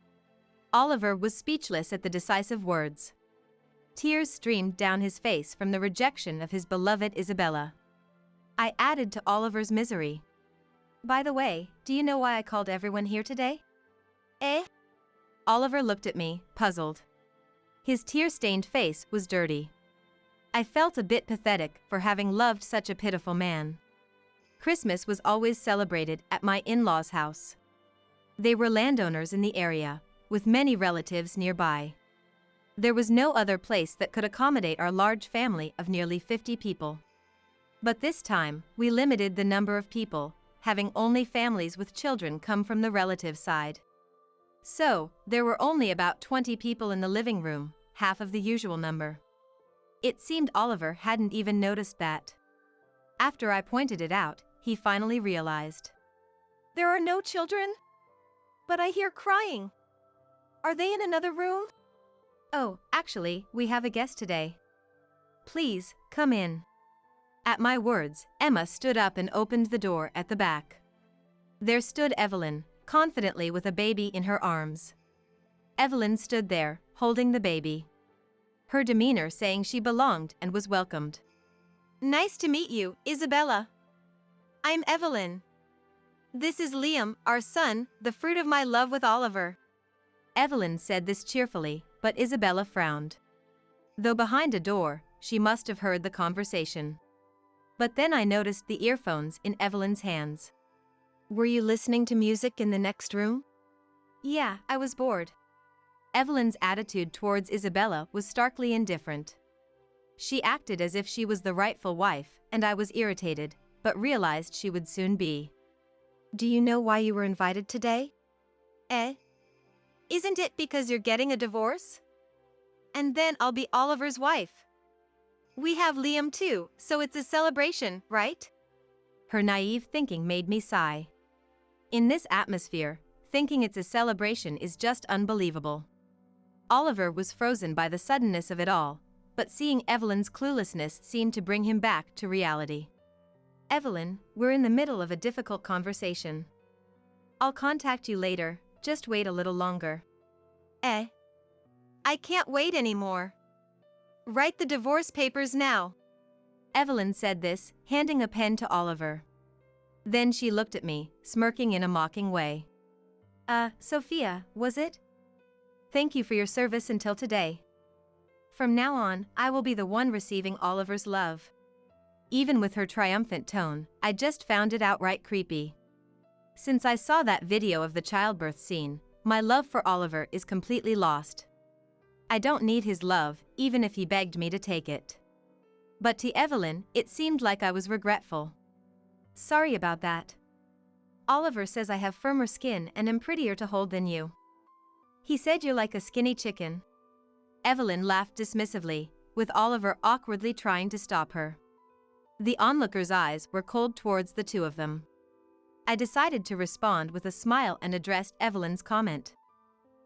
Oliver was speechless at the decisive words. Tears streamed down his face from the rejection of his beloved Isabella. I added to Oliver's misery. By the way, do you know why I called everyone here today? Oliver looked at me, puzzled. His tear-stained face was dirty. I felt a bit pathetic for having loved such a pitiful man. Christmas was always celebrated at my in-laws' house. They were landowners in the area, with many relatives nearby. There was no other place that could accommodate our large family of nearly 50 people. But this time, we limited the number of people, having only families with children come from the relative side. So, there were only about 20 people in the living room, half of the usual number. It seemed Oliver hadn't even noticed that. After I pointed it out, he finally realized. There are no children? But I hear crying. Are they in another room? Oh, actually, we have a guest today. Please, come in. At my words, Emma stood up and opened the door at the back. There stood Evelyn, confidently with a baby in her arms. Evelyn stood there, holding the baby. Her demeanor saying she belonged and was welcomed. Nice to meet you, Isabella. I'm Evelyn. This is Liam, our son, the fruit of my love with Oliver. Evelyn said this cheerfully, but Isabella frowned. Though behind a door, she must have heard the conversation. But then I noticed the earphones in Evelyn's hands. Were you listening to music in the next room? Yeah, I was bored. Evelyn's attitude towards Isabella was starkly indifferent. She acted as if she was the rightful wife, and I was irritated, but realized she would soon be. Do you know why you were invited today? Isn't it because you're getting a divorce? And then I'll be Oliver's wife. We have Liam too, so it's a celebration, right? Her naive thinking made me sigh. In this atmosphere, thinking it's a celebration is just unbelievable. Oliver was frozen by the suddenness of it all, but seeing Evelyn's cluelessness seemed to bring him back to reality. Evelyn, we're in the middle of a difficult conversation. I'll contact you later, just wait a little longer. I can't wait anymore. Write the divorce papers now. Evelyn said this, handing a pen to Oliver. Then she looked at me, smirking in a mocking way. Sophia, was it? Thank you for your service until today. From now on, I will be the one receiving Oliver's love. Even with her triumphant tone, I just found it outright creepy. Since I saw that video of the childbirth scene, my love for Oliver is completely lost. I don't need his love, even if he begged me to take it. But to Evelyn, it seemed like I was regretful. Sorry about that. Oliver says I have firmer skin and am prettier to hold than you. He said you're like a skinny chicken. Evelyn laughed dismissively, with Oliver awkwardly trying to stop her. The onlookers' eyes were cold towards the two of them. I decided to respond with a smile and addressed Evelyn's comment.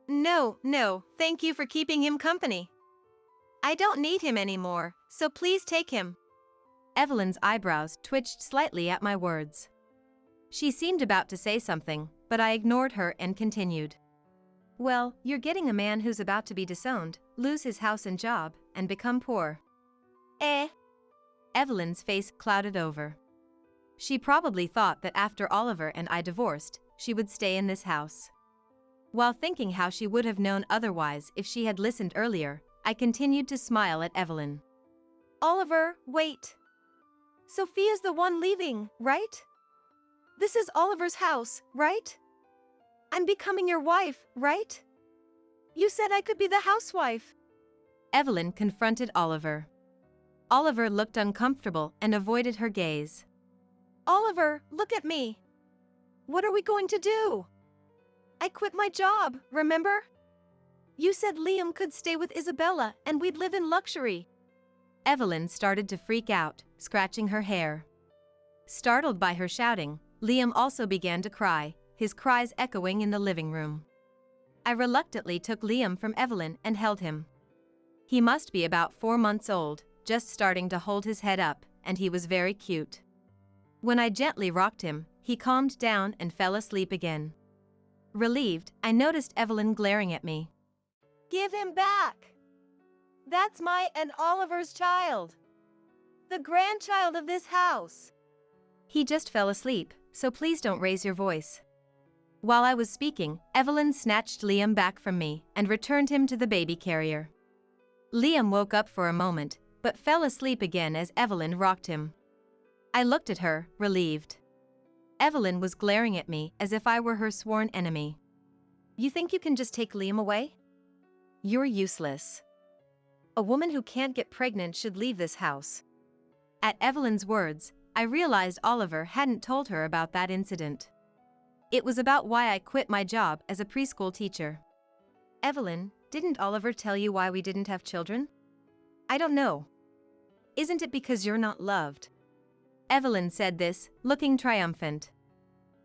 No, thank you for keeping him company. I don't need him anymore, so please take him. Evelyn's eyebrows twitched slightly at my words. She seemed about to say something, but I ignored her and continued. Well, you're getting a man who's about to be disowned, lose his house and job, and become poor. Evelyn's face clouded over. She probably thought that after Oliver and I divorced, she would stay in this house. While thinking how she would have known otherwise if she had listened earlier, I continued to smile at Evelyn. Oliver, wait. Sophia's the one leaving, right? This is Oliver's house, right? I'm becoming your wife, right? You said I could be the housewife. Evelyn confronted Oliver. Oliver looked uncomfortable and avoided her gaze. Oliver, look at me. What are we going to do? I quit my job, remember? You said Liam could stay with Isabella and we'd live in luxury. Evelyn started to freak out, scratching her hair. Startled by her shouting, Liam also began to cry, his cries echoing in the living room. I reluctantly took Liam from Evelyn and held him. He must be about 4 months old, just starting to hold his head up, and he was very cute. When I gently rocked him, he calmed down and fell asleep again. Relieved, I noticed Evelyn glaring at me. Give him back. That's my and Oliver's child. The grandchild of this house. He just fell asleep, so please don't raise your voice. While I was speaking, Evelyn snatched Liam back from me and returned him to the baby carrier. Liam woke up for a moment, but fell asleep again as Evelyn rocked him. I looked at her, relieved. Evelyn was glaring at me as if I were her sworn enemy. You think you can just take Liam away? You're useless. A woman who can't get pregnant should leave this house. At Evelyn's words, I realized Oliver hadn't told her about that incident. It was about why I quit my job as a preschool teacher. Evelyn, didn't Oliver tell you why we didn't have children? I don't know. Isn't it because you're not loved? Evelyn said this, looking triumphant.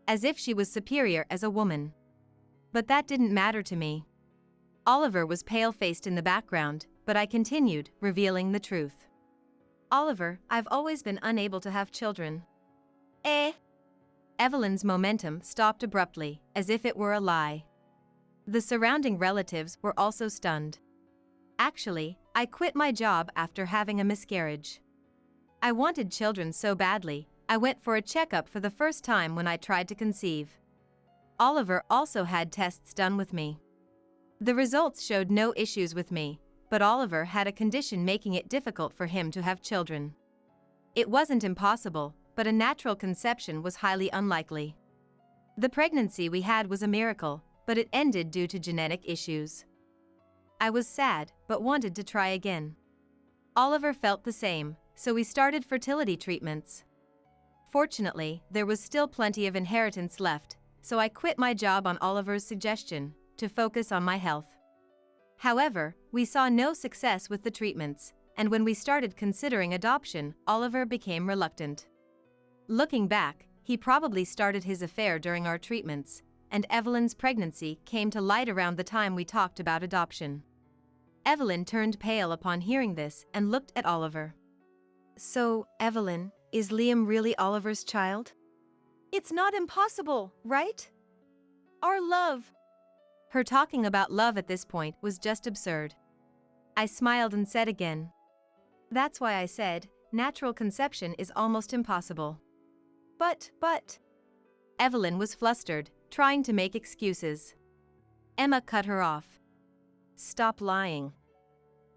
As if she was superior as a woman. But that didn't matter to me. Oliver was pale-faced in the background, but I continued, revealing the truth. Oliver, I've always been unable to have children. Evelyn's momentum stopped abruptly, as if it were a lie. The surrounding relatives were also stunned. Actually, I quit my job after having a miscarriage. I wanted children so badly, I went for a checkup for the first time when I tried to conceive. Oliver also had tests done with me. The results showed no issues with me, but Oliver had a condition making it difficult for him to have children. It wasn't impossible, but a natural conception was highly unlikely. The pregnancy we had was a miracle, but it ended due to genetic issues. I was sad, but wanted to try again. Oliver felt the same, so we started fertility treatments. Fortunately, there was still plenty of inheritance left, so I quit my job on Oliver's suggestion, to focus on my health. However, we saw no success with the treatments, and when we started considering adoption, Oliver became reluctant. Looking back, he probably started his affair during our treatments, and Evelyn's pregnancy came to light around the time we talked about adoption. Evelyn turned pale upon hearing this and looked at Oliver. So, Evelyn, is Liam really Oliver's child? It's not impossible, right? Our love. Her talking about love at this point was just absurd. I smiled and said again. That's why I said, natural conception is almost impossible. But. Evelyn was flustered, trying to make excuses. Emma cut her off. Stop lying.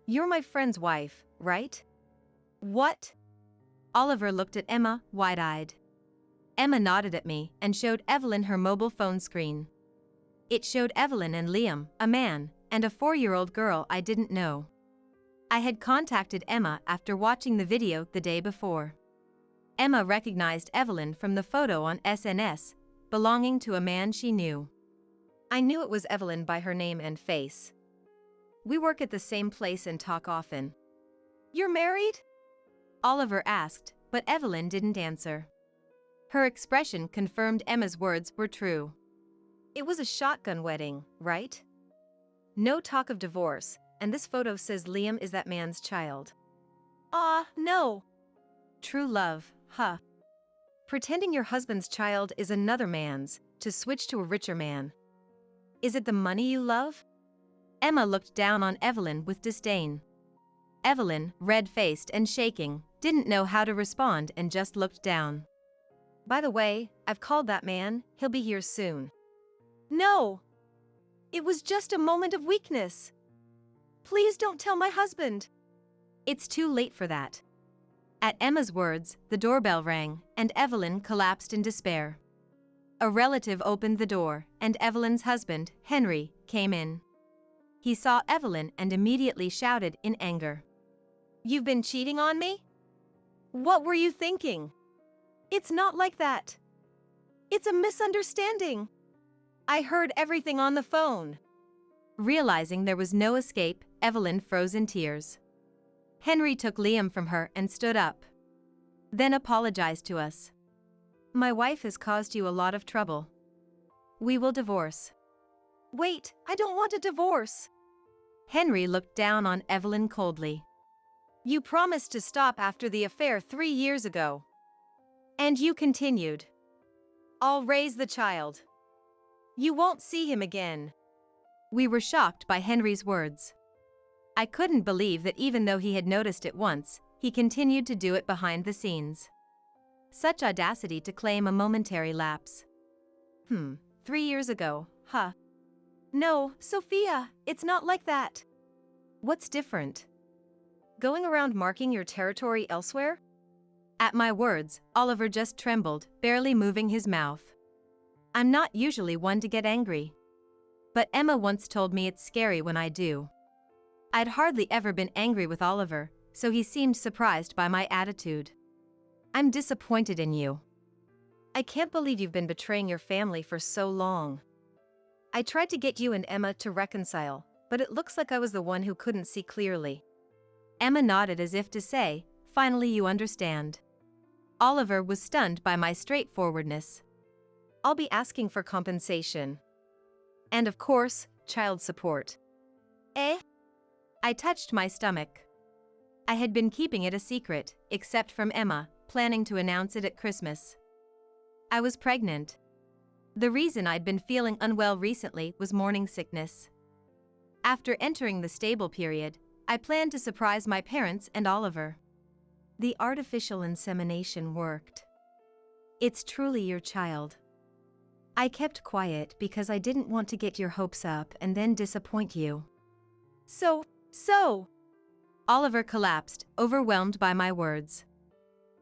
You're my friend's wife, right? What? Oliver looked at Emma, wide-eyed. Emma nodded at me and showed Evelyn her mobile phone screen. It showed Evelyn and Liam, a man, and a 4-year-old girl I didn't know. I had contacted Emma after watching the video the day before. Emma recognized Evelyn from the photo on SNS, belonging to a man she knew. I knew it was Evelyn by her name and face. We work at the same place and talk often. You're married? Oliver asked, but Evelyn didn't answer. Her expression confirmed Emma's words were true. It was a shotgun wedding, right? No talk of divorce, and this photo says Liam is that man's child. No. True love, huh? Pretending your husband's child is another man's, to switch to a richer man. Is it the money you love? Emma looked down on Evelyn with disdain. Evelyn, red-faced and shaking, didn't know how to respond and just looked down. By the way, I've called that man, he'll be here soon. No! It was just a moment of weakness. Please don't tell my husband. It's too late for that. At Emma's words, the doorbell rang, and Evelyn collapsed in despair. A relative opened the door, and Evelyn's husband, Henry, came in. He saw Evelyn and immediately shouted in anger. You've been cheating on me? What were you thinking? It's not like that. It's a misunderstanding. I heard everything on the phone. Realizing there was no escape, Evelyn froze in tears. Henry took Liam from her and stood up. Then apologized to us. My wife has caused you a lot of trouble. We will divorce. Wait, I don't want a divorce. Henry looked down on Evelyn coldly. You promised to stop after the affair 3 years ago. And you continued. I'll raise the child. You won't see him again. We were shocked by Henry's words. I couldn't believe that even though he had noticed it once, he continued to do it behind the scenes. Such audacity to claim a momentary lapse. 3 years ago, huh? No, Sophia, it's not like that. What's different? Going around marking your territory elsewhere? At my words, Oliver just trembled, barely moving his mouth. I'm not usually one to get angry. But Emma once told me it's scary when I do. I'd hardly ever been angry with Oliver, so he seemed surprised by my attitude. I'm disappointed in you. I can't believe you've been betraying your family for so long. I tried to get you and Emma to reconcile, but it looks like I was the one who couldn't see clearly. Emma nodded as if to say, finally you understand. Oliver was stunned by my straightforwardness. I'll be asking for compensation. And of course, child support. Eh? I touched my stomach. I had been keeping it a secret, except from Emma, planning to announce it at Christmas. I was pregnant. The reason I'd been feeling unwell recently was morning sickness. After entering the stable period, I planned to surprise my parents and Oliver. The artificial insemination worked. It's truly your child. I kept quiet because I didn't want to get your hopes up and then disappoint you. So. Oliver collapsed, overwhelmed by my words.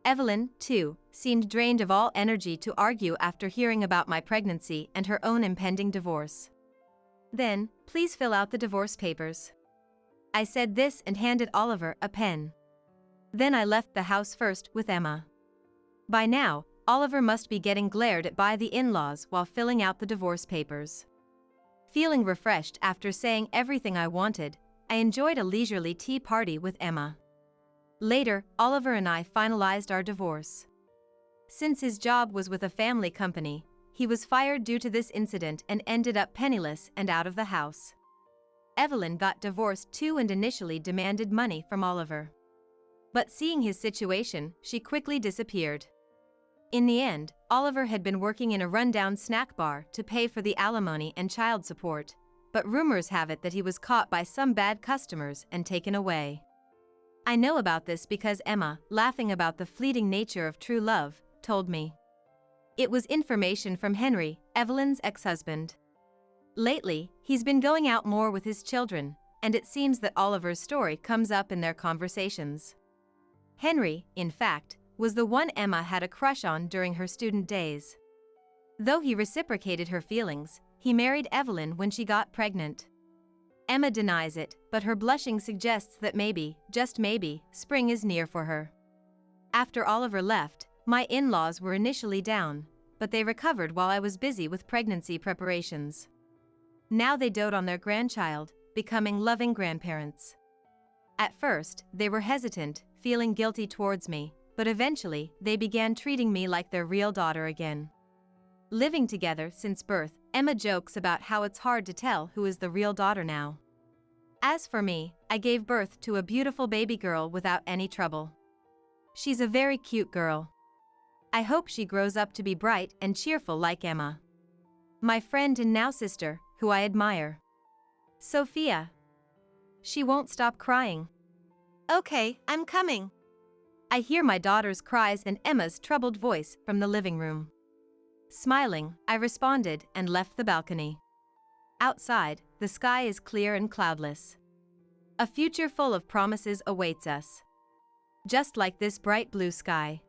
Evelyn, too, seemed drained of all energy to argue after hearing about my pregnancy and her own impending divorce. Then, please fill out the divorce papers. I said this and handed Oliver a pen. Then I left the house first with Emma. By now, Oliver must be getting glared at by the in-laws while filling out the divorce papers. Feeling refreshed after saying everything I wanted, I enjoyed a leisurely tea party with Emma. Later, Oliver and I finalized our divorce. Since his job was with a family company, he was fired due to this incident and ended up penniless and out of the house. Evelyn got divorced too and initially demanded money from Oliver. But seeing his situation, she quickly disappeared. In the end, Oliver had been working in a rundown snack bar to pay for the alimony and child support, but rumors have it that he was caught by some bad customers and taken away. I know about this because Emma, laughing about the fleeting nature of true love, told me. It was information from Henry, Evelyn's ex-husband. Lately, he's been going out more with his children, and it seems that Oliver's story comes up in their conversations. Henry, in fact, was the one Emma had a crush on during her student days. Though he reciprocated her feelings, he married Evelyn when she got pregnant. Emma denies it, but her blushing suggests that maybe, just maybe, spring is near for her. After Oliver left, my in-laws were initially down, but they recovered while I was busy with pregnancy preparations. Now they dote on their grandchild, becoming loving grandparents. At first, they were hesitant, feeling guilty towards me, but eventually, they began treating me like their real daughter again. Living together since birth, Emma jokes about how it's hard to tell who is the real daughter now. As for me, I gave birth to a beautiful baby girl without any trouble. She's a very cute girl. I hope she grows up to be bright and cheerful like Emma. My friend and now sister, who I admire. Sophia. She won't stop crying. Okay, I'm coming. I hear my daughter's cries and Emma's troubled voice from the living room. Smiling, I responded and left the balcony. Outside, the sky is clear and cloudless. A future full of promises awaits us. Just like this bright blue sky.